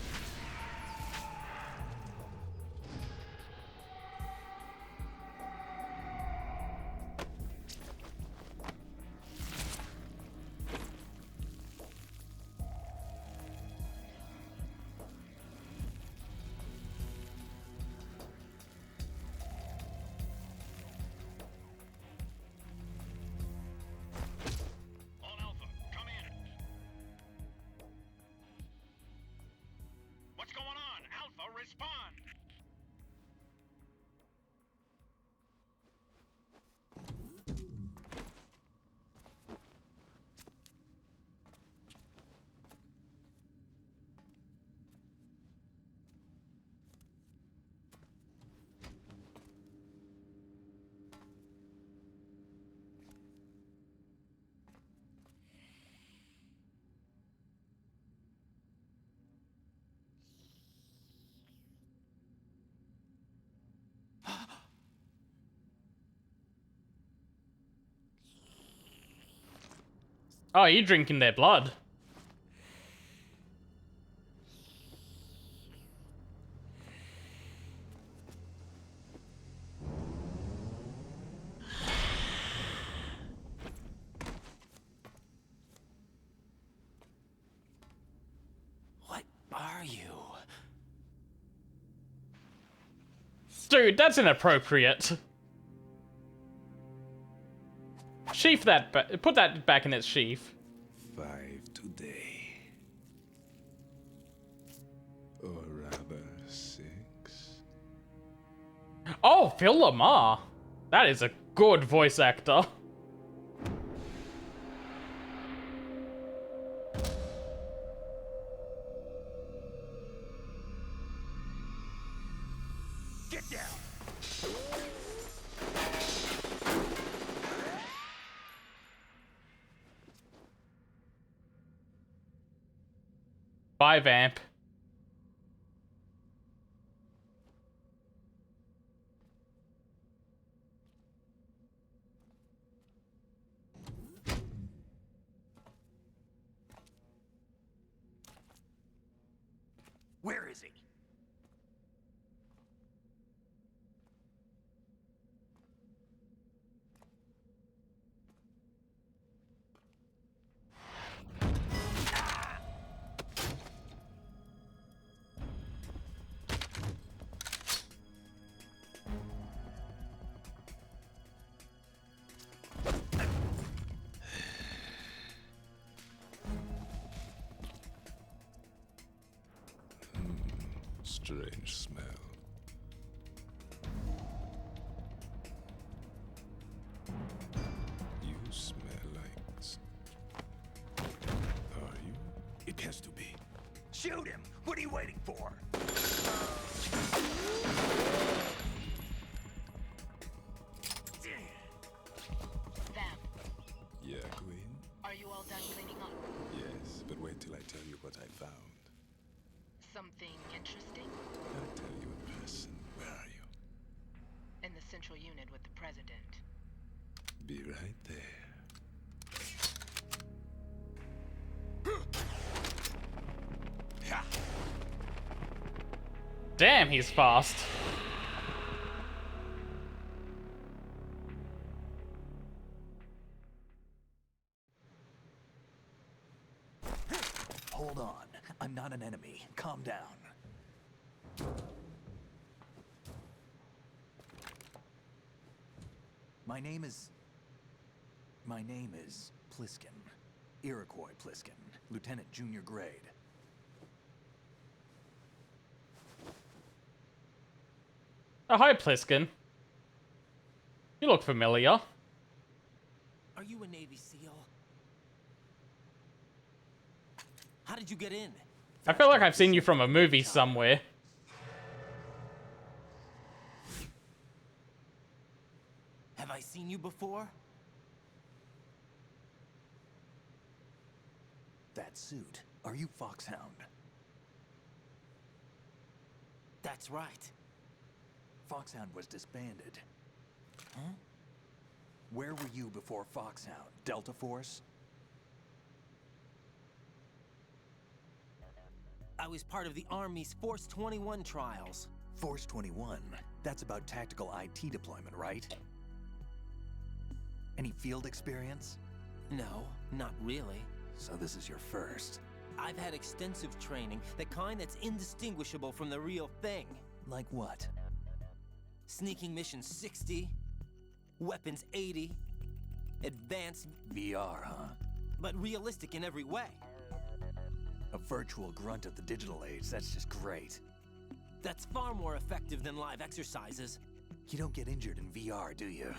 Oh, you're drinking their blood. What are you? Dude, that's inappropriate. Sheath that, put that back in its sheath. 5 today. Or rather 6. Oh, Phil Lamar. That is a good voice actor. Get down! Bye, Vamp. Where is he? Strange smell. You smell like... Are you? It has to be. Shoot him! What are you waiting for? Yeah, Queen. Are you all done cleaning up? Yes, but wait till I tell you what I found. Something interesting? I'll tell you in person. Where are you? In the central unit with the president. Be right there. Damn, he's fast. Hold on. I'm not an enemy. Calm down. My name is Pliskin. Iroquois Pliskin. Lieutenant Junior Grade. Oh, hi, Pliskin. You look familiar. Are you a Navy SEAL? How did you get in? I feel like I've seen you from a movie somewhere. Have I seen you before? That suit. Are you Foxhound? That's right. Foxhound was disbanded. Huh? Where were you before Foxhound? Delta Force? I was part of the Army's Force 21 trials. Force 21? That's about tactical IT deployment, right? Any field experience? No, not really. So this is your first. I've had extensive training, the kind that's indistinguishable from the real thing. Like what? Sneaking mission 60, weapons 80, advanced... VR, huh? But realistic in every way. A virtual grunt of the digital age, that's just great. That's far more effective than live exercises. You don't get injured in VR, do you?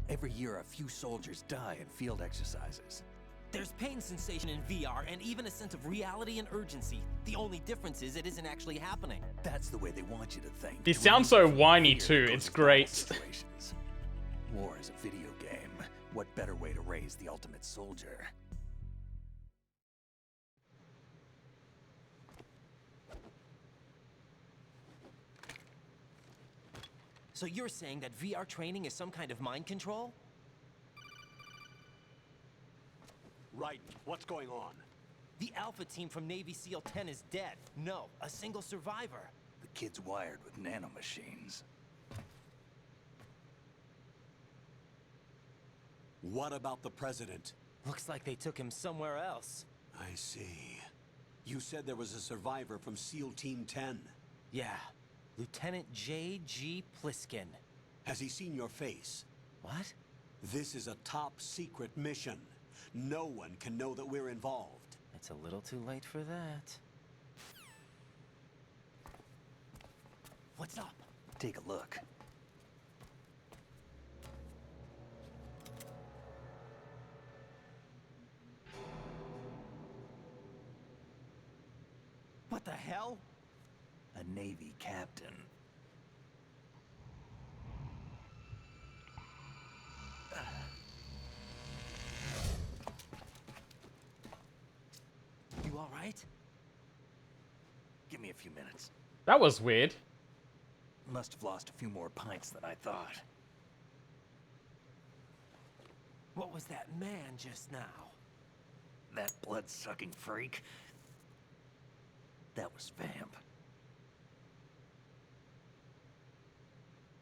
Every year, a few soldiers die in field exercises. There's pain sensation in VR and even a sense of reality and urgency. The only difference is it isn't actually happening. That's the way they want you to think. He sounds so whiny too, it's great. War is a video game. What better way to raise the ultimate soldier? So you're saying that VR training is some kind of mind control? Right. What's going on? The Alpha team from Navy SEAL 10 is dead. No, a single survivor. The kid's wired with nanomachines. What about the president? Looks like they took him somewhere else. I see. You said there was a survivor from SEAL Team 10. Yeah. Lieutenant J.G. Pliskin. Has he seen your face? What? This is a top secret mission. No one can know that we're involved. It's a little too late for that. What's up? Take a look. What the hell? A Navy captain. You all right? Give me a few minutes. That was weird. Must have lost a few more pints than I thought. What was that man just now? That blood-sucking freak? That was Vamp.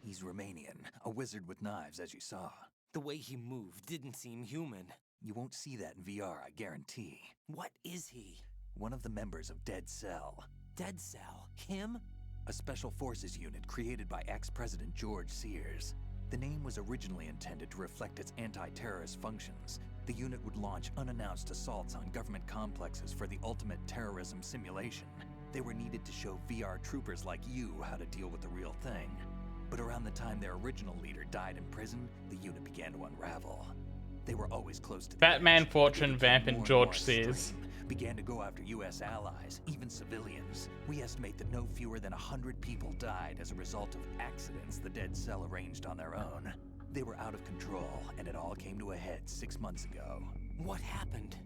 He's Romanian, a wizard with knives, as you saw. The way he moved didn't seem human. You won't see that in VR, I guarantee. What is he? One of the members of Dead Cell. Dead Cell? Him? A special forces unit created by ex-President George Sears. The name was originally intended to reflect its anti-terrorist functions. The unit would launch unannounced assaults on government complexes for the ultimate terrorism simulation. They were needed to show VR troopers like you how to deal with the real thing. But around the time their original leader died in prison, the unit began to unravel. They were always close to the Batman, edge. Fortune, Vamp, and George Sears. Began to go after U.S. allies, even civilians. We estimate that no fewer than 100 people died as a result of accidents the Dead Cell arranged on their own. They were out of control, and it all came to a head 6 months ago. What happened?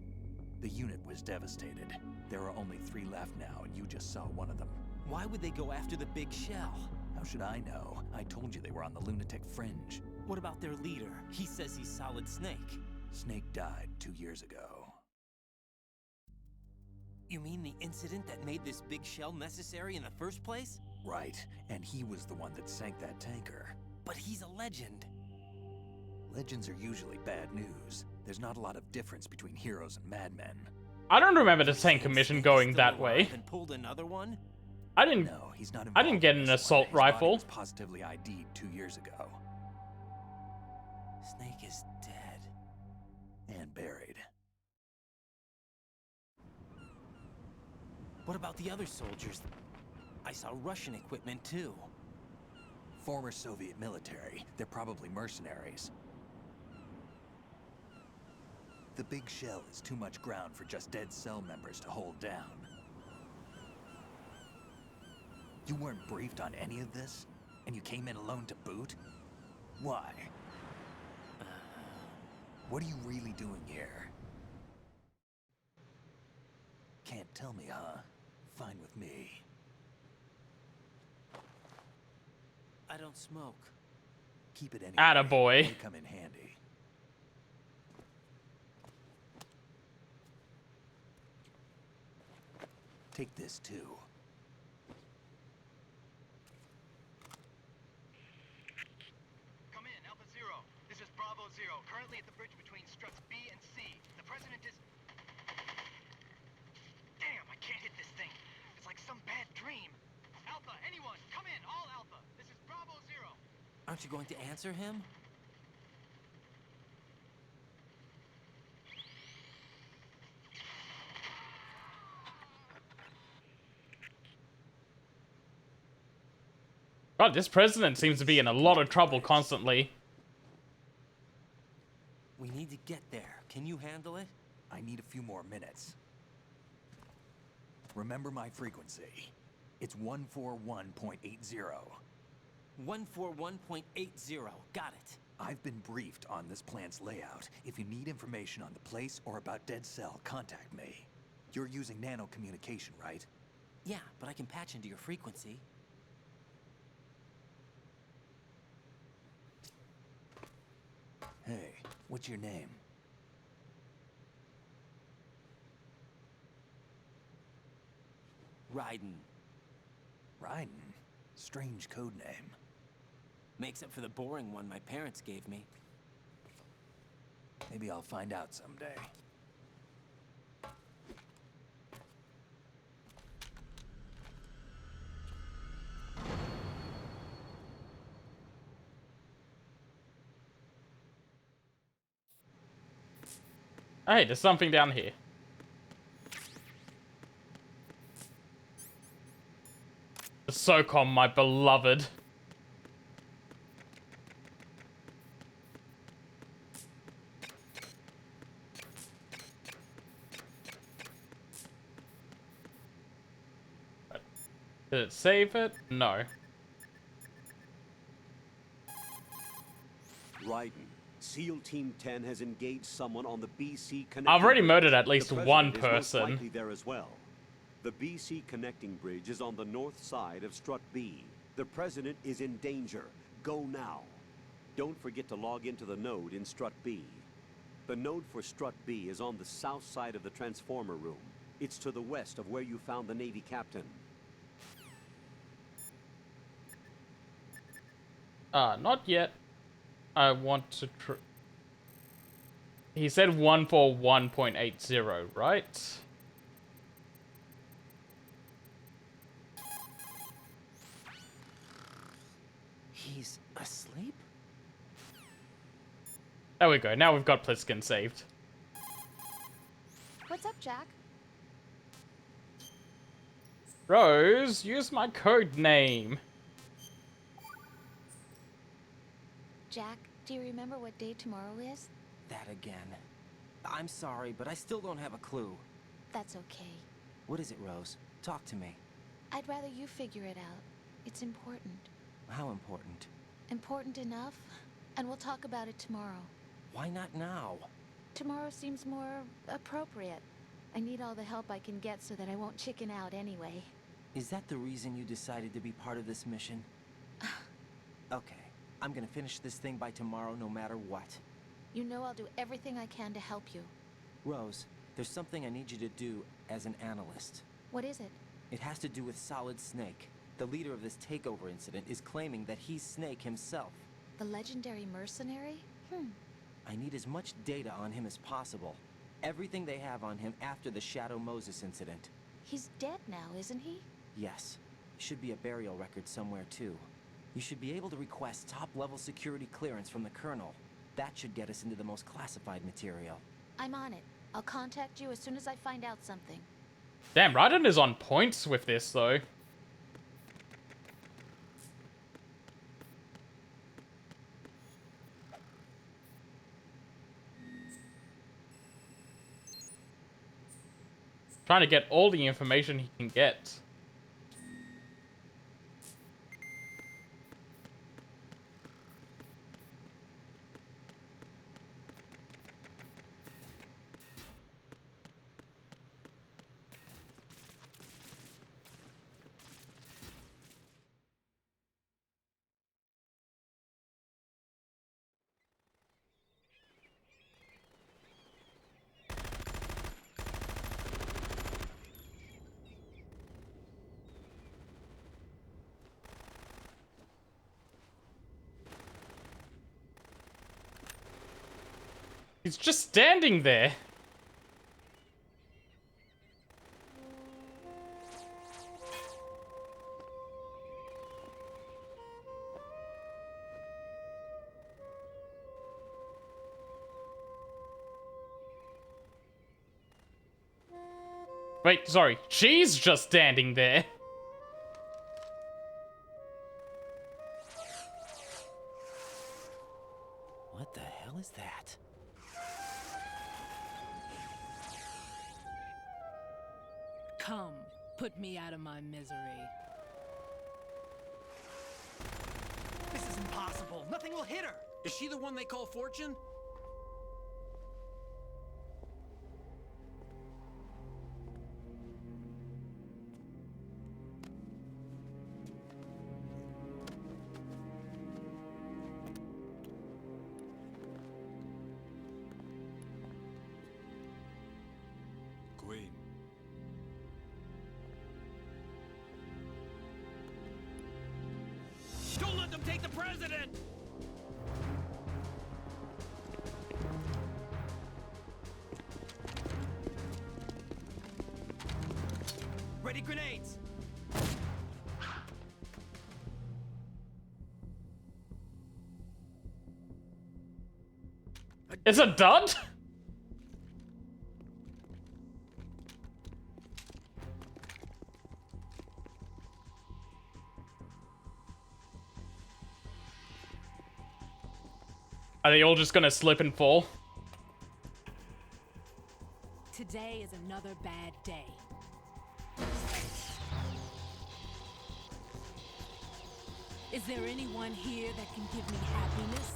The unit was devastated. There are only 3 left now, and you just saw one of them. Why would they go after the big shell? How should I know? I told you they were on the lunatic fringe. What about their leader? He says he's Solid Snake. Snake died 2 years ago. You mean the incident that made this big shell necessary in the first place? Right, and he was the one that sank that tanker. But he's a legend. Legends are usually bad news. There's not a lot of difference between heroes and madmen. I don't remember the tanker mission going that way. And pulled another one? I didn't. No, he's not. I didn't get an assault rifle. Was positively ID'd 2 years ago. Snake is dead. And buried. What about the other soldiers? I saw Russian equipment too. Former Soviet military. They're probably mercenaries. The big shell is too much ground for just dead cell members to hold down. You weren't briefed on any of this? And you came in alone to boot? Why? What are you really doing here? Can't tell me, huh? Fine with me. I don't smoke. Keep it anyway. Attaboy. They come in handy. Take this too. Come in, Alpha Zero. This is Bravo Zero. Currently at the bridge between struts B and C. The president is... Damn, I can't hit this thing. It's like some bad dream. Alpha, anyone, come in, all Alpha. This is Bravo Zero. Aren't you going to answer him? God, this president seems to be in a lot of trouble constantly. We need to get there. Can you handle it? I need a few more minutes. Remember my frequency. It's 141.80. 141.80. Got it. I've been briefed on this plant's layout. If you need information on the place or about Dead Cell, contact me. You're using nano communication, right? Yeah, but I can patch into your frequency. Hey, what's your name? Raiden. Raiden? Strange code name. Makes up for the boring one my parents gave me. Maybe I'll find out someday. Hey, there's something down here. The SOCOM, my beloved. Did it save it? No. Raiden, SEAL Team 10 has engaged someone on the BC connecting I've already bridge. murdered at least The one president is most person. likely there as well. The BC connecting bridge is on the north side of Strut B. The president is in danger. Go now. Don't forget to log into the node in Strut B. The node for Strut B is on the south side of the transformer room. It's to the west of where you found the Navy captain. Not yet. I want to He said 141.80, right? He's asleep? There we go. Now we've got Pliskin saved. What's up, Jack? Rose, use my code name. Jack, do you remember what day tomorrow is? That again. I'm sorry, but I still don't have a clue. That's okay. What is it, Rose? Talk to me. I'd rather you figure it out. It's important. How important? Important enough? And we'll talk about it tomorrow. Why not now? Tomorrow seems more appropriate. I need all the help I can get so that I won't chicken out anyway. Is that the reason you decided to be part of this mission? Okay, I'm gonna finish this thing by tomorrow no matter what. You know I'll do everything I can to help you. Rose, there's something I need you to do as an analyst. What is it? It has to do with Solid Snake. The leader of this takeover incident is claiming that he's Snake himself. The legendary mercenary? I need as much data on him as possible. Everything they have on him after the Shadow Moses incident. He's dead now, isn't he? Yes. Should be a burial record somewhere too. You should be able to request top-level security clearance from the Colonel. That should get us into the most classified material. I'm on it. I'll contact you as soon as I find out something. Damn, Raiden is on points with this, though. Trying to get all the information he can get. He's just standing there. Wait, sorry. She's just standing there. What the hell is that? Come, put me out of my misery. This is impossible. Nothing will hit her. Is she the one they call Fortune? Queen. Don't let them take the president! Ready grenades. It's a dud? Are they all just gonna slip and fall? Today is another bad day. Is there anyone here that can give me happiness?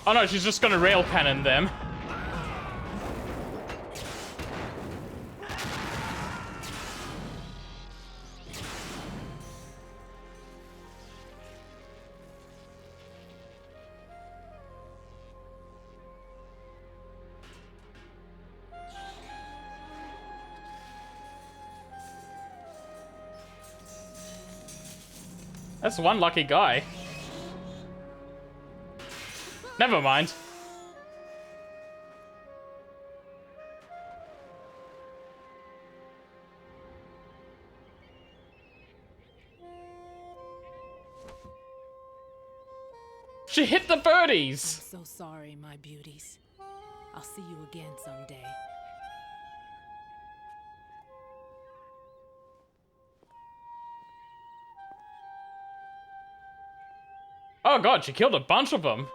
Oh no, she's just gonna rail cannon them. That's one lucky guy. Never mind. She hit the birdies! I'm so sorry, my beauties. I'll see you again someday. Oh god, she killed a bunch of them.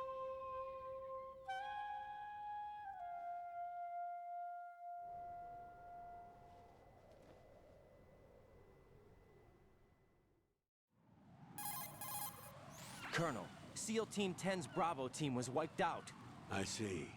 Colonel, SEAL Team 10's Bravo team was wiped out. I see.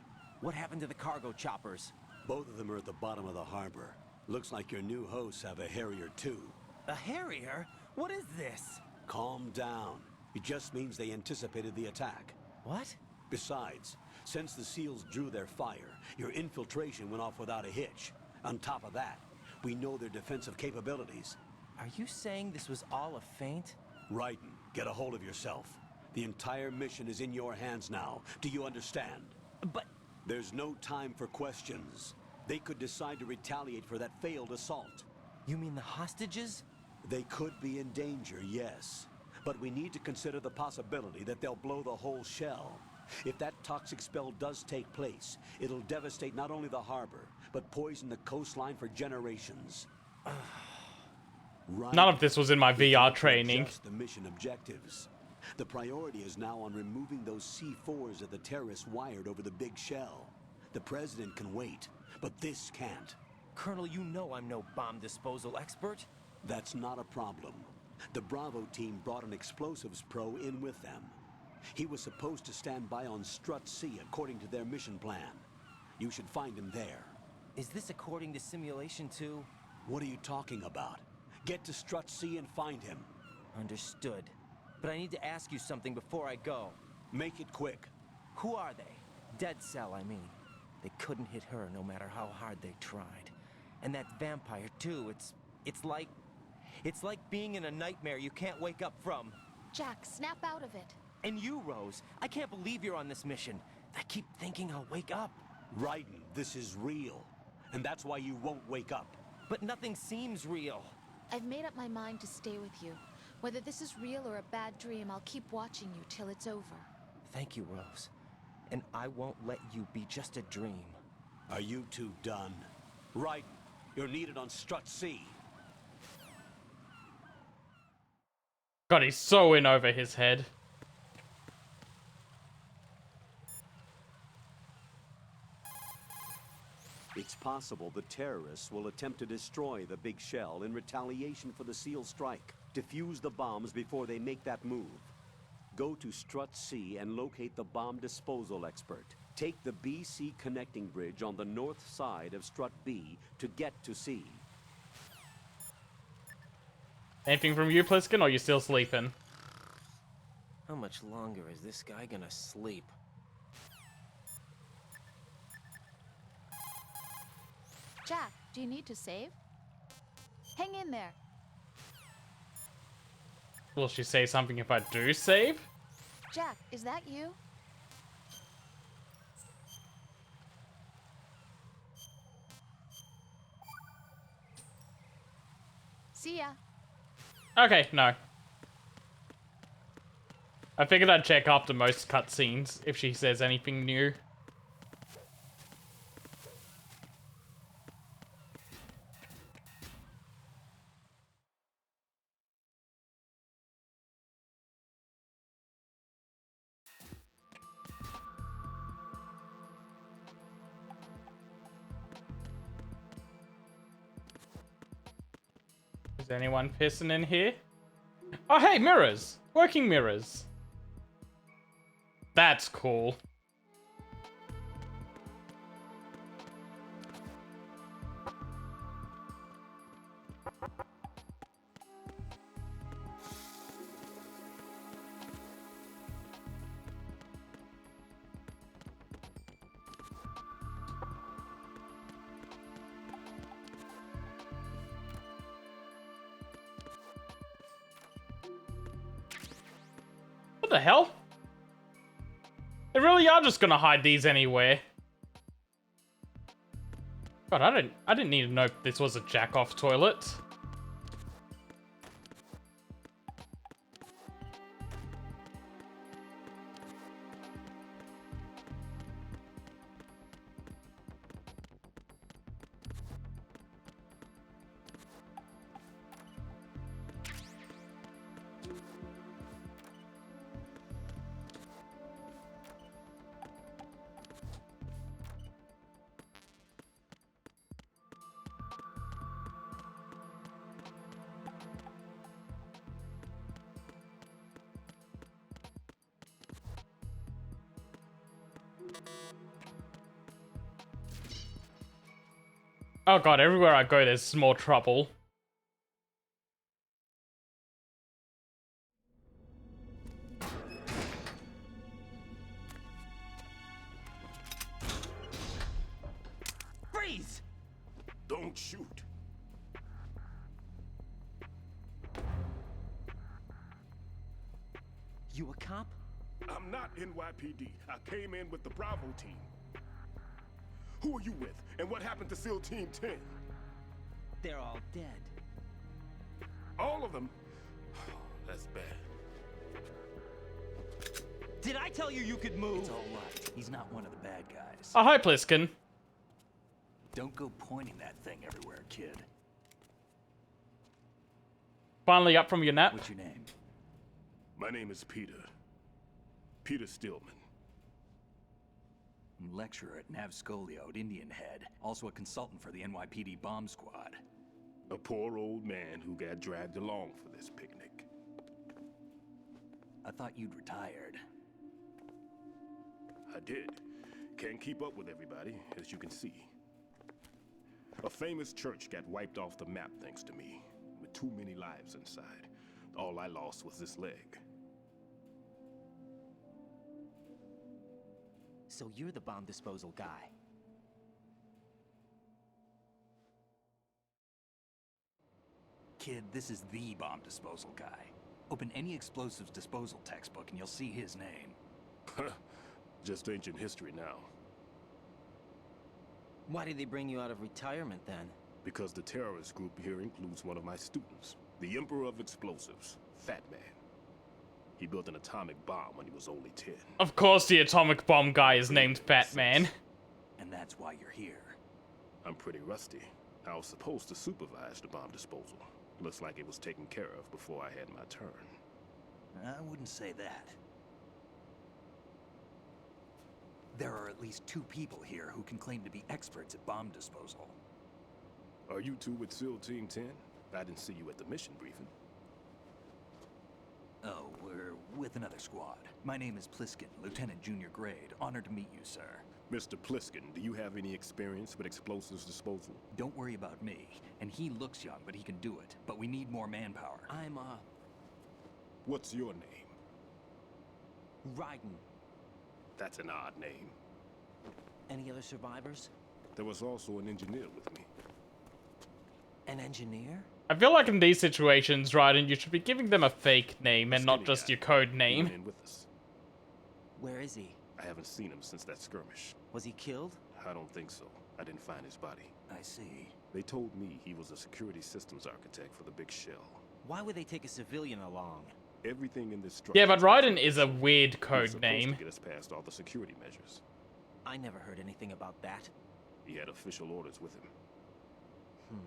What happened to the cargo choppers? Both of them are at the bottom of the harbor. Looks like your new hosts have a Harrier too. A Harrier? What is this? Calm down. It just means they anticipated the attack. What? Besides, since the SEALs drew their fire, your infiltration went off without a hitch. On top of that, we know their defensive capabilities. Are you saying this was all a feint? Raiden, get a hold of yourself. The entire mission is in your hands now. Do you understand? But... There's no time for questions. They could decide to retaliate for that failed assault. You mean the hostages? They could be in danger, yes. But we need to consider the possibility that they'll blow the whole shell. If that toxic spell does take place, it'll devastate not only the harbor, but poison the coastline for generations. None of this was in my VR training. The mission objectives. The priority is now on removing those C4s that the terrorists wired over the big shell. The president can wait, but this can't. Colonel, you know I'm no bomb disposal expert. That's not a problem. The Bravo team brought an explosives pro in with them. He was supposed to stand by on Strut C according to their mission plan. You should find him there. Is this according to Simulation 2? What are you talking about? Get to Strut C and find him. Understood. But I need to ask you something before I go. Make it quick. Who are they? Dead Cell, I mean. They couldn't hit her no matter how hard they tried. And that vampire too, it's like being in a nightmare you can't wake up from. Jack, snap out of it. And you, Rose, I can't believe you're on this mission. I keep thinking I'll wake up. Raiden, this is real. And that's why you won't wake up. But nothing seems real. I've made up my mind to stay with you. Whether this is real or a bad dream, I'll keep watching you till it's over. Thank you, Rose. And I won't let you be just a dream. Are you two done? Raiden, you're needed on Strut C. God, he's so in over his head. It's possible the terrorists will attempt to destroy the big shell in retaliation for the SEAL strike. Defuse the bombs before they make that move. Go to Strut C and locate the bomb disposal expert. Take the BC connecting bridge on the north side of Strut B to get to C. Anything from you, Pliskin, or are you still sleeping? How much longer is this guy gonna sleep? Jack, do you need to save? Hang in there. Will she say something if I do save? Jack, is that you? See ya. Okay, no. I figured I'd check after most cutscenes if she says anything new. Is anyone pissing in here? Oh, hey, mirrors! Working mirrors. That's cool. What the hell? They really are just gonna hide these anywhere. God, I didn't need to know this was a jack-off toilet. Oh god, everywhere I go there's more trouble. Freeze! Don't shoot. You a cop? I'm not NYPD. I came in with the Bravo team. Who are you with? And what happened to SEAL Team 10? They're all dead. All of them? That's bad. Did I tell you you could move? It's all right. He's not one of the bad guys. Oh, hi, Pliskin. Don't go pointing that thing everywhere, kid. Finally up from your nap? What's your name? My name is Peter. Peter Stillman. I'm lecturer at Navscolio at Indian Head. Also a consultant for the NYPD bomb squad. A poor old man who got dragged along for this picnic. I thought you'd retired. I did. Can't keep up with everybody, as you can see. A famous church got wiped off the map thanks to me, with too many lives inside. All I lost was this leg. So you're the bomb disposal guy. Kid, this is the bomb disposal guy. Open any explosives disposal textbook and you'll see his name. Just ancient history now. Why did they bring you out of retirement then? Because the terrorist group here includes one of my students, the Emperor of Explosives, Fat Man. He built an atomic bomb when he was only 10. Of course the atomic bomb guy is named Fat Man. And that's why you're here. I'm pretty rusty. I was supposed to supervise the bomb disposal. Looks like it was taken care of before I had my turn. I wouldn't say that. There are at least 2 people here who can claim to be experts at bomb disposal. Are you two with SEAL Team 10? I didn't see you at the mission briefing. Oh, we're with another squad. My name is Pliskin, Lieutenant Junior Grade. Honored to meet you, sir. Mr. Pliskin, do you have any experience with explosives disposal? Don't worry about me. And he looks young, but he can do it. But we need more manpower. I'm, What's your name? Raiden. That's an odd name. Any other survivors? There was also an engineer with me. An engineer? I feel like in these situations, Raiden, you should be giving them a fake name and not just your code name. He went in with us. Where is he? I haven't seen him since that skirmish. Was he killed? I don't think so. I didn't find his body. I see. They told me he was a security systems architect for the Big Shell. Why would they take a civilian along? Everything in this structure... Yeah, but Raiden is a weird was code supposed name. to get us past all the security measures. I never heard anything about that. He had official orders with him.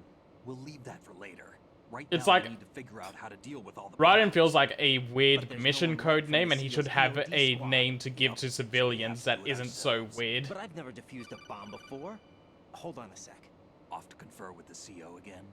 We'll leave that for later. Right It's now, like- we need to figure out how to deal with all the Raiden feels like a weird mission code name, and he should have a name to give to civilians that isn't so weird. But I've never defused a bomb before. Hold on a sec. Off to confer with the CO again.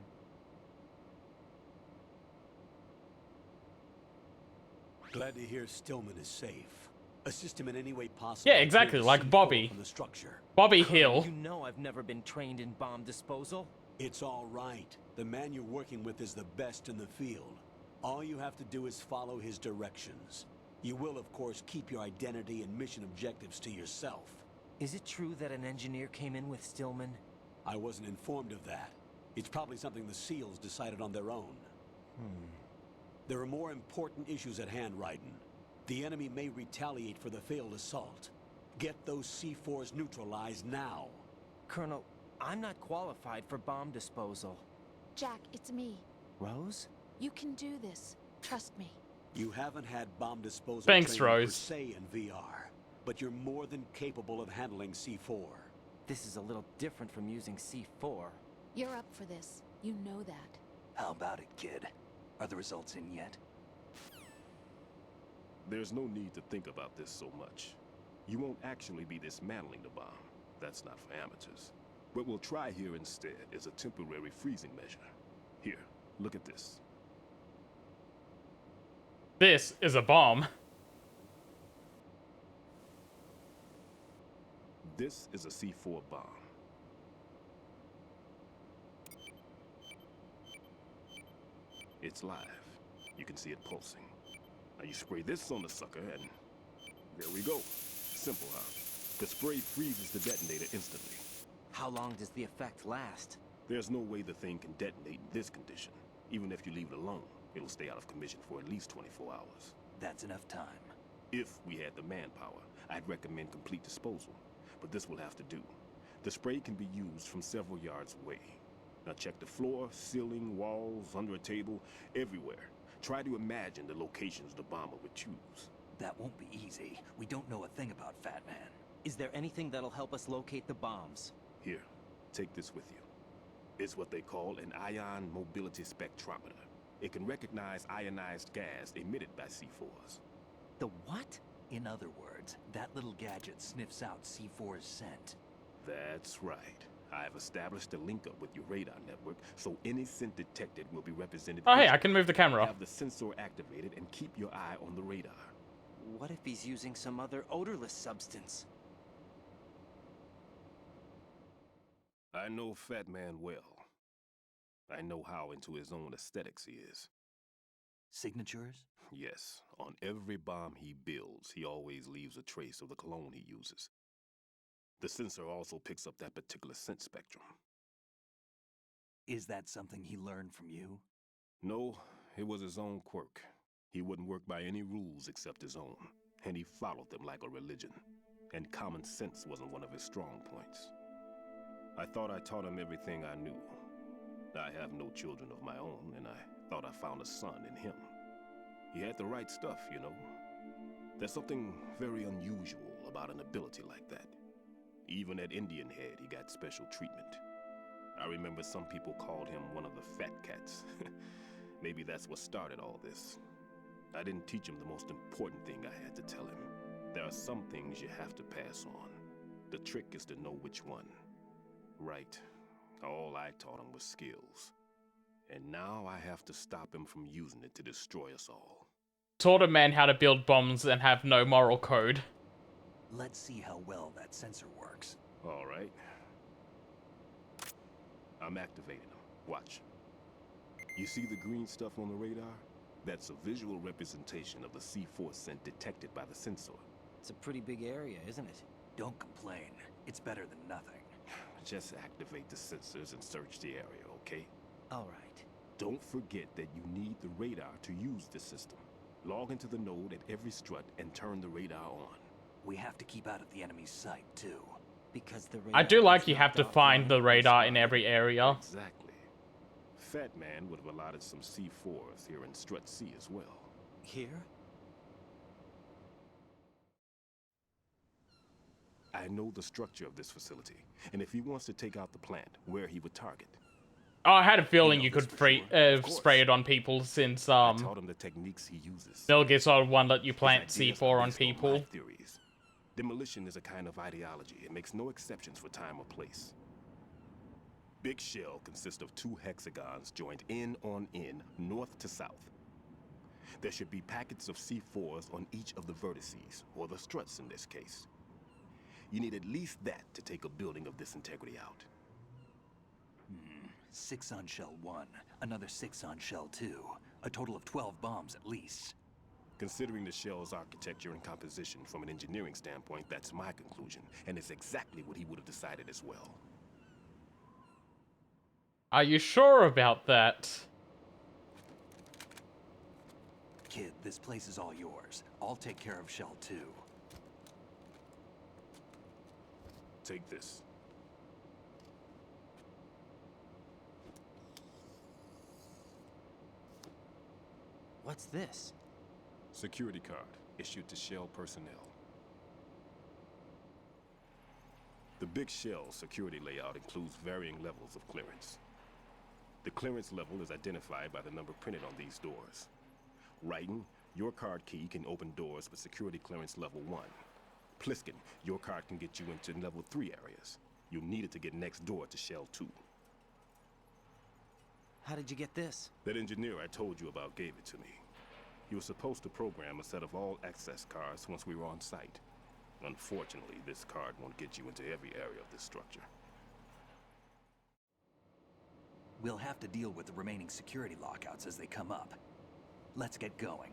Glad to hear Stillman is safe. Assist him in any way possible. Yeah, exactly, Clear the like C4 Bobby. From the structure. Bobby Hill. You know I've never been trained in bomb disposal. It's all right. The man you're working with is the best in the field. All you have to do is follow his directions. You will, of course, keep your identity and mission objectives to yourself. Is it true that an engineer came in with Stillman? I wasn't informed of that. It's probably something the SEALs decided on their own. There are more important issues at hand, Raiden. The enemy may retaliate for the failed assault. Get those C4s neutralized now. Colonel, I'm not qualified for bomb disposal. Jack, it's me. Rose? You can do this. Trust me. You haven't had bomb disposal Thanks, training per Rose. se in VR, but you're more than capable of handling C4. This is a little different from using C4. You're up for this. You know that. How about it, kid? Are the results in yet? There's no need to think about this so much. You won't actually be dismantling the bomb. That's not for amateurs. What we'll try here instead is a temporary freezing measure. Here, look at this. This is a bomb. This is a C4 bomb. It's live. You can see it pulsing. Now you spray this on the sucker and there we go. Simple, huh? The spray freezes the detonator instantly. How long does the effect last? There's no way the thing can detonate in this condition. Even if you leave it alone, it'll stay out of commission for at least 24 hours. That's enough time. If we had the manpower, I'd recommend complete disposal. But this will have to do. The spray can be used from several yards away. Now check the floor, ceiling, walls, under a table, everywhere. Try to imagine the locations the bomber would choose. That won't be easy. We don't know a thing about Fat Man. Is there anything that'll help us locate the bombs? Here, take this with you. It's what they call an ion mobility spectrometer. It can recognize ionized gas emitted by C4s. The what? In other words, that little gadget sniffs out C4's scent. That's right. I've established a link up with your radar network, so any scent detected will be represented. Oh, hey, I can move the camera. Have the sensor activated and keep your eye on the radar. What if he's using some other odorless substance? I know Fat Man well. I know how into his own aesthetics he is. Signatures? Yes. On every bomb he builds, he always leaves a trace of the cologne he uses. The sensor also picks up that particular scent spectrum. Is that something he learned from you? No, it was his own quirk. He wouldn't work by any rules except his own, and he followed them like a religion. And common sense wasn't one of his strong points. I thought I taught him everything I knew. I have no children of my own, and I thought I found a son in him. He had the right stuff, you know. There's something very unusual about an ability like that. Even at Indian Head, he got special treatment. I remember some people called him one of the fat cats. Maybe that's what started all this. I didn't teach him the most important thing I had to tell him. There are some things you have to pass on. The trick is to know which one. Right. All I taught him was skills. And now I have to stop him from using it to destroy us all. Taught a man how to build bombs and have no moral code. Let's see how well that sensor works. All right. I'm activating them. Watch. You see the green stuff on the radar? That's a visual representation of the C4 scent detected by the sensor. It's a pretty big area, isn't it? Don't complain. It's better than nothing. Just activate the sensors and search the area, okay? All right. Don't forget that you need the radar to use the system. Log into the node at every strut and turn the radar on. We have to keep out of the enemy's sight, too. Because the I do like you have to find the radar in every area. Exactly. Fat Man would have allotted some C4s here in Strut C as well. Here? I know the structure of this facility, and if he wants to take out the plant, where he would target. Oh, I had a feeling you could spray it on people since I taught him the techniques he uses. Metal Gear Solid 1 let you plant C4 on people. Theories. Demolition is a kind of ideology. It makes no exceptions for time or place. Big Shell consists of 2 hexagons joined end on end, north to south. There should be packets of C4s on each of the vertices, or the struts in this case. You need at least that to take a building of this integrity out. 6 on Shell 1, another 6 on Shell 2. A total of 12 bombs at least. Considering the shell's architecture and composition from an engineering standpoint, that's my conclusion, and it's exactly what he would have decided as well. Are you sure about that? Kid, this place is all yours. I'll take care of Shell 2. Take this. What's this? Security card, issued to Shell personnel. The Big Shell security layout includes varying levels of clearance. The clearance level is identified by the number printed on these doors. Raiden, your card key can open doors with security clearance level 1. Pliskin, your card can get you into level 3 areas. You'll need it to get next door to Shell 2. How did you get this? That engineer I told you about gave it to me. He was supposed to program a set of all-access cards once we were on site. Unfortunately, this card won't get you into every area of this structure. We'll have to deal with the remaining security lockouts as they come up. Let's get going.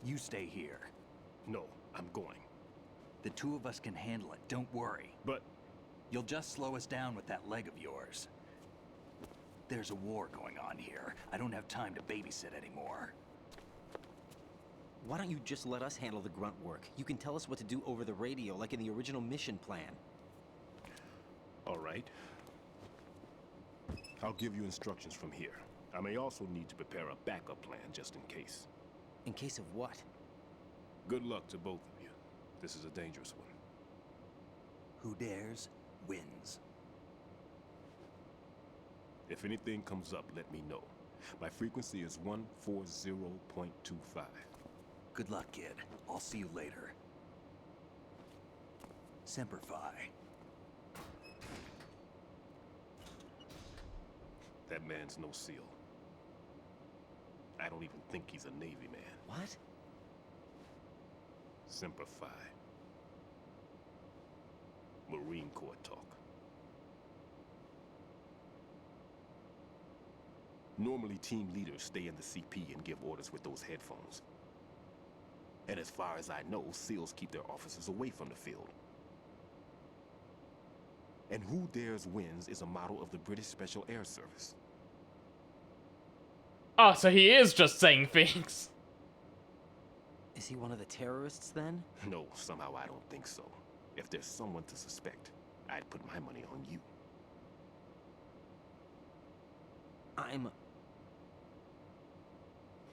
You stay here. No, I'm going. The two of us can handle it, don't worry. But... You'll just slow us down with that leg of yours. There's a war going on here. I don't have time to babysit anymore. Why don't you just let us handle the grunt work? You can tell us what to do over the radio, like in the original mission plan. All right. I'll give you instructions from here. I may also need to prepare a backup plan just in case. In case of what? Good luck to both of you. This is a dangerous one. Who dares, wins. If anything comes up, let me know. My frequency is 140.25. Good luck, kid. I'll see you later. Semper Fi. That man's no SEAL. I don't even think he's a Navy man. What? Semper Fi. Marine Corps talk. Normally, team leaders stay in the CP and give orders with those headphones. And as far as I know, SEALs keep their officers away from the field. And who dares wins is a motto of the British Special Air Service. Oh, so he is just saying things. Is he one of the terrorists then? No, somehow I don't think so. If there's someone to suspect, I'd put my money on you.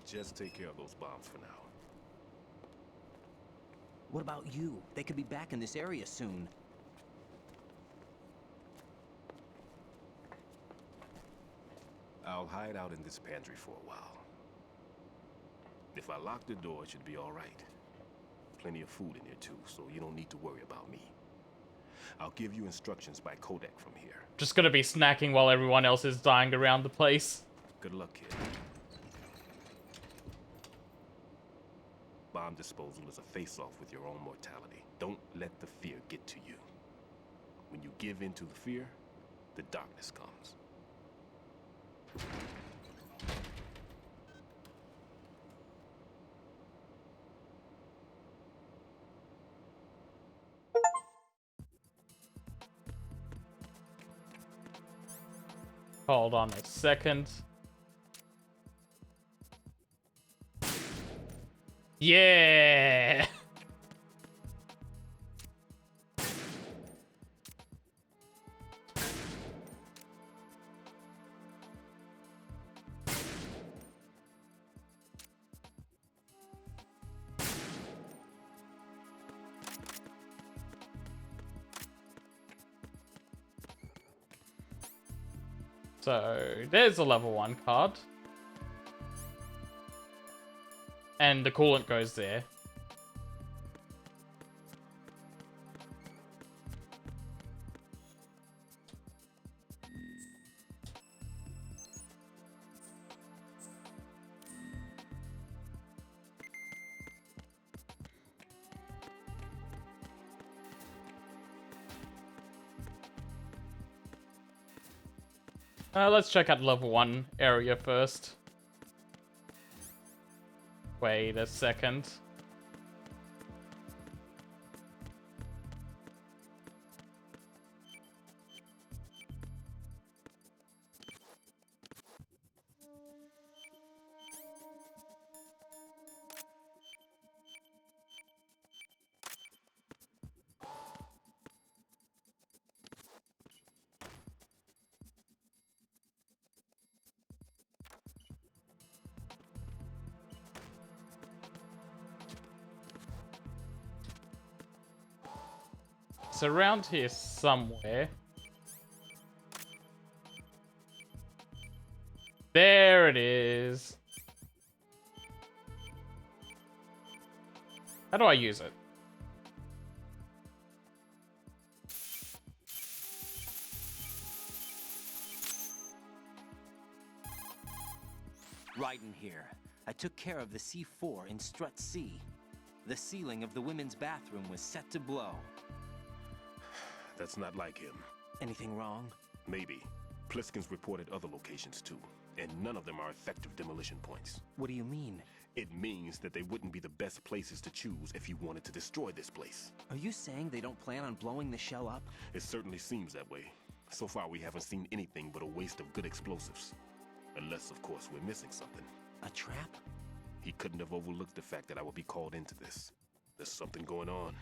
Just take care of those bombs for now. What about you? They could be back in this area soon. I'll hide out in this pantry for a while. If I lock the door, it should be all right. Plenty of food in here too, so you don't need to worry about me. I'll give you instructions by Kodak from here. Just gonna be snacking while everyone else is dying around the place. Good luck, kid. Bomb disposal is a face-off with your own mortality. Don't let the fear get to you. When you give in to the fear, the darkness comes. Hold on a second. Yeah! So, there's a level 1 card. And the coolant goes there. Let's check out level 1 area first. Wait a second. It's around here somewhere. There it is. How do I use it? Raiden here. I took care of the C4 in Strut C. The ceiling of the women's bathroom was set to blow. That's not like him. Anything wrong? Maybe. Pliskin's reported other locations too, and none of them are effective demolition points. What do you mean? It means that they wouldn't be the best places to choose if you wanted to destroy this place. Are you saying they don't plan on blowing the shell up? It certainly seems that way. So far, we haven't seen anything but a waste of good explosives. Unless, of course, we're missing something. A trap? He couldn't have overlooked the fact that I would be called into this. There's something going on.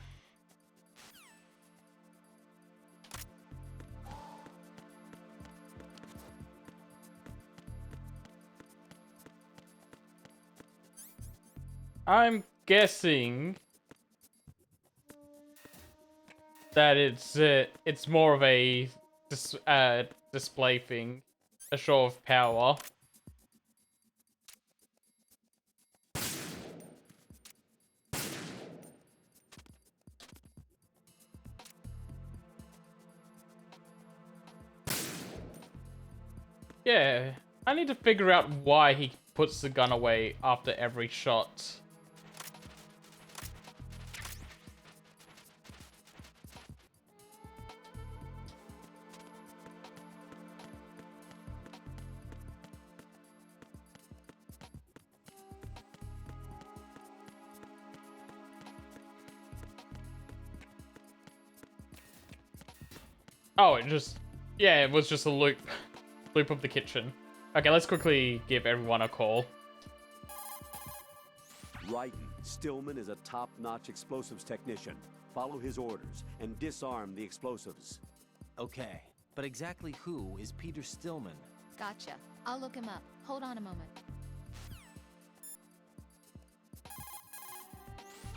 I'm guessing that it's more of a display thing, a show of power. Yeah, I need to figure out why he puts the gun away after every shot. Oh, it was just a loop of the kitchen. Okay, let's quickly give everyone a call. Raiden, Stillman is a top-notch explosives technician. Follow his orders and disarm the explosives. Okay, but exactly who is Peter Stillman? Gotcha. I'll look him up. Hold on a moment.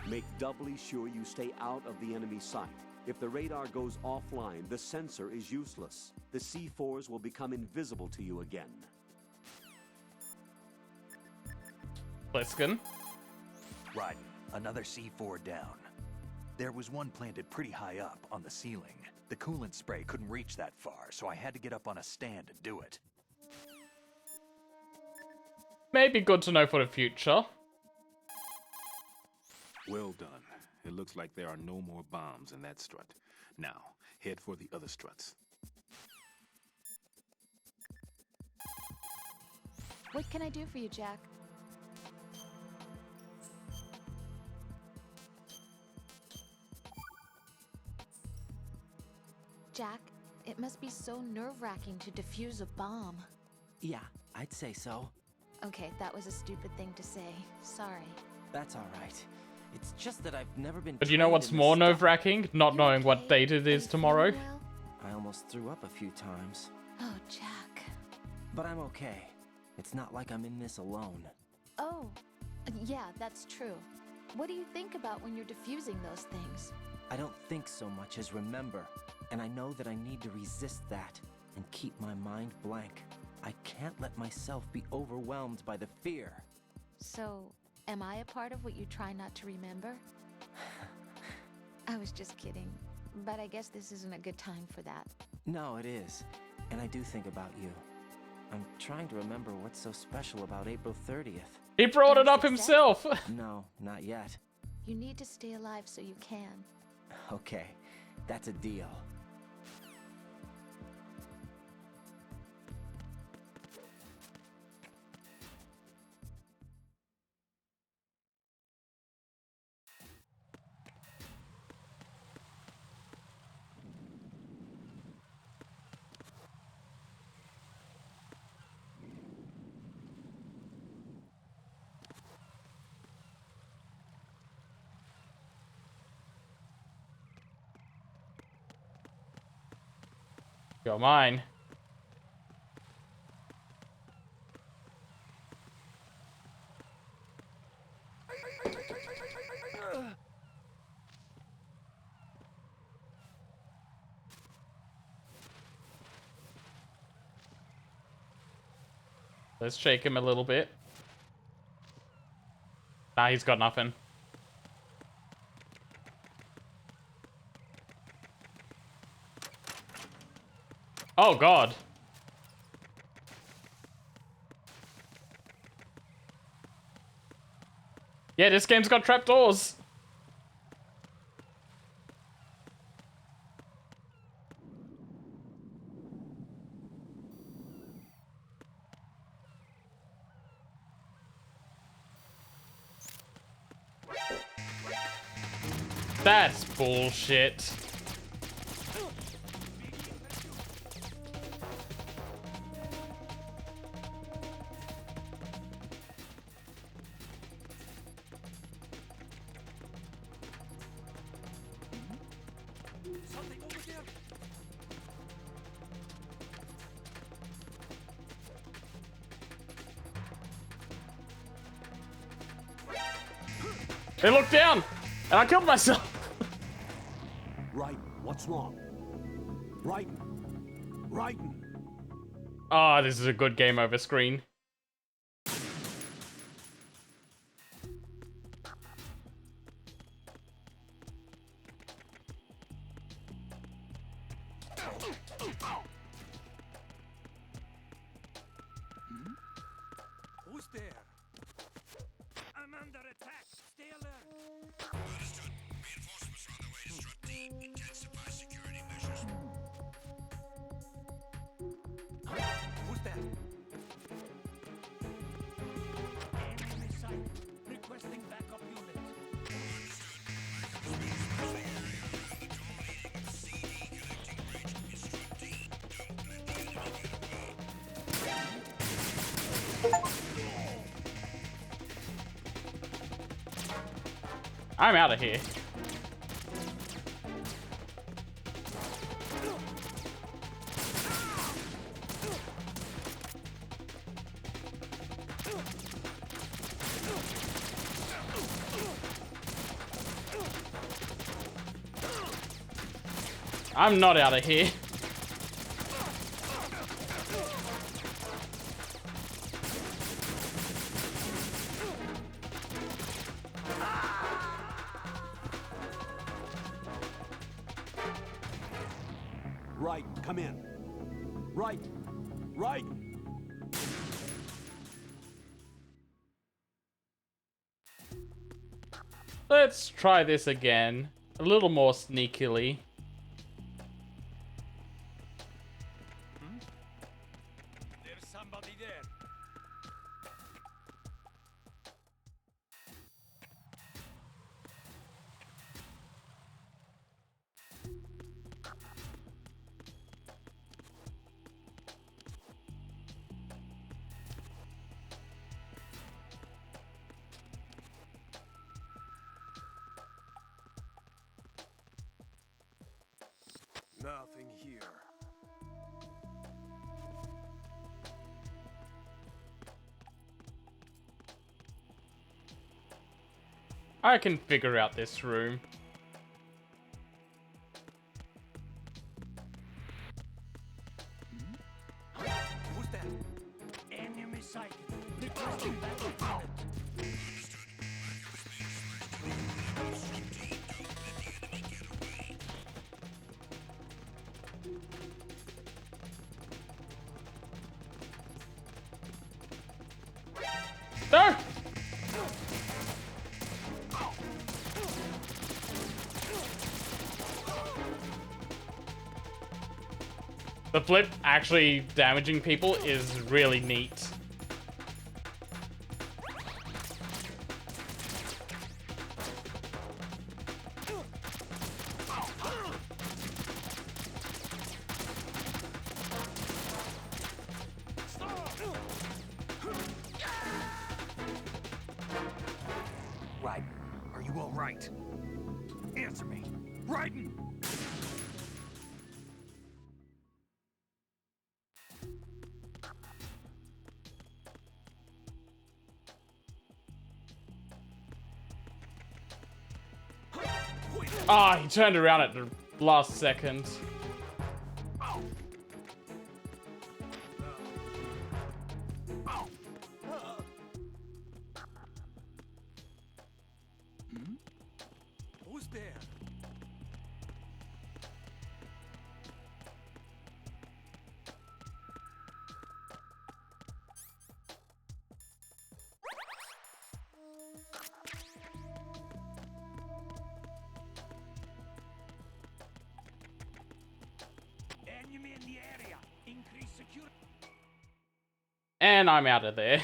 Make doubly sure you stay out of the enemy sight. If the radar goes offline, the sensor is useless. The C4s will become invisible to you again. Pliskin. Raiden, another C4 down. There was one planted pretty high up on the ceiling. The coolant spray couldn't reach that far, so I had to get up on a stand to do it. Maybe good to know for the future. Well done. It looks like there are no more bombs in that strut. Now, head for the other struts. What can I do for you, Jack? Jack, it must be so nerve-wracking to defuse a bomb. Yeah, I'd say so. Okay, that was a stupid thing to say. Sorry. That's all right. It's just that I've never been. But you know what's more nerve-wracking? Not knowing what date it is tomorrow. I almost threw up a few times. Oh, Jack. But I'm okay. It's not like I'm in this alone. Oh, yeah, that's true. What do you think about when you're defusing those things? I don't think so much as remember. And I know that I need to resist that and keep my mind blank. I can't let myself be overwhelmed by the fear. So, am I a part of what you try not to remember? I was just kidding. But I guess this isn't a good time for that. No, it is. And I do think about you. I'm trying to remember what's so special about April 30th. He brought it up himself! No, not yet. You need to stay alive so you can. Okay, that's a deal. Go mine. Let's shake him a little bit. Nah, he's got nothing. Oh, God. Yeah, this game's got trapdoors. That's bullshit. Something over there. They looked down, and I killed myself. Raiden, what's wrong? Raiden! Raiden! Oh, this is a good game over screen. Who's there? I'm under attack. Stay alert. Understood. Reinforcements are on their way to Strut D. Intensify security measures. Who's that? Enemy sight. Requesting backup unit. I'm out of here. I'm not out of here. Raiden, come in. Raiden! Raiden! Let's try this again. A little more sneakily. There's somebody there. Nothing here. I can figure out this room. Who's that? Enemy sight. Requesting backup unit. No! The flip actually damaging people is really neat. Raiden, are you all right? Answer me. Raiden! Ah, he turned around at the last second. Who's there? Enemy in the area. Increase security. And I'm out of there.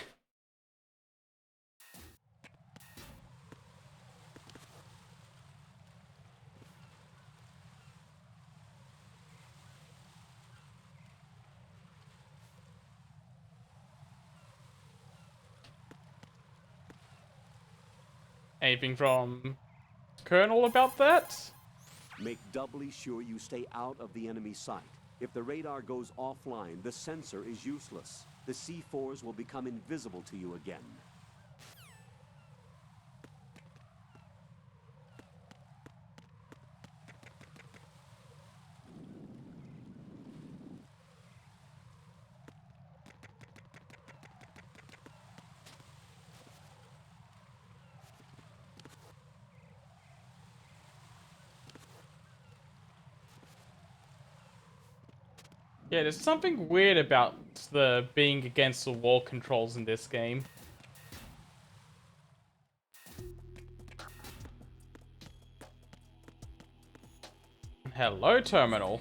anything from Colonel about that? Make doubly sure you stay out of the enemy sight. If the radar goes offline, the sensor is useless. The C4s will become invisible to you again. Yeah, there's something weird about the being against the wall controls in this game. Hello, Terminal.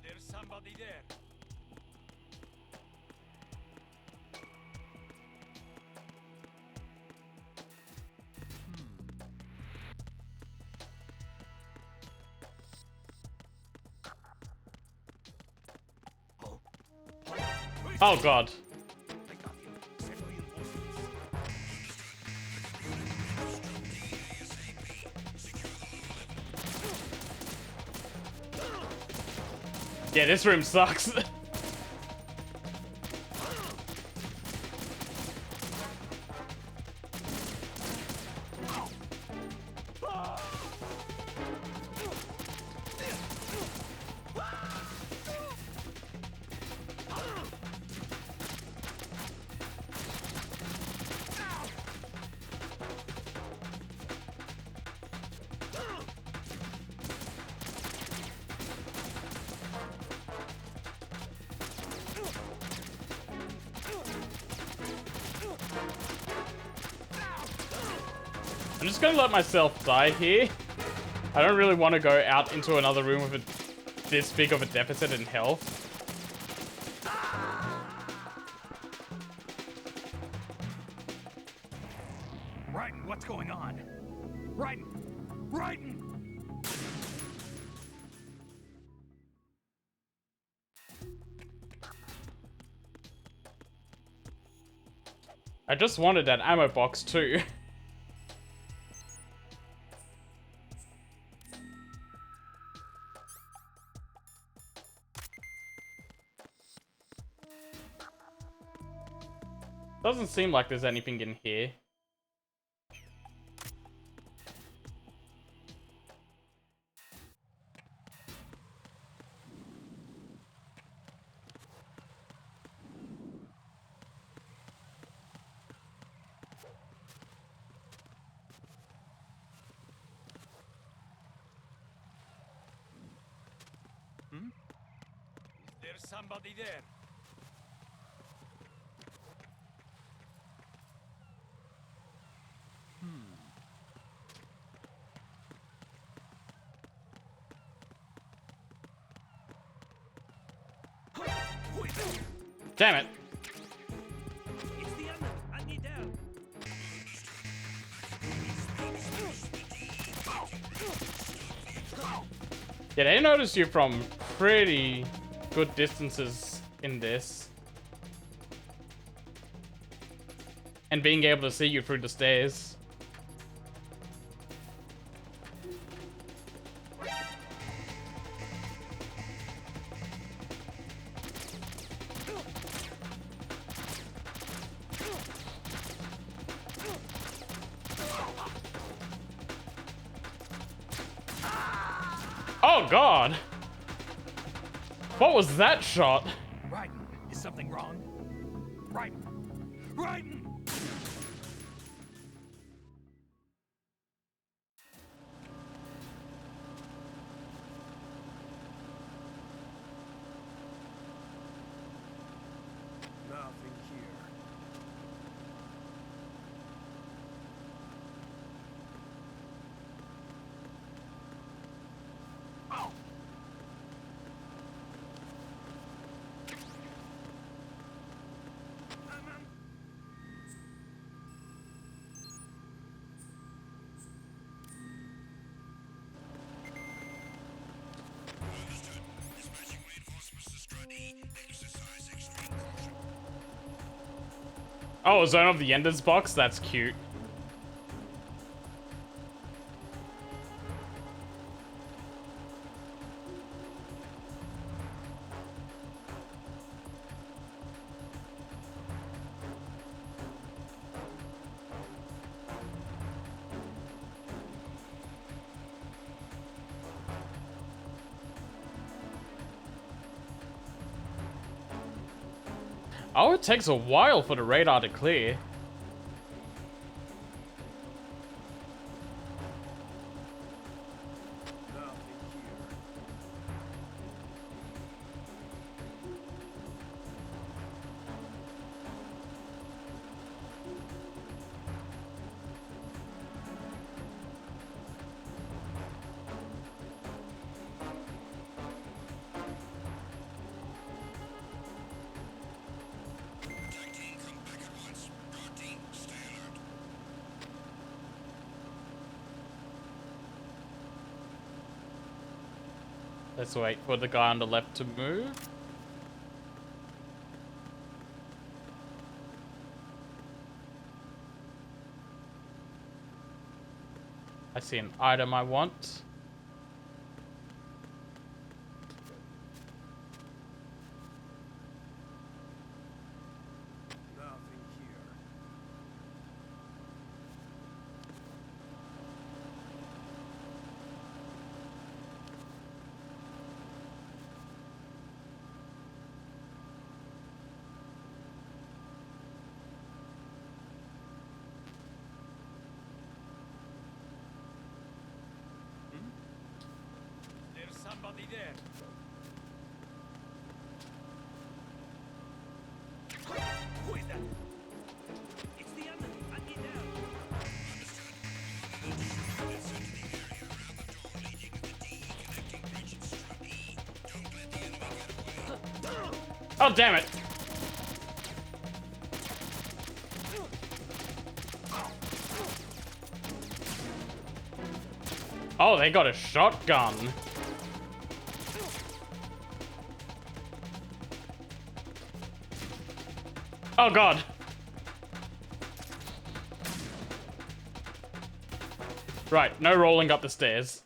There's somebody there. Oh god. Yeah, this room sucks. I'm just gonna let myself die here. I don't really want to go out into another room with this big of a deficit in health. Raiden, what's going on? Raiden! Raiden! I just wanted that ammo box too. Doesn't seem like there's anything in here. There's somebody there. Damn it. It's the enemy. I need help. Yeah, they notice you from pretty good distances in this. And being able to see you through the stairs. Oh god! What was that shot? Raiden, is something wrong? Raiden! Raiden! Nothing here. Oh, Zone of the Enders box? That's cute. Oh, it takes a while for the radar to clear. Let's wait for the guy on the left to move. I see an item I want. There's somebody there. Who is that? It's the enemy. I need help. Oh, damn it! Oh, they got a shotgun. Oh god. Right, no rolling up the stairs.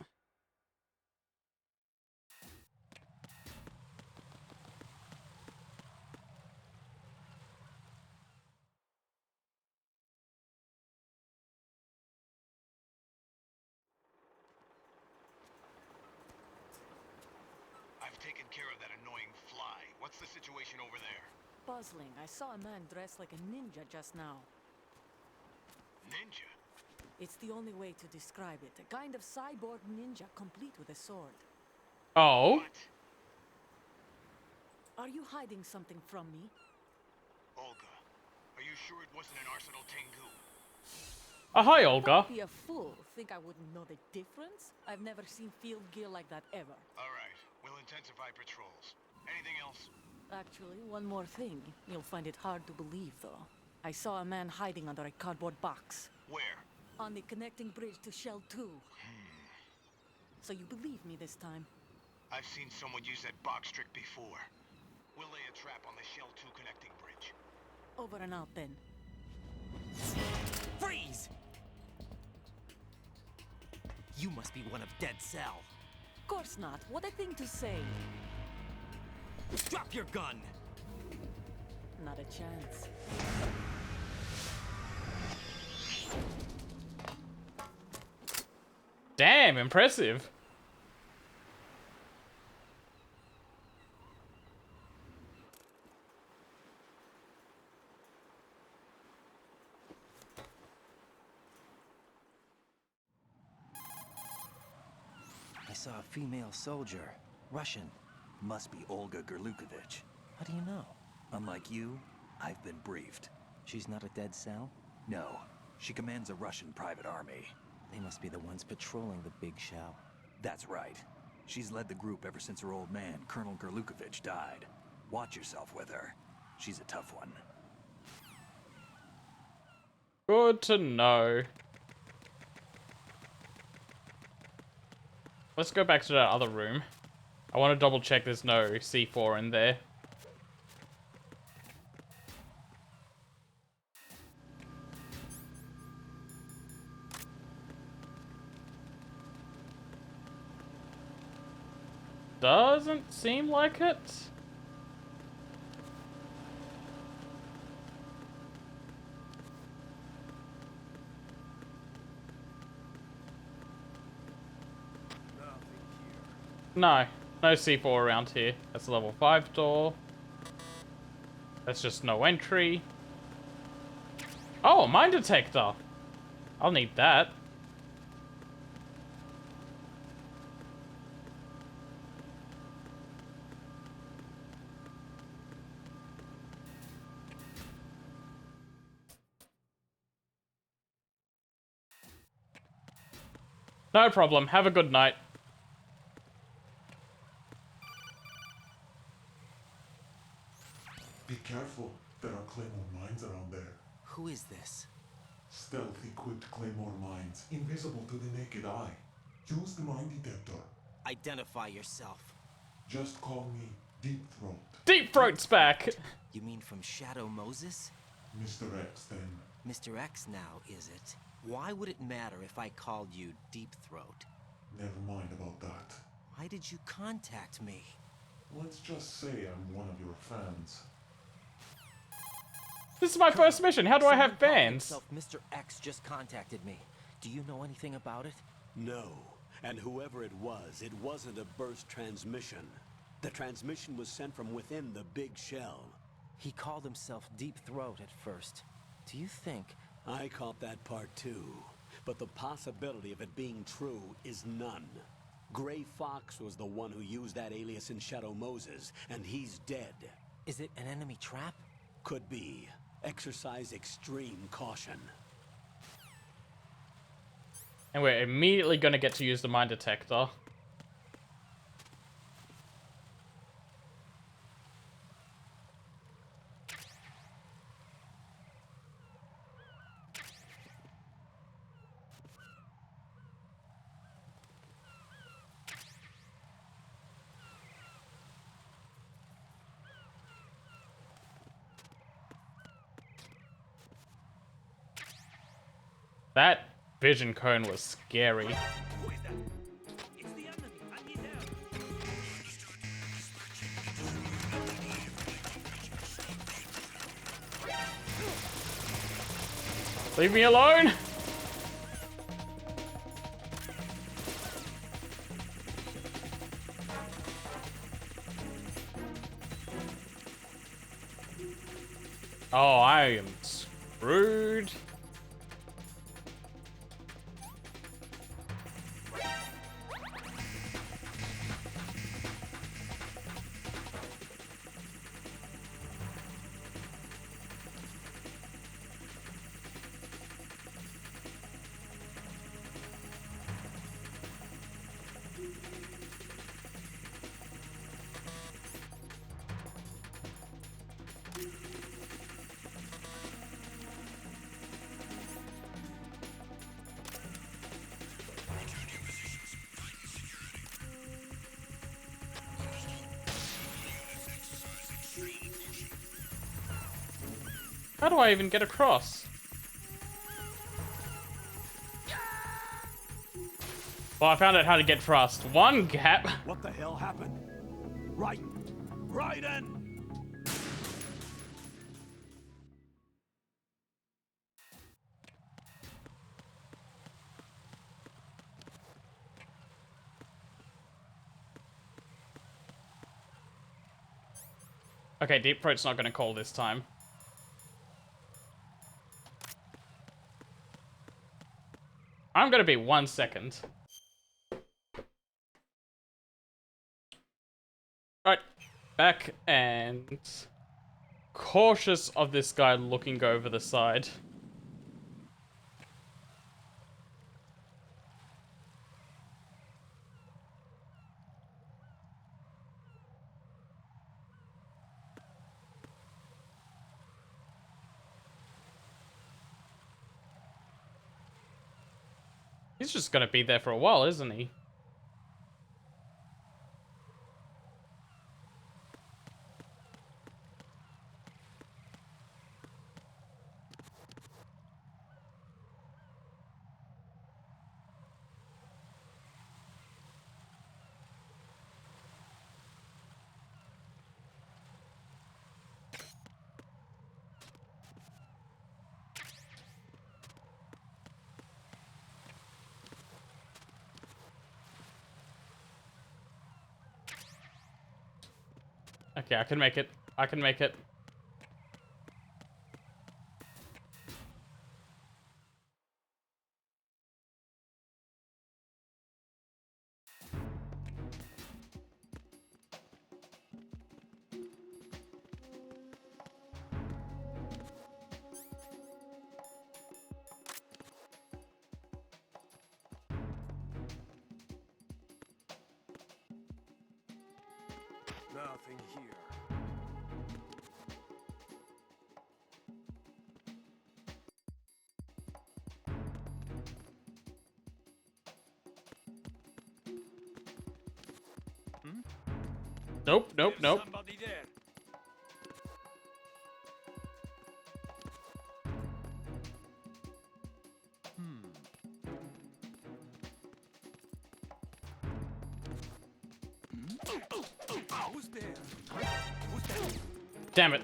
I've taken care of that annoying fly. What's the situation over there? Puzzling. I saw a man dressed like a ninja just now. Ninja? It's the only way to describe it. A kind of cyborg ninja, complete with a sword. Oh? Are you hiding something from me? Olga, are you sure it wasn't an Arsenal Tengu? Oh, hi, Olga. Don't be a fool. Think I wouldn't know the difference? I've never seen field gear like that ever. All right, we'll intensify patrols. Anything else? Actually, one more thing. You'll find it hard to believe, though. I saw a man hiding under a cardboard box. Where? On the connecting bridge to Shell 2. So you believe me this time? I've seen someone use that box trick before. We'll lay a trap on the Shell 2 connecting bridge. Over and out, then. Freeze! You must be one of Dead Cell. Of course not. What a thing to say. Drop your gun! Not a chance. Damn, impressive. I saw a female soldier. Russian. Must be Olga Gerlukovich. How do you know? Unlike you, I've been briefed. She's not a Dead Cell? No. She commands a Russian private army. They must be the ones patrolling the Big Shell. That's right. She's led the group ever since her old man, Colonel Gerlukovich, died. Watch yourself with her. She's a tough one. Good to know. Let's go back to that other room. I want to double check there's no C4 in there. doesn't seem like it. No, no C4 around here. That's a level 5 door. That's just no entry. Oh, a mine detector. I'll need that. No problem. Have a good night. Be careful. There are Claymore mines around there. Who is this? Stealth-equipped Claymore mines, invisible to the naked eye. Use the mine detector. Identify yourself. Just call me Deep Throat. Deep Throat's back! You mean from Shadow Moses? Mr. X, then. Mr. X now, is it? Why would it matter if I called you Deep Throat? Never mind about that. Why did you contact me? Let's just say I'm one of your fans. This is my first mission. How do I have fans? Mr. X just contacted me. Do you know anything about it? No. And whoever it wasn't a burst transmission. The transmission was sent from within the big shell. He called himself Deep Throat at first. Do you think... I caught that part too. But the possibility of it being true is none. Gray Fox was the one who used that alias in Shadow Moses, and he's dead. Is it an enemy trap? Could be. Exercise extreme caution. And we're immediately going to get to use the mine detector. That vision cone was scary. Leave me alone! Oh, I am screwed. How do I even get across? Well, I found out how to get past one gap. What the hell happened? Raiden! Okay, Deep Throat's not gonna call this time. I'm gonna be 1 second. Alright, back and cautious of this guy looking over the side. He's just gonna be there for a while, isn't he? Okay, I can make it. I can make it. Nothing here. Nope, nope, nope. Somebody there. Who's there? Who's there? Damn it.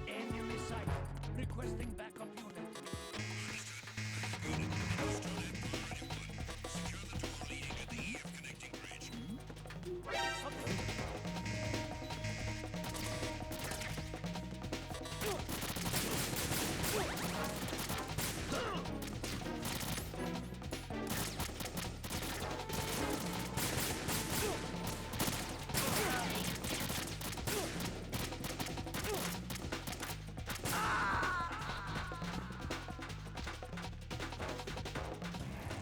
Enemy sighted. Requesting backup unit.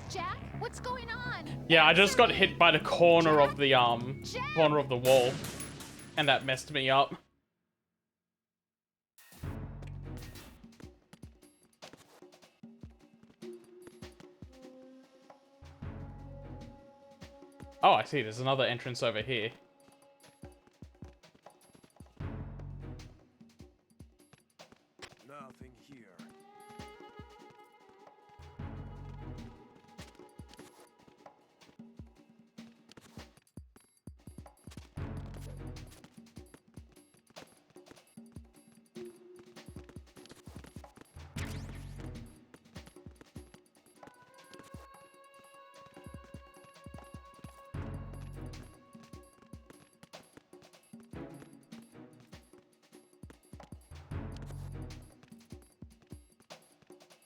Jack, what's going on? Yeah, I just got hit by the corner of the corner of the wall, and that messed me up. Oh, I see. There's another entrance over here. Nothing here.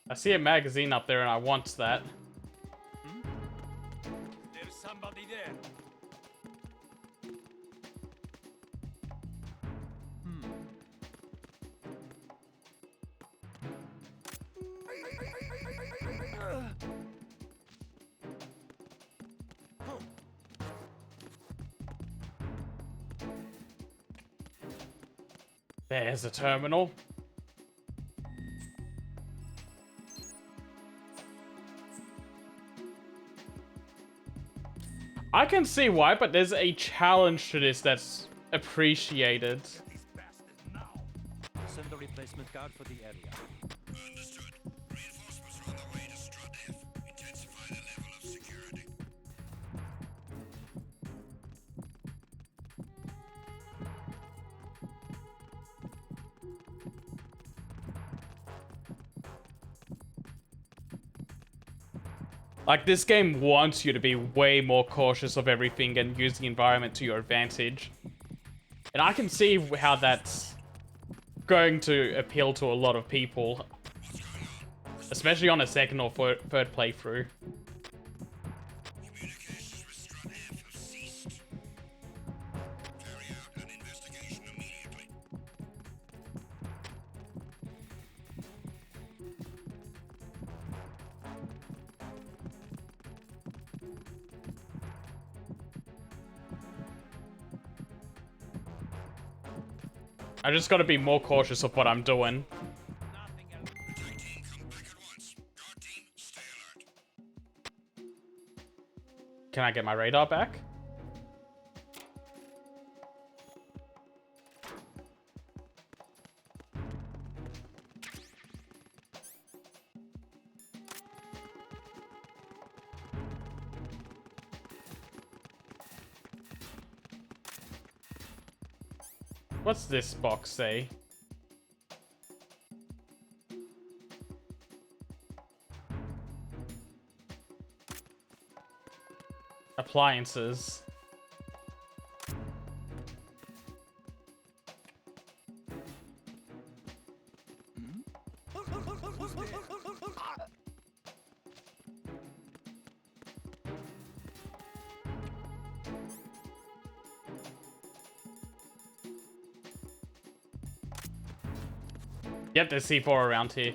I see a magazine up there and I want that. There's somebody there. There's a terminal. I can see why, but there's a challenge to this that's appreciated. Send a replacement guard for the area. Understood. Reinforcements are on the way to Strut F. Intensify the level of security. Like, this game wants you to be way more cautious of everything and use the environment to your advantage. And I can see how that's going to appeal to a lot of people. Especially on a second or third playthrough. Communications with Strut F have ceased. Carry out an investigation immediately. I just gotta be more cautious of what I'm doing. Attack team, come back at once. Guard team, stay alert. Can I get my radar back? What's this box say? appliances. Yep, there's C4 around here.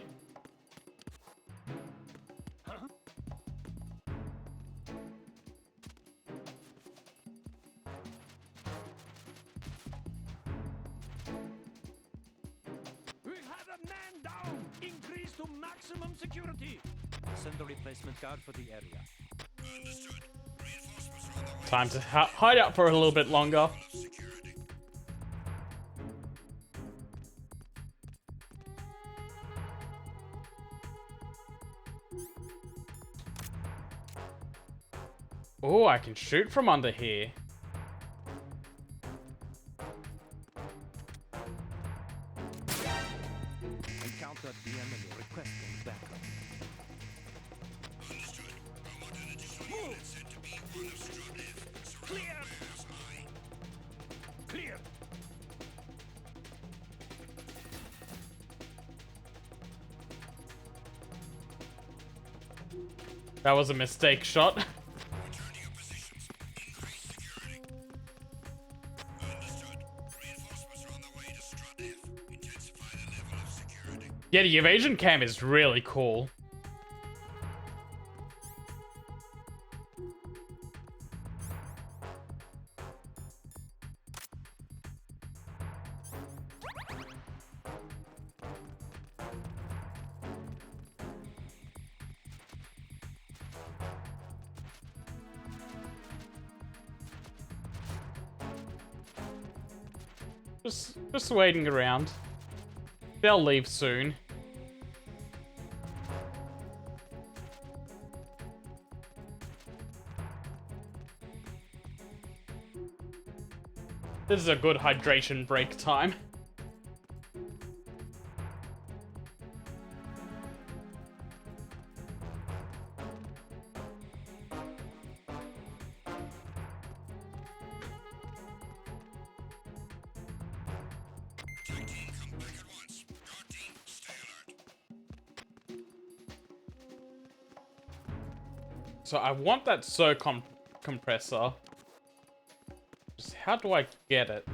We have a man down! Increase to maximum security! Send a replacement guard for the area. Understood. Reinforcements are on the way. Time to hide out for a little bit longer. Oh, I can shoot from under here. Encountered the enemy requesting backup. Understood. Remote energy source unit said to be one of Strut F. Clear! Bears eye. Clear! That was a mistake shot. Return to your positions. Increase security. Understood. Reinforcements are on the way to Strut F. Intensify the level of security. Yeah, the evasion cam is really cool. Just waiting around. They'll leave soon. This is a good hydration break time. Attack team, come back at once. Guard team, stay alert. So I want that SOCOM compressor. Just how do I get it?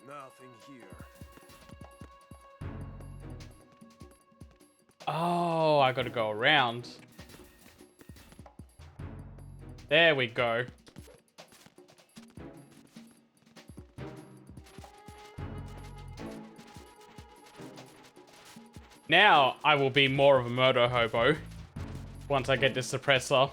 Nothing here. Oh, I gotta go around. There we go. Now I will be more of a murder hobo once I get this suppressor.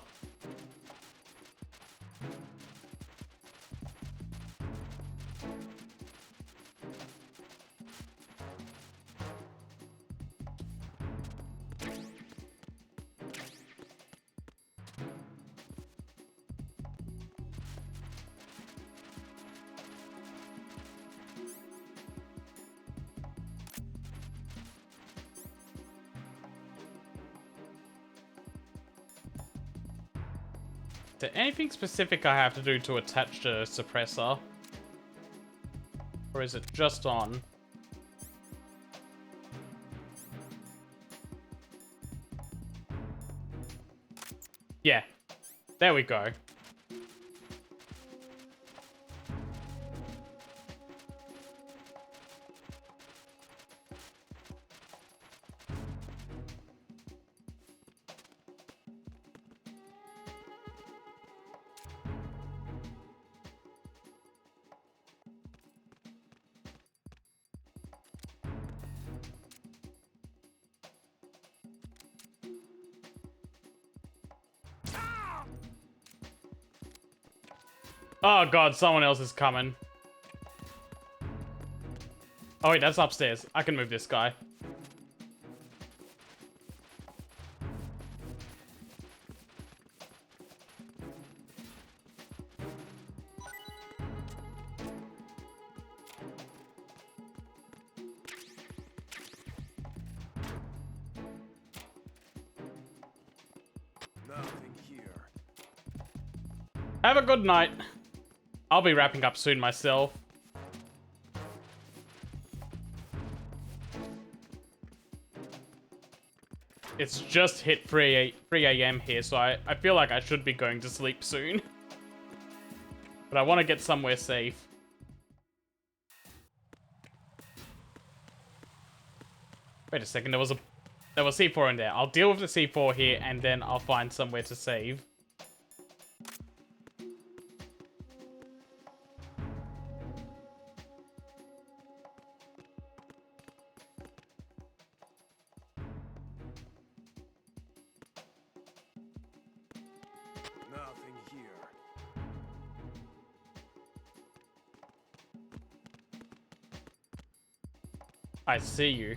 Is there anything specific I have to do to attach the suppressor? Or is it just on? Yeah. There we go. Oh god, someone else is coming. Oh wait, that's upstairs. I can move this guy. Have a good night. I'll be wrapping up soon myself. It's just hit 3 a.m. here, so I feel like I should be going to sleep soon. But I want to get somewhere safe. Wait a second, there was C4 in there. I'll deal with the C4 here, and then I'll find somewhere to save. Nothing here. I see you.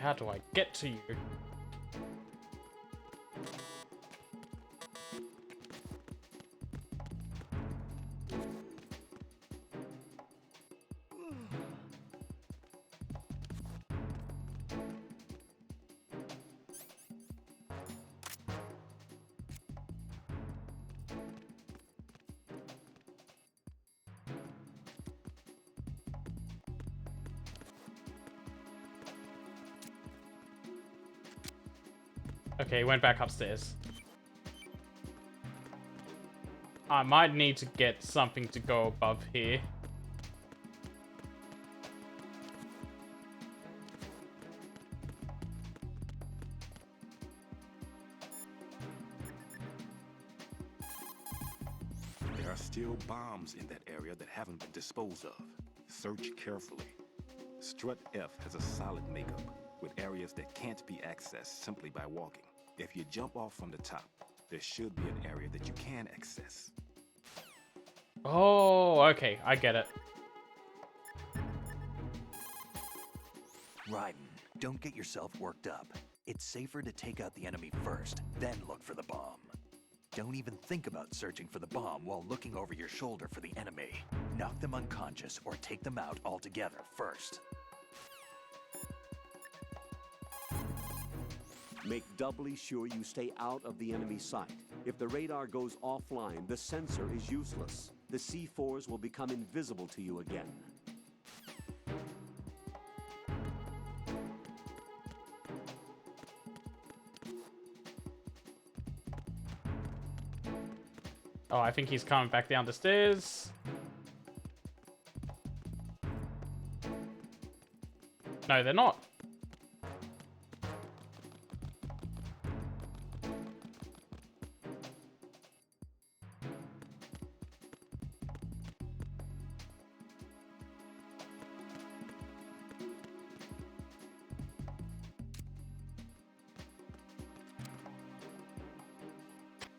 How do I get to you? Okay, he went back upstairs. I might need to get something to go above here. There are still bombs in that area that haven't been disposed of. Search carefully. Strut F has a solid makeup, with areas that can't be accessed simply by walking. If you jump off from the top, there should be an area that you can access. Oh, okay, I get it. Raiden, don't get yourself worked up. It's safer to take out the enemy first, then look for the bomb. Don't even think about searching for the bomb while looking over your shoulder for the enemy. Knock them unconscious or take them out altogether first. Make doubly sure you stay out of the enemy sight. If the radar goes offline, the sensor is useless. The C4s will become invisible to you again. Oh, I think he's coming back down the stairs. No, they're not.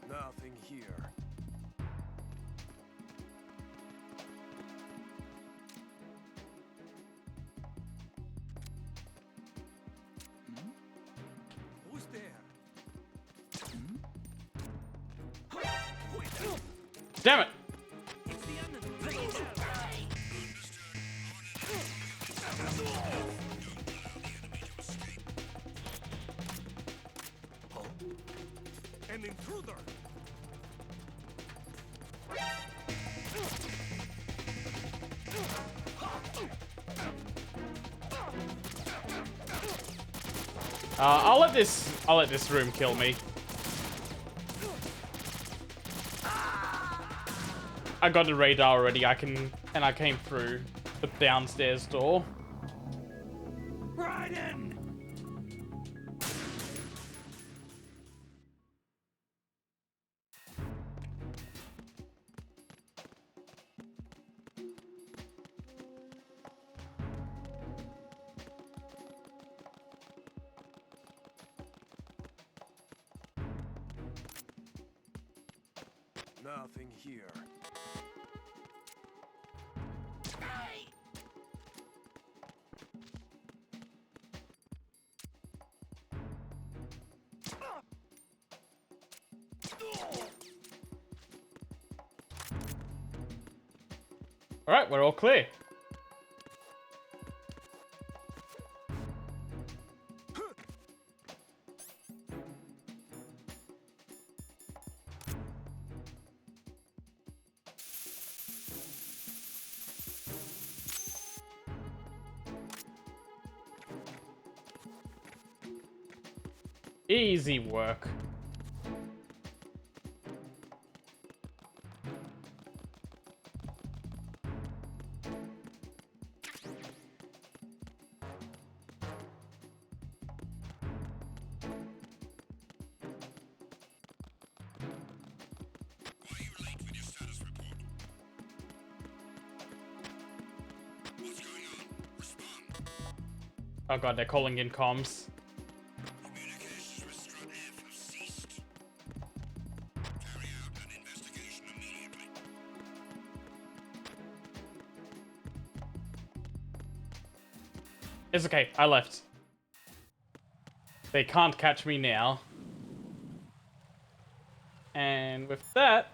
Nothing here. Who's there? Damn it! An intruder! I'll let this room kill me. I got the radar already. I came through the downstairs door. Raiden! Nothing here. Alright, we're all clear. Easy work. Oh god, they're calling in comms. It's okay, I left. They can't catch me now. And with that,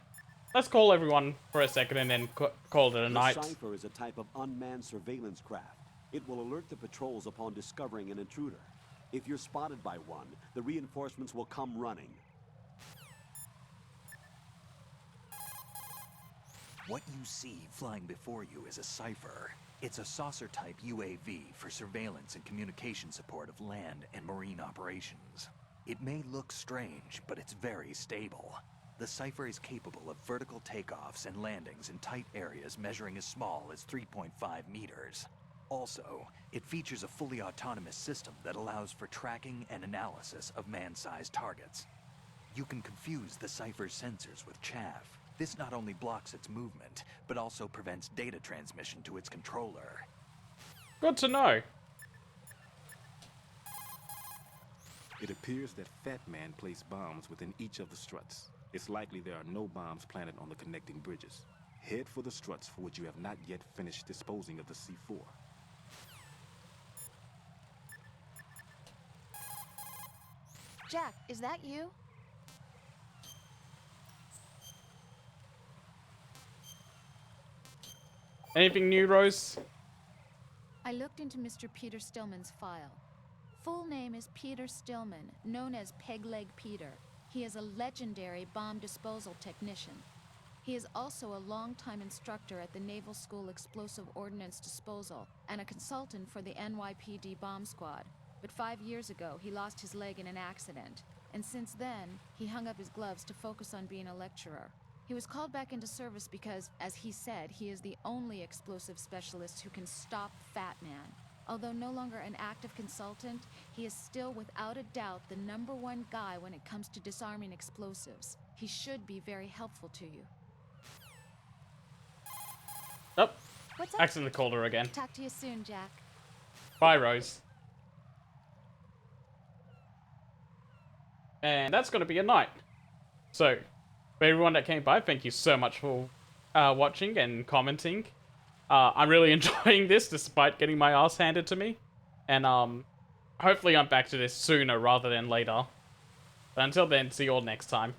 let's call everyone for a second and then call it a night. The Cypher is a type of unmanned surveillance craft. It will alert the patrols upon discovering an intruder. If you're spotted by one, the reinforcements will come running. What you see flying before you is a Cypher. It's a saucer-type UAV for surveillance and communication support of land and marine operations. It may look strange, but it's very stable. The Cypher is capable of vertical takeoffs and landings in tight areas measuring as small as 3.5 meters. Also, it features a fully autonomous system that allows for tracking and analysis of man-sized targets. You can confuse the Cypher's sensors with chaff. This not only blocks its movement, but also prevents data transmission to its controller. Good to know. It appears that Fat Man placed bombs within each of the struts. It's likely there are no bombs planted on the connecting bridges. Head for the struts for which you have not yet finished disposing of the C4. Jack, is that you? Anything new, Rose? I looked into Mr. Peter Stillman's file. Full name is Peter Stillman, known as Pegleg Peter. He is a legendary bomb disposal technician. He is also a longtime instructor at the Naval School Explosive Ordnance Disposal and a consultant for the NYPD bomb squad. But 5 years ago, he lost his leg in an accident. And since then, he hung up his gloves to focus on being a lecturer. He was called back into service because, as he said, he is the only explosive specialist who can stop Fat Man. Although no longer an active consultant, he is still without a doubt the #1 guy when it comes to disarming explosives. He should be very helpful to you. Oh, What's up? accidentally called her again. Talk to you soon, Jack. Bye, Rose. And that's going to be a night. So, for everyone that came by, thank you so much for watching and commenting. I'm really enjoying this despite getting my ass handed to me. And hopefully I'm back to this sooner rather than later. But until then, see you all next time.